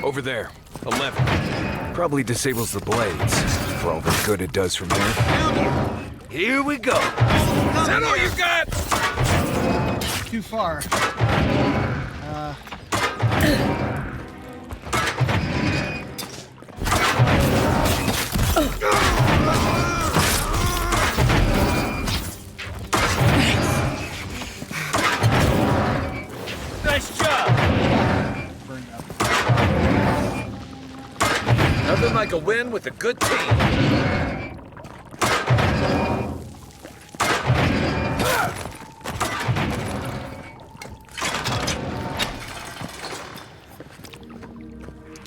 Speaker 8: Over there, 11. Probably disables the blades, for all the good it does from there. Here we go. Is that all you got?
Speaker 1: Too far.
Speaker 14: Nice job!
Speaker 1: Burned up.
Speaker 5: Nothing like a win with a good team.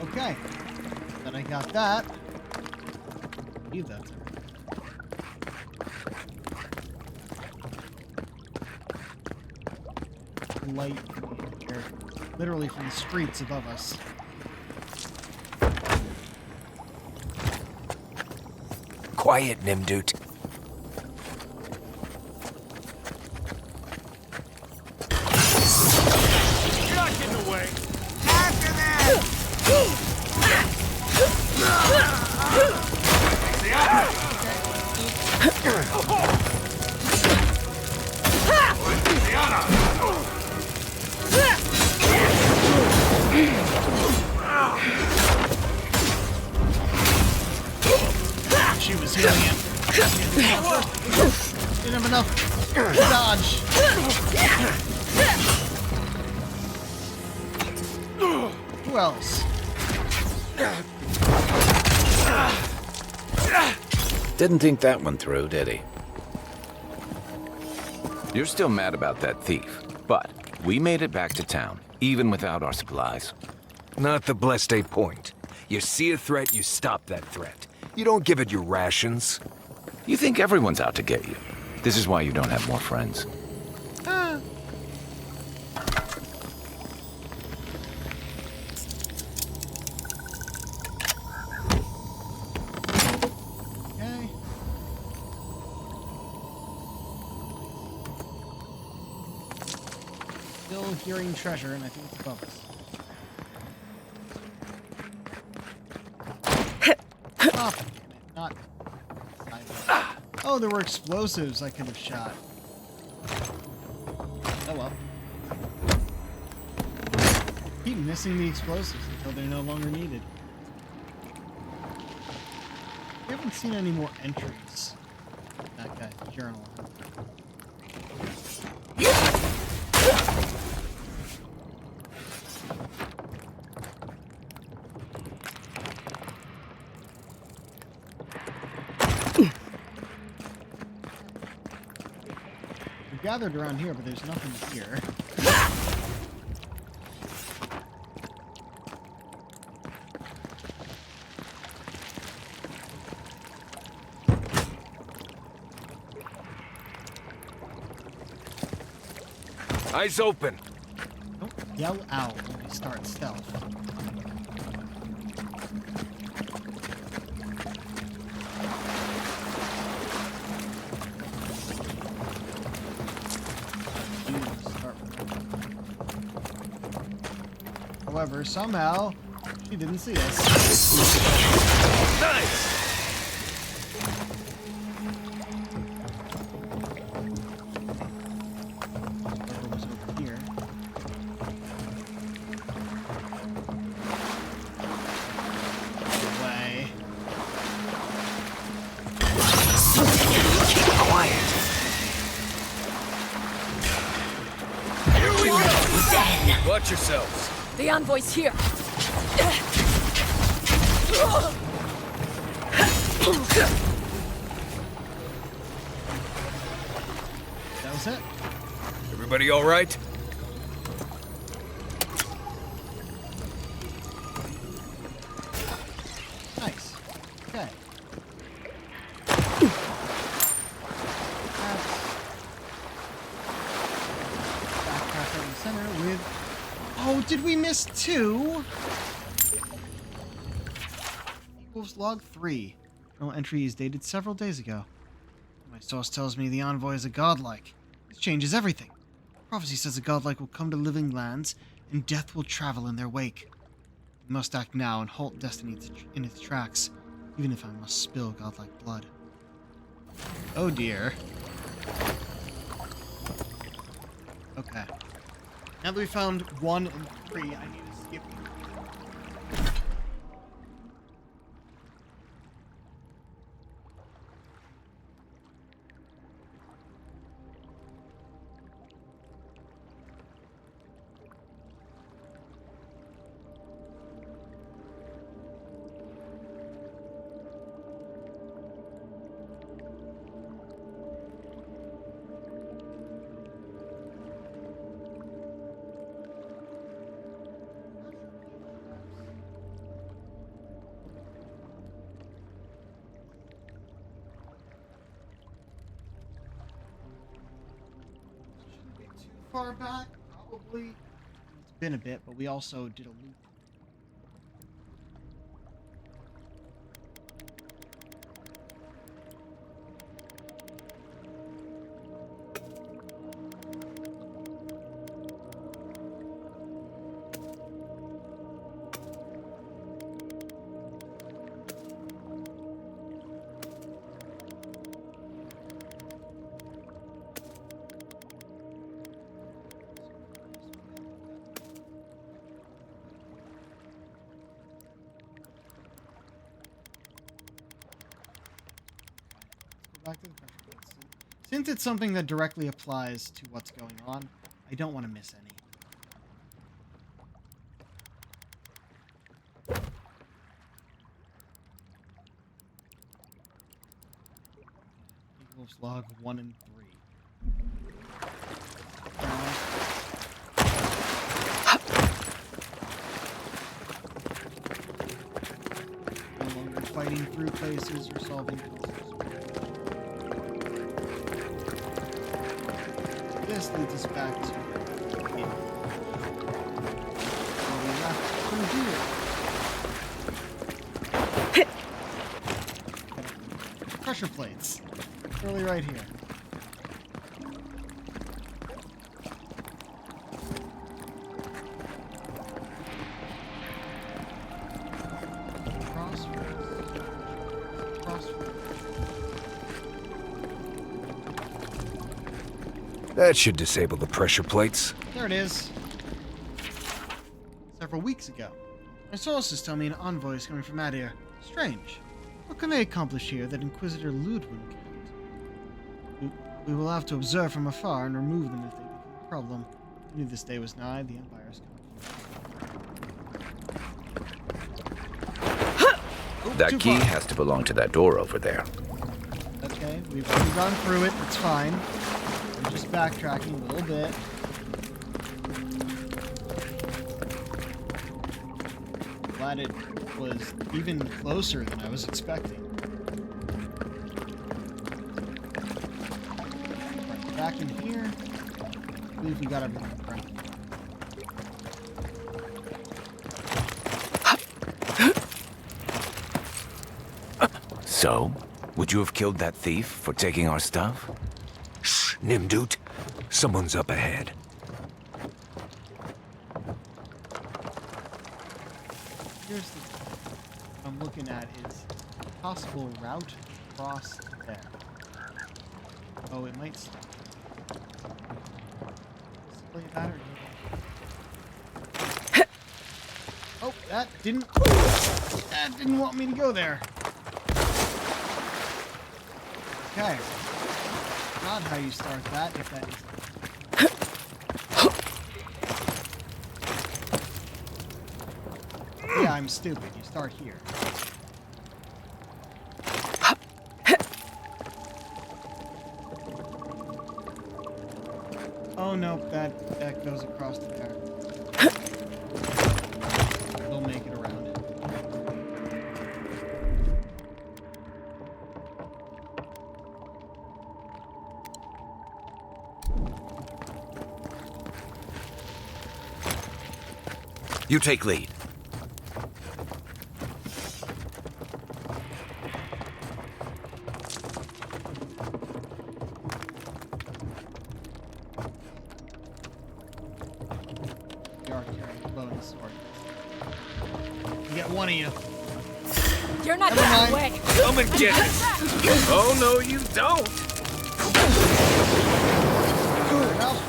Speaker 1: Okay. Then I got that. Leave that. Light here, literally from the streets above us.
Speaker 8: Quiet, Nimdut.
Speaker 14: You're not getting away! After them!
Speaker 1: She was healing him. Didn't have enough dodge. Who else?
Speaker 5: Didn't think that one through, did he? You're still mad about that thief, but we made it back to town, even without our supplies.
Speaker 8: Not the blessed a point. You see a threat, you stop that threat. You don't give it your rations.
Speaker 5: You think everyone's out to get you. This is why you don't have more friends.
Speaker 1: Okay. Still hearing treasure, and I think it's above us. Stop it, not. Oh, there were explosives I could have shot. Oh well. Keep missing the explosives until they're no longer needed. We haven't seen any more entries. That guy's journal. We gathered around here, but there's nothing here.
Speaker 8: Eyes open.
Speaker 1: Don't yell out when we start stealth. However, somehow, she didn't see us.
Speaker 8: Nice! Watch yourselves.
Speaker 4: The envoy's here.
Speaker 1: That was it.
Speaker 8: Everybody all right?
Speaker 1: Nice. Okay. Backtrack in the center with... Oh, did we miss 2? Equals log 3. No entry is dated several days ago. My source tells me the envoy is a godlike. This changes everything. Prophecy says a godlike will come to living lands, and death will travel in their wake. We must act now and halt destiny in its tracks, even if I must spill godlike blood. Oh dear. Okay. Now that we found 1 and 3, I need to skip. Far back, probably. It's been a bit, but we also did a loop. Back to the pressure plates. Since it's something that directly applies to what's going on, I don't want to miss any. Equals log 1 and 3. No longer fighting through places or solving puzzles. This leads us back to here. Where we left from here. Pressure plates. Really right here.
Speaker 8: That should disable the pressure plates.
Speaker 1: There it is. Several weeks ago. My sources tell me an envoy is coming from Adir. Strange. What can they accomplish here that Inquisitor Ludwig can't? We will have to observe from afar and remove them if they become a problem. I knew this day was nigh. The Empire's coming.
Speaker 5: That key has to belong to that door over there.
Speaker 1: Okay, we've already gone through it. It's fine. I'm just backtracking a little bit. Glad it was even closer than I was expecting. Right, back in here. I believe we got everything right.
Speaker 14: So, would you have killed that thief for taking our stuff?
Speaker 8: Shh, Nimdut. Someone's up ahead.
Speaker 1: Here's the I'm looking at is possible route across there. Oh, it might stop. Play that or oh, that didn't want me to go there. Okay. Not how you start that, if that is. Yeah, I'm stupid. You start here. Oh no, that goes across the there. We'll make it around it.
Speaker 14: You take lead.
Speaker 1: You are carrying a bow and a sword. You get one of you.
Speaker 2: You're not
Speaker 1: Never
Speaker 2: that
Speaker 1: mind.
Speaker 2: way.
Speaker 8: Come and get it. Oh, no, you don't.
Speaker 1: Fair enough.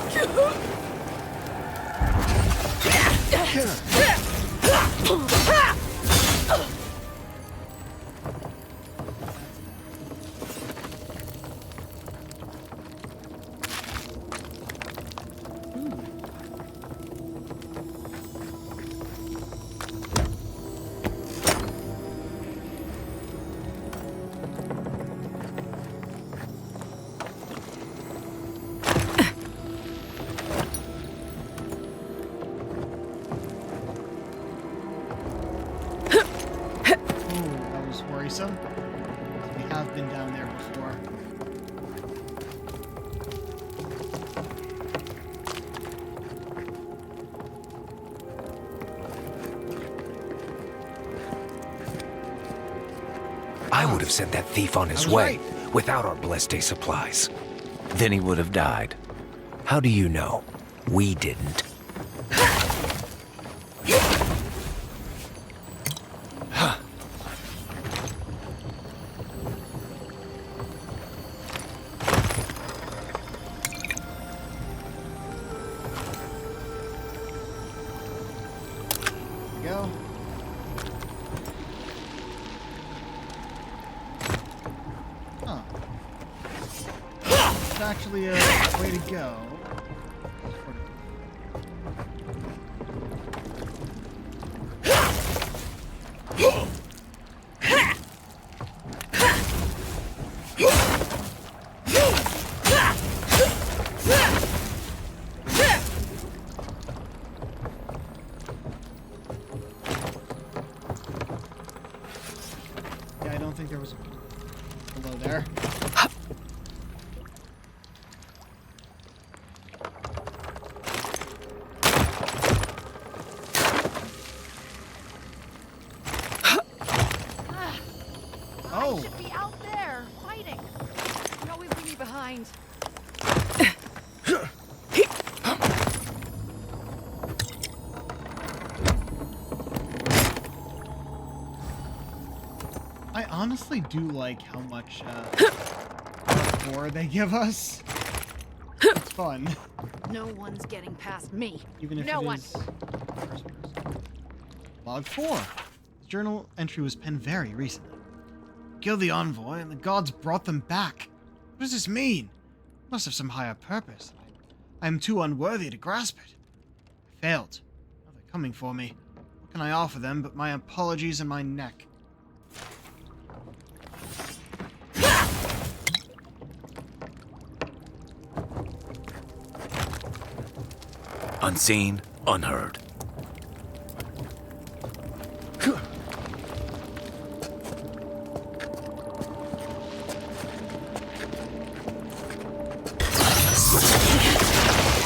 Speaker 1: Worrisome. We have been down there before.
Speaker 8: I would have sent that thief on his way without our blessed day supplies.
Speaker 14: Then he would have died.
Speaker 8: How do you know? We didn't.
Speaker 1: Go. Huh. It's actually a way to go. Yeah, I don't think there was a below there.
Speaker 2: I should be out there fighting. You're always leaving me behind.
Speaker 1: I honestly do like how much more they give us. It's fun.
Speaker 15: No one's getting past me.
Speaker 1: Even if
Speaker 15: no
Speaker 1: it
Speaker 15: one.
Speaker 1: is first person. Log 4. This journal entry was penned very recently. Killed the envoy, and the gods brought them back. What does this mean? It must have some higher purpose. I am too unworthy to grasp it. I failed. Now they're coming for me. What can I offer them but my apologies and my neck?
Speaker 5: Unseen, unheard.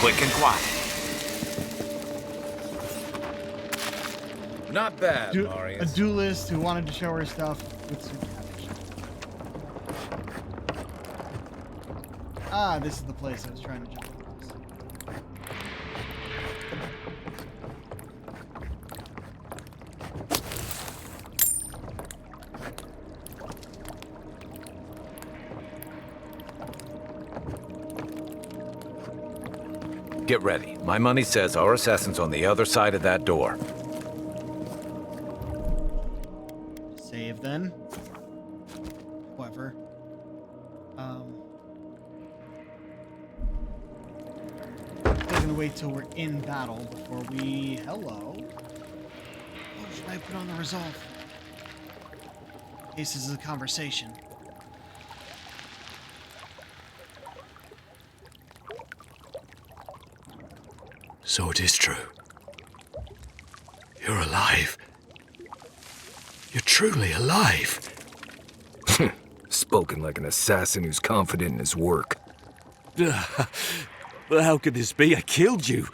Speaker 7: Quick and quiet.
Speaker 20: Not bad,
Speaker 1: A
Speaker 20: Marius.
Speaker 1: duelist who wanted to show her stuff with some cabbage. Ah, this is the place I was trying to jump across.
Speaker 5: Get ready. My money says our assassin's on the other side of that door.
Speaker 1: Save then. However, we're gonna wait till we're in battle before we. Hello. What should I put on the resolve? In case this is a conversation.
Speaker 10: So it is true. You're alive. You're truly alive.
Speaker 8: Spoken like an assassin who's confident in his work.
Speaker 14: But how could this be? I killed you.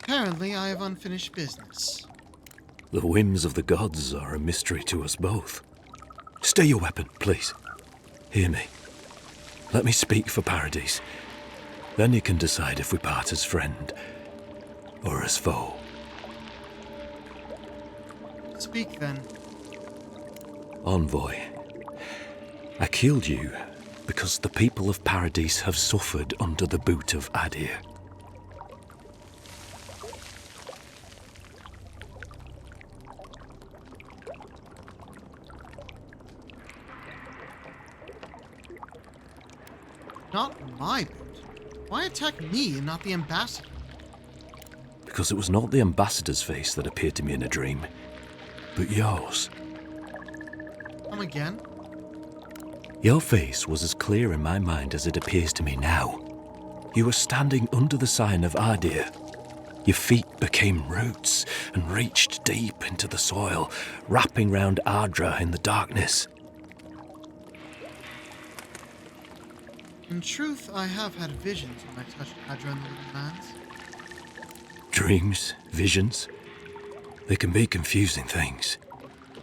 Speaker 1: Apparently, I have unfinished business.
Speaker 10: The whims of the gods are a mystery to us both. Stay your weapon, please. Hear me. Let me speak for Paradise. Then you can decide if we part as friend or as foe.
Speaker 1: Speak then.
Speaker 10: Envoy, I killed you because the people of Paradise have suffered under the boot of Adir.
Speaker 1: Not my boot. Why attack me and not the ambassador?
Speaker 21: Because it was not the ambassador's face that appeared to me in a dream, but yours.
Speaker 1: Come again?
Speaker 21: Your face was as clear in my mind as it appears to me now. You were standing under the sign of Ardir. Your feet became roots and reached deep into the soil, wrapping round Ardra in the darkness.
Speaker 1: In truth, I have had visions when I touched Ardra in the Living Lands.
Speaker 21: Dreams, visions, they can be confusing things.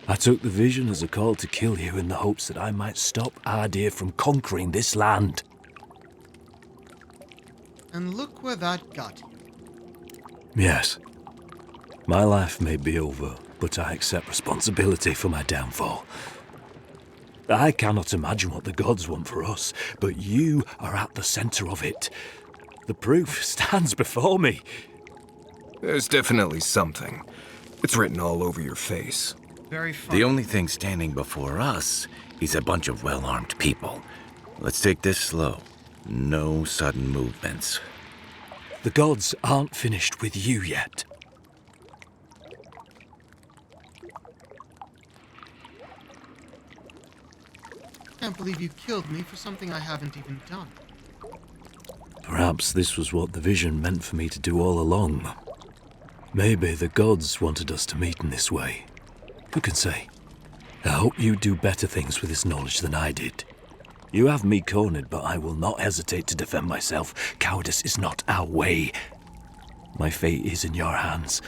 Speaker 21: I took the vision as a call to kill you in the hopes that I might stop Ardir from conquering this land.
Speaker 1: And look where that got you.
Speaker 21: Yes. My life may be over, but I accept responsibility for my downfall. I cannot imagine what the gods want for us, but you are at the center of it. The proof stands before me.
Speaker 8: There's definitely something. It's written all over your face.
Speaker 1: Very funny.
Speaker 5: The only thing standing before us is a bunch of well-armed people. Let's take this slow. No sudden movements.
Speaker 21: The gods aren't finished with you yet.
Speaker 1: I can't believe you killed me for something I haven't even done.
Speaker 21: Perhaps this was what the vision meant for me to do all along. Maybe the gods wanted us to meet in this way. Who can say? I hope you do better things with this knowledge than I did. You have me cornered, but I will not hesitate to defend myself. Cowardice is not our way. My fate is in your hands.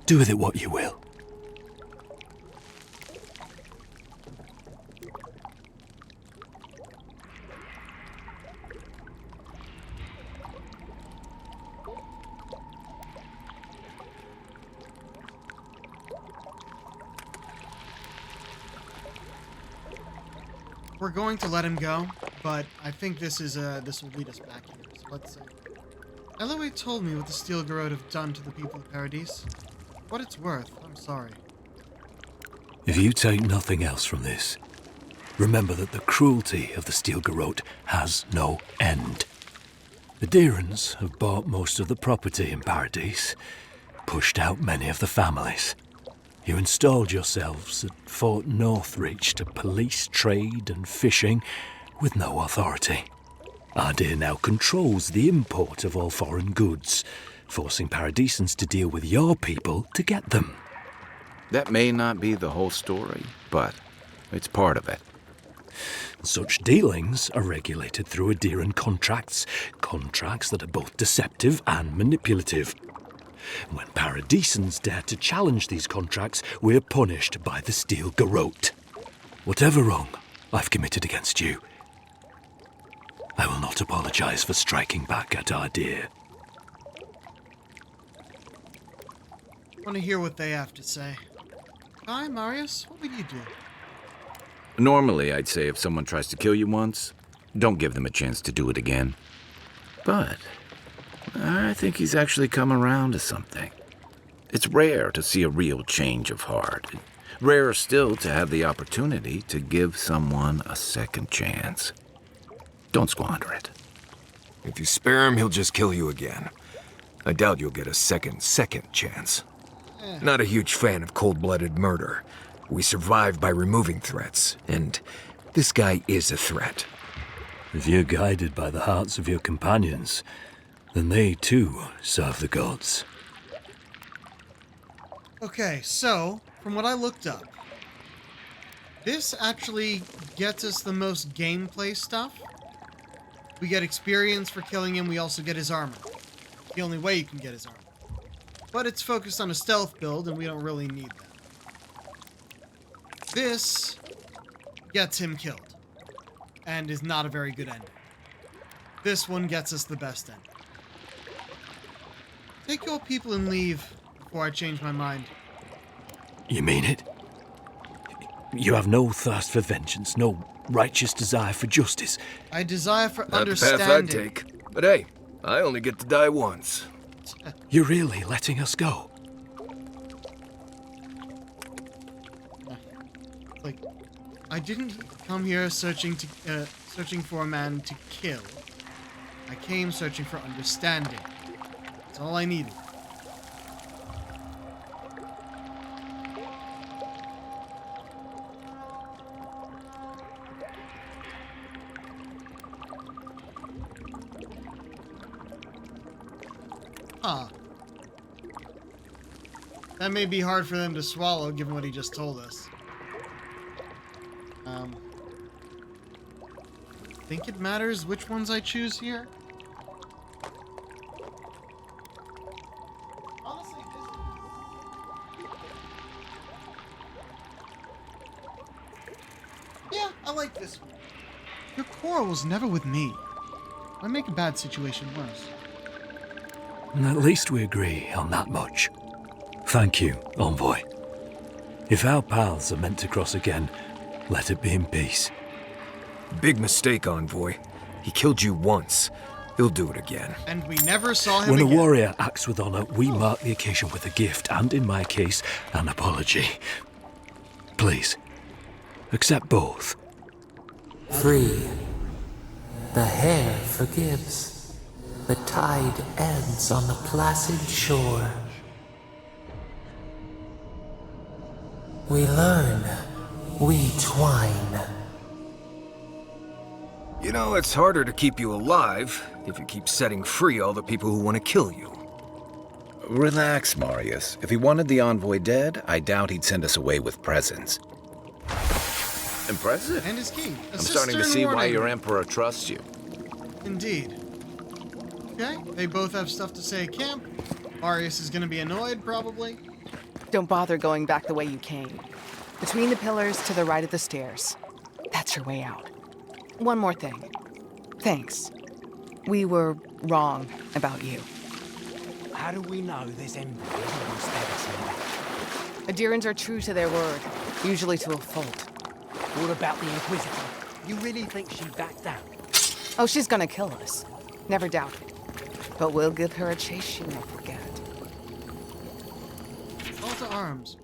Speaker 21: Do with it what you will.
Speaker 1: We're going to let him go, but I think this will lead us back here. So let's see. Eloy told me what the Steel Garrote have done to the people of Paradise. What it's worth, I'm sorry.
Speaker 21: If you take nothing else from this, remember that the cruelty of the Steel Garrote has no end. The Deerans have bought most of the property in Paradise, pushed out many of the families. You installed yourselves at Fort Northreach to police trade and fishing with no authority. Ardir now controls the import of all foreign goods, forcing Paradisans to deal with your people to get them.
Speaker 5: That may not be the whole story, but it's part of it.
Speaker 21: Such dealings are regulated through Adiran contracts that are both deceptive and manipulative. When Paradisans dare to challenge these contracts, we're punished by the Steel Garrote. Whatever wrong I've committed against you, I will not apologize for striking back at Ardir.
Speaker 1: Want to hear what they have to say. Hi, Marius, what would you do?
Speaker 5: Normally, I'd say if someone tries to kill you once, don't give them a chance to do it again. But I think he's actually come around to something. It's rare to see a real change of heart. Rarer still to have the opportunity to give someone a second chance. Don't squander it.
Speaker 8: If you spare him, he'll just kill you again. I doubt you'll get a second chance. Not a huge fan of cold-blooded murder. We survive by removing threats, and this guy is a threat.
Speaker 21: If you're guided by the hearts of your companions, then they too serve the gods.
Speaker 1: Okay, so, from what I looked up, this actually gets us the most gameplay stuff. We get experience for killing him, we also get his armor. The only way you can get his armor. But it's focused on a stealth build, and we don't really need that. This gets him killed, and is not a very good ending. This one gets us the best ending. Take your people and leave before I change my mind.
Speaker 21: You mean it? You have no thirst for vengeance, no righteous desire for justice.
Speaker 1: I desire for
Speaker 8: Not
Speaker 1: understanding.
Speaker 8: the path I'd take. But hey, I only get to die once.
Speaker 21: You're really letting us go?
Speaker 1: Like, I didn't Come here searching for a man to kill. I came searching for understanding. That's all I needed. Huh. That may be hard for them to swallow, given what he just told us. Think it matters which ones I choose here? Honestly, yeah, I like this one. Your quarrel was never with me. I make a bad situation worse.
Speaker 21: At least we agree on that much. Thank you, Envoy. If our paths are meant to cross again, let it be in peace.
Speaker 8: Big mistake, Envoy. He killed you once. He'll do it again.
Speaker 1: And we never saw him
Speaker 21: When
Speaker 1: again.
Speaker 21: a warrior acts with honor, we mark the occasion with a gift, and in my case, an apology. Please, accept both.
Speaker 11: Free. The hair forgives. The tide ebbs on the placid shore. We learn. We twine.
Speaker 8: You know, it's harder to keep you alive if you keep setting free all the people who want to kill you.
Speaker 5: Relax, Marius. If he wanted the envoy dead, I doubt he'd send us away with presents. Impressive.
Speaker 1: And his key.
Speaker 5: I'm starting to see why your emperor trusts you.
Speaker 1: Indeed. Okay, they both have stuff to say at camp. Marius is going to be annoyed, probably.
Speaker 22: Don't bother going back the way you came. Between the pillars to the right of the stairs. That's your way out. One more thing. Thanks. We were wrong about you.
Speaker 14: How do we know this envoy isn't going to stab us in the back?
Speaker 22: Adirans are true to their word, usually to a fault.
Speaker 14: What about the Inquisitor? You really think she backed down?
Speaker 22: Oh, she's gonna kill us. Never doubt it. But we'll give her a chase she won't forget.
Speaker 1: Call to arms.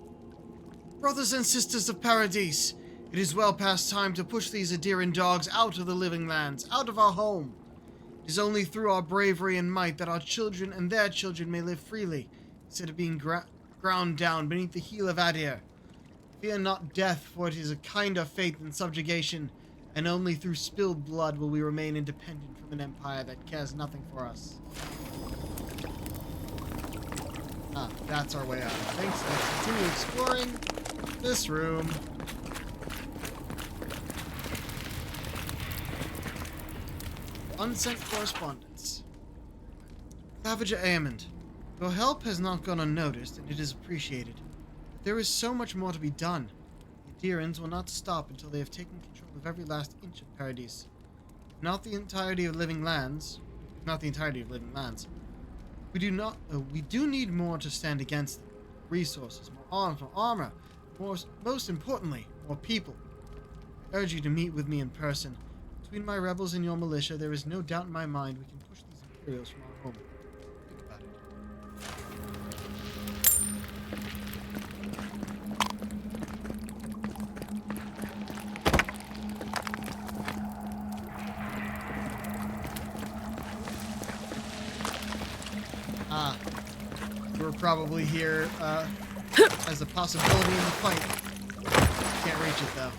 Speaker 1: Brothers and sisters of Paradise, it is well past time to push these Adiran dogs out of the living lands, out of our home. It is only through our bravery and might that our children and their children may live freely, instead of being ground down beneath the heel of Adir. Fear not death, for it is a kinder fate than subjugation, and only through spilled blood will we remain independent from an empire that cares nothing for us. Ah, that's our way out. Thanks. Let's continue exploring this room. Unsent correspondence. Savager Aemond, your help has not gone unnoticed, and it is appreciated. But there is so much more to be done. The Adirans will not stop until they have taken control of every last inch of Paradise. If not the entirety of living lands. We do need more to stand against them. Resources, more arms, more armor, most importantly, more people. I urge you to meet with me in person. Between my rebels and your militia, there is no doubt in my mind we can push these Imperials from our home. Think about it. Ah, you were probably here as a possibility in the fight. Can't reach it though.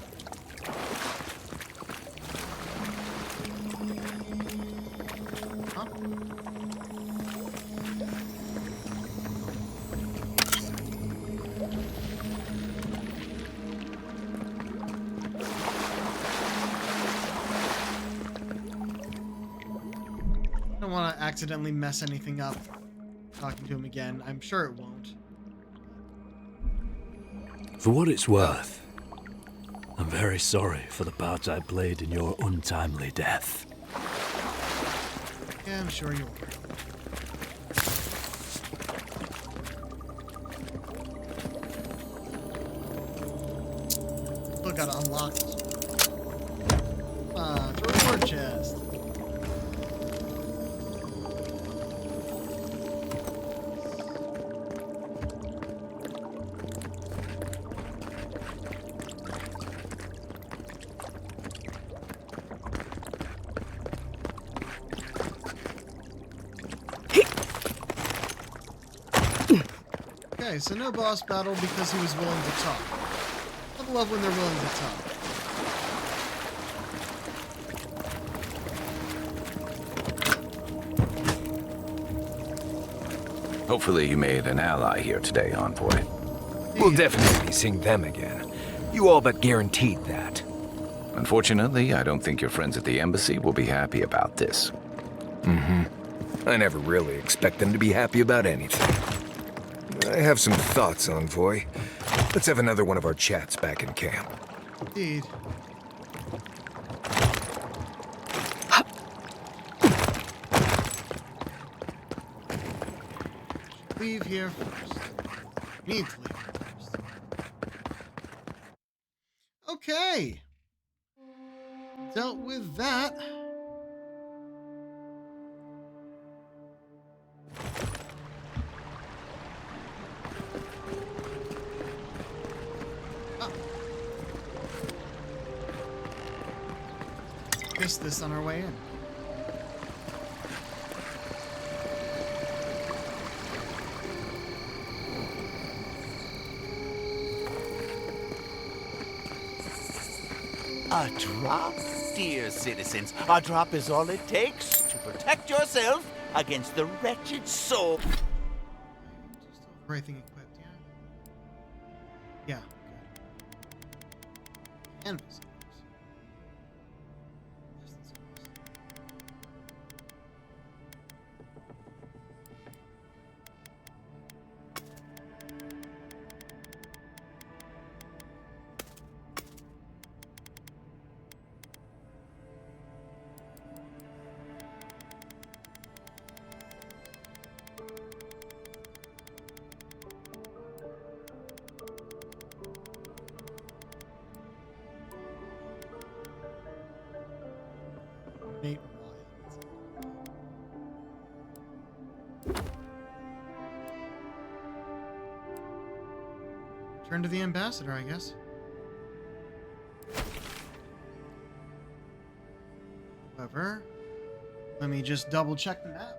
Speaker 1: I don't want to accidentally mess anything up talking to him again. I'm sure it won't.
Speaker 21: For what it's worth, I'm very sorry for the part I played in your untimely death.
Speaker 1: Yeah, I'm sure you are. Still gotta unlock this one. It's a reward chest. Okay, so no boss battle because he was willing to talk. I love when they're willing to talk.
Speaker 5: Hopefully you made an ally here today, Envoy.
Speaker 8: We'll definitely be seeing them again. You all but guaranteed that.
Speaker 5: Unfortunately, I don't think your friends at the embassy will be happy about this.
Speaker 8: Mm-hmm. I never really expect them to be happy about anything. I have some thoughts, Envoy. Let's have another one of our chats back in camp.
Speaker 1: Indeed. Leave here first. Need to leave here first. Okay. Dealt with that. Oh. Missed this on our way in.
Speaker 12: A drop, dear citizens. A drop is all it takes to protect yourself against the wretched soul.
Speaker 1: Just everything equipped, yeah? Yeah, good. Canvas. Nate Return to the ambassador, I guess. However, let me just double check the map.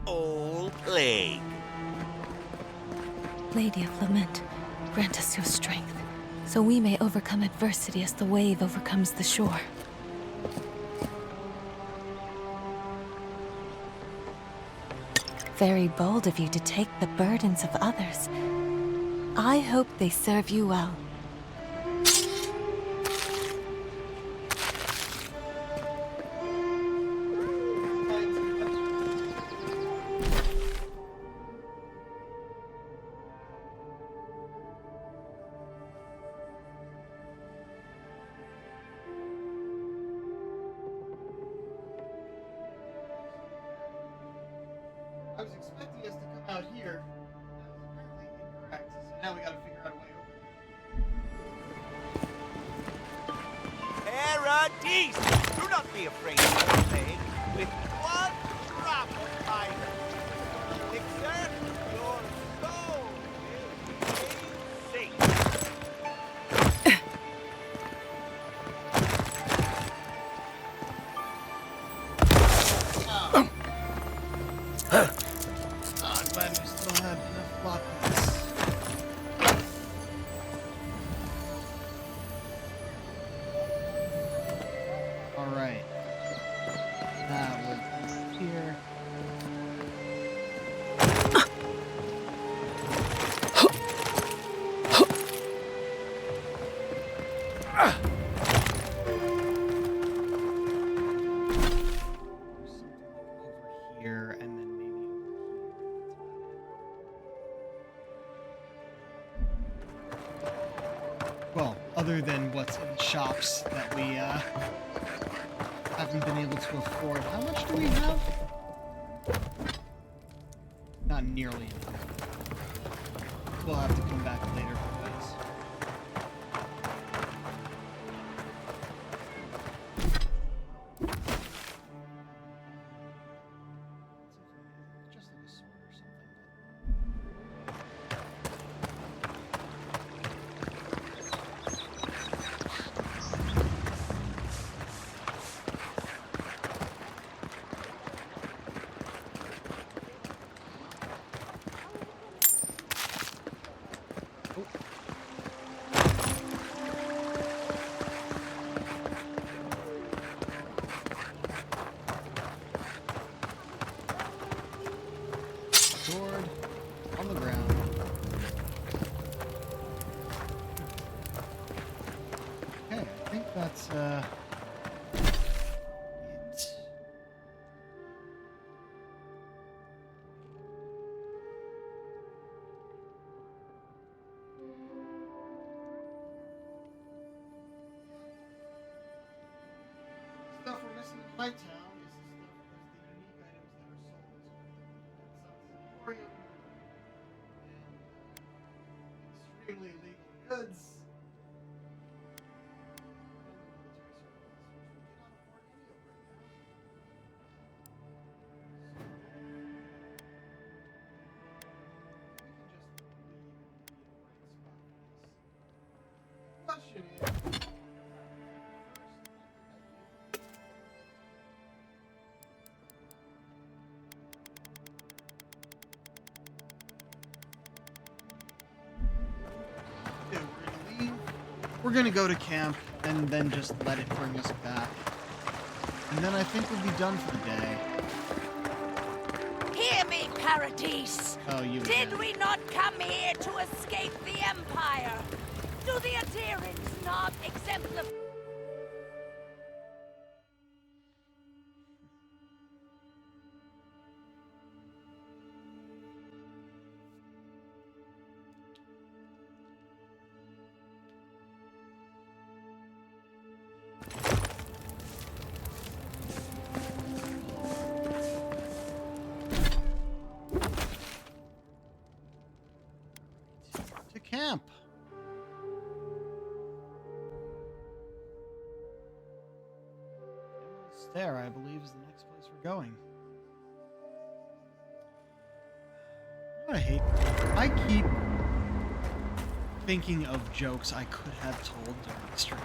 Speaker 12: Old plague.
Speaker 13: Lady of Lament, grant us your strength, so we may overcome adversity as the wave overcomes the shore. Very bold of you to take the burdens of others. I hope they serve you well.
Speaker 1: I was expecting us to come out here. That was apparently incorrect. So now we gotta figure out a way over.
Speaker 12: Paradise! Do not be afraid of the plague. With one drop of fire, elixir, your soul will be safe.
Speaker 1: I'm glad we still had enough block points. Alright. That was here. Here and then maybe over here. Well, other than what's in the shops that we haven't been able to afford. How much do we have? Not nearly enough. We'll have to come back later for those. That's, stuff we're missing in my town is the unique items that are sold at some emporium and extremely illegal goods. Question is, we're gonna go to camp and then just let it bring us back. And then I think we'll be done for the day.
Speaker 2: Hear me, Paradise.
Speaker 1: Oh, you
Speaker 2: Did
Speaker 1: again.
Speaker 2: we not come here to escape the Empire? Do the adherents not exemplify?
Speaker 1: To camp. There, I believe, is the next place we're going. I keep thinking of jokes I could have told during the stream.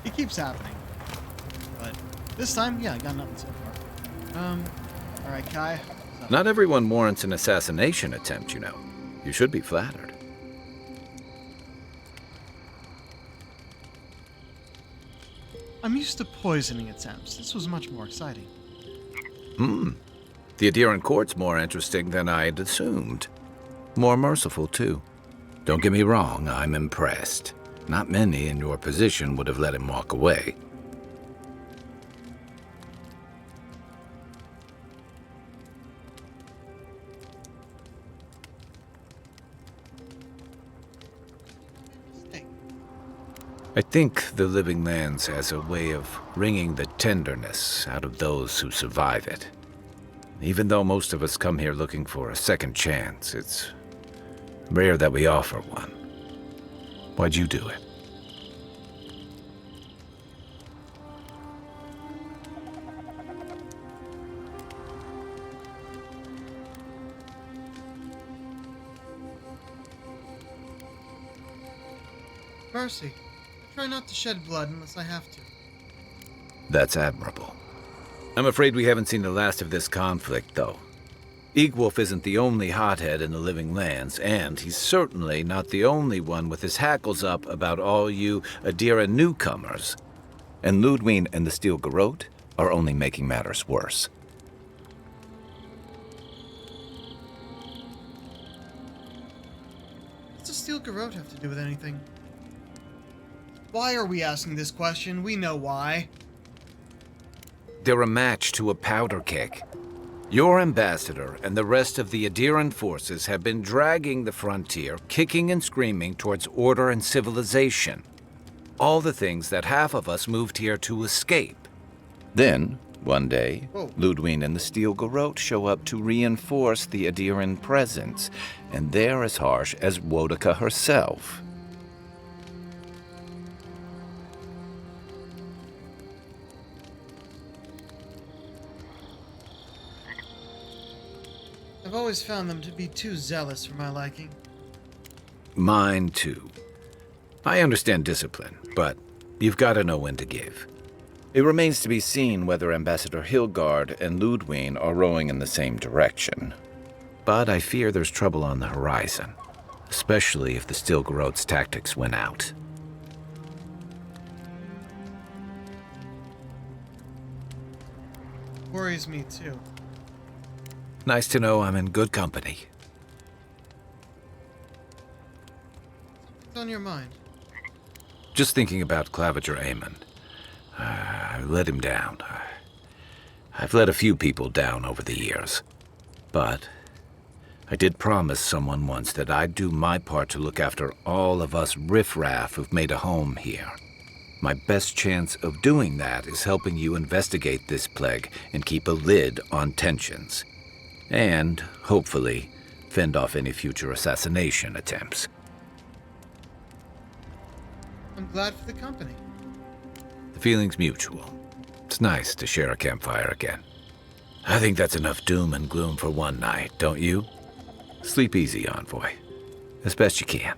Speaker 1: It keeps happening. But this time, yeah, I got nothing so far. Alright, Kai. what's up?
Speaker 5: Not everyone warrants an assassination attempt, you know. You should be flattered.
Speaker 1: I'm used to poisoning attempts. This was much more exciting.
Speaker 5: The adherent court's more interesting than I'd assumed. More merciful, too. Don't get me wrong, I'm impressed. Not many in your position would have let him walk away. I think the Living Lands has a way of wringing the tenderness out of those who survive it. Even though most of us come here looking for a second chance, it's rare that we offer one. Why'd you do it?
Speaker 1: Mercy. I try not to shed blood unless I have to.
Speaker 5: That's admirable. I'm afraid we haven't seen the last of this conflict, though. Eagwolf isn't the only hothead in the Living Lands, and he's certainly not the only one with his hackles up about all you Adira newcomers. And Ludwig and the Steel Garrote are only making matters worse.
Speaker 1: What's the Steel Garrote have to do with anything? Why are we asking this question? We know why.
Speaker 5: They're a match to a powder keg. Your ambassador and the rest of the Adiran forces have been dragging the frontier, kicking and screaming towards order and civilization. All the things that half of us moved here to escape. Then, one day, Ludwig and the Steel Garrote show up to reinforce the Adiran presence, and they're as harsh as Wodaka herself.
Speaker 1: I've always found them to be too zealous for my liking.
Speaker 5: Mine, too. I understand discipline, but you've got to know when to give. It remains to be seen whether Ambassador Hilgard and Ludwig are rowing in the same direction. But I fear there's trouble on the horizon, especially if the Steel Garrote's tactics win out.
Speaker 1: Worries me too.
Speaker 5: Nice to know I'm in good company.
Speaker 1: What's on your mind?
Speaker 5: Just thinking about Claviger Amon. I let him down. I've let a few people down over the years. But I did promise someone once that I'd do my part to look after all of us riffraff who've made a home here. My best chance of doing that is helping you investigate this plague and keep a lid on tensions. And, hopefully, fend off any future assassination attempts.
Speaker 1: I'm glad for the company.
Speaker 5: The feeling's mutual. It's nice to share a campfire again. I think that's enough doom and gloom for one night, don't you? Sleep easy, Envoy. As best you can.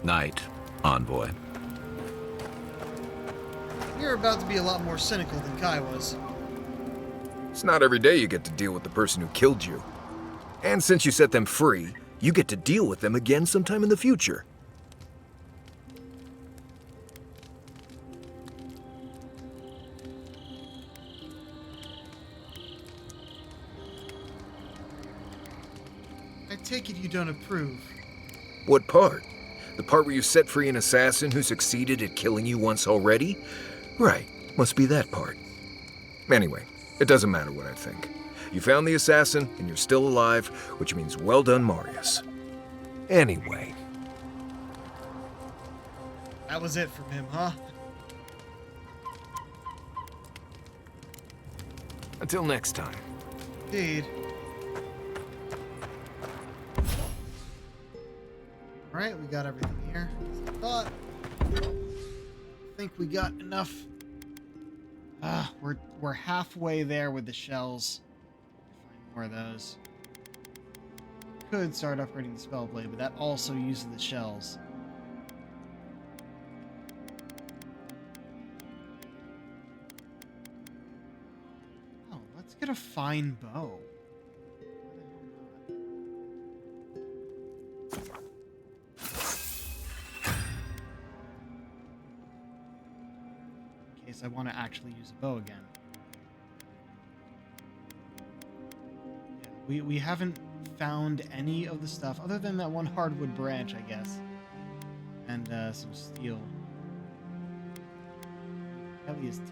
Speaker 5: Night, Envoy.
Speaker 1: You're about to be a lot more cynical than Kai was.
Speaker 8: It's not every day you get to deal with the person who killed you. And since you set them free, you get to deal with them again sometime in the future.
Speaker 1: I take it you don't approve.
Speaker 8: What part? The part where you set free an assassin who succeeded at killing you once already? Right, must be that part. Anyway, it doesn't matter what I think. You found the assassin, and you're still alive, which means well done, Marius. Anyway.
Speaker 1: That was it from him, huh?
Speaker 8: Until next time.
Speaker 1: Indeed. Alright, we got everything here. As I thought. I think we got enough. We're halfway there with the shells. Find more of those. Could start upgrading the spell blade, but that also uses the shells. Oh, let's get a fine bow. In case I want to actually use a bow again. Yeah, we haven't found any of the stuff other than that one hardwood branch, I guess, and some steel. Kelly's Tower.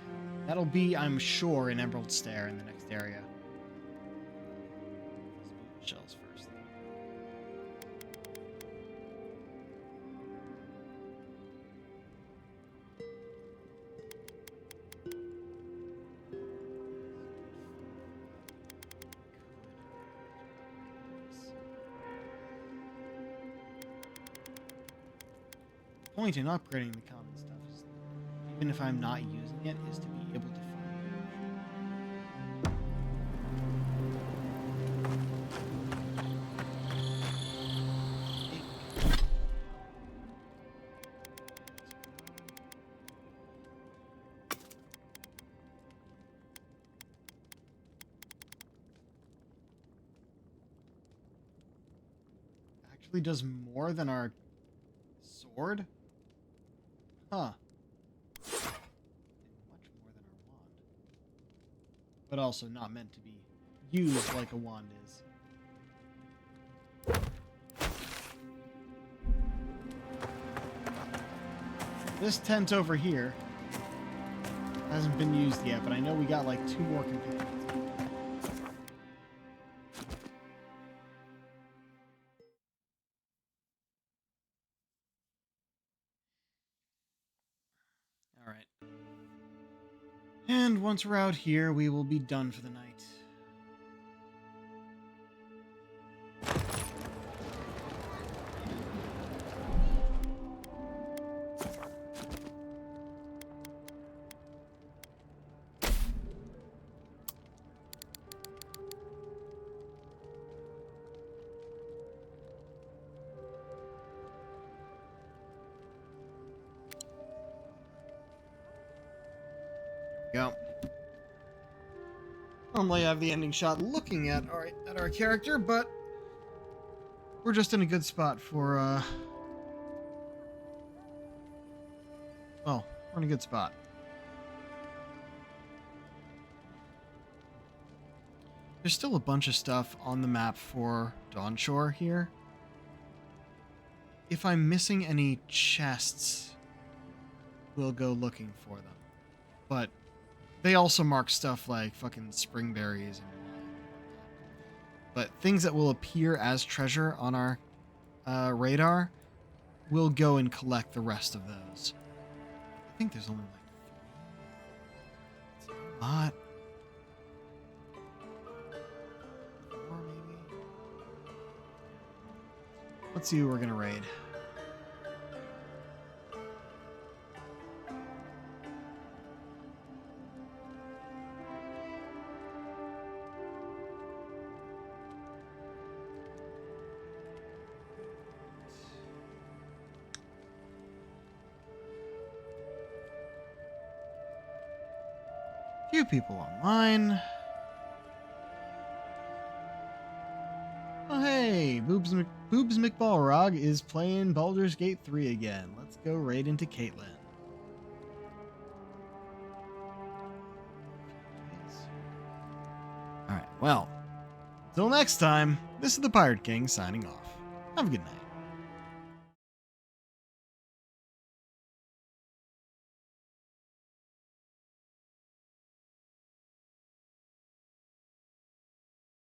Speaker 1: That'll be, I'm sure, an Emerald Stair in the next area. Shells first. Point in upgrading the common stuff is, even if I'm not using it, is to be able to find it. Actually does more than our sword? Huh. Much more than our wand. But also not meant to be used like a wand is. This tent over here hasn't been used yet, but I know we got like 2 more companions. Alright. And once we're out here, we will be done for the night. Go. Normally I have the ending shot looking at our character, but we're just in a good spot for well, we're in a good spot. There's still a bunch of stuff on the map for Dawnshore here. if I'm missing any chests, we'll go looking for them. But they also mark stuff like fucking springberries and wine. But things that will appear as treasure on our radar, we'll go and collect the rest of those. I think there's only like 3. It's a lot. 4 maybe. Let's see who we're gonna raid. Few people online. Oh hey, Boobs McBallrog is playing Baldur's Gate 3 again. Let's go raid into Caitlin. Alright, well, till next time, this is the Pirate King signing off. Have a good night.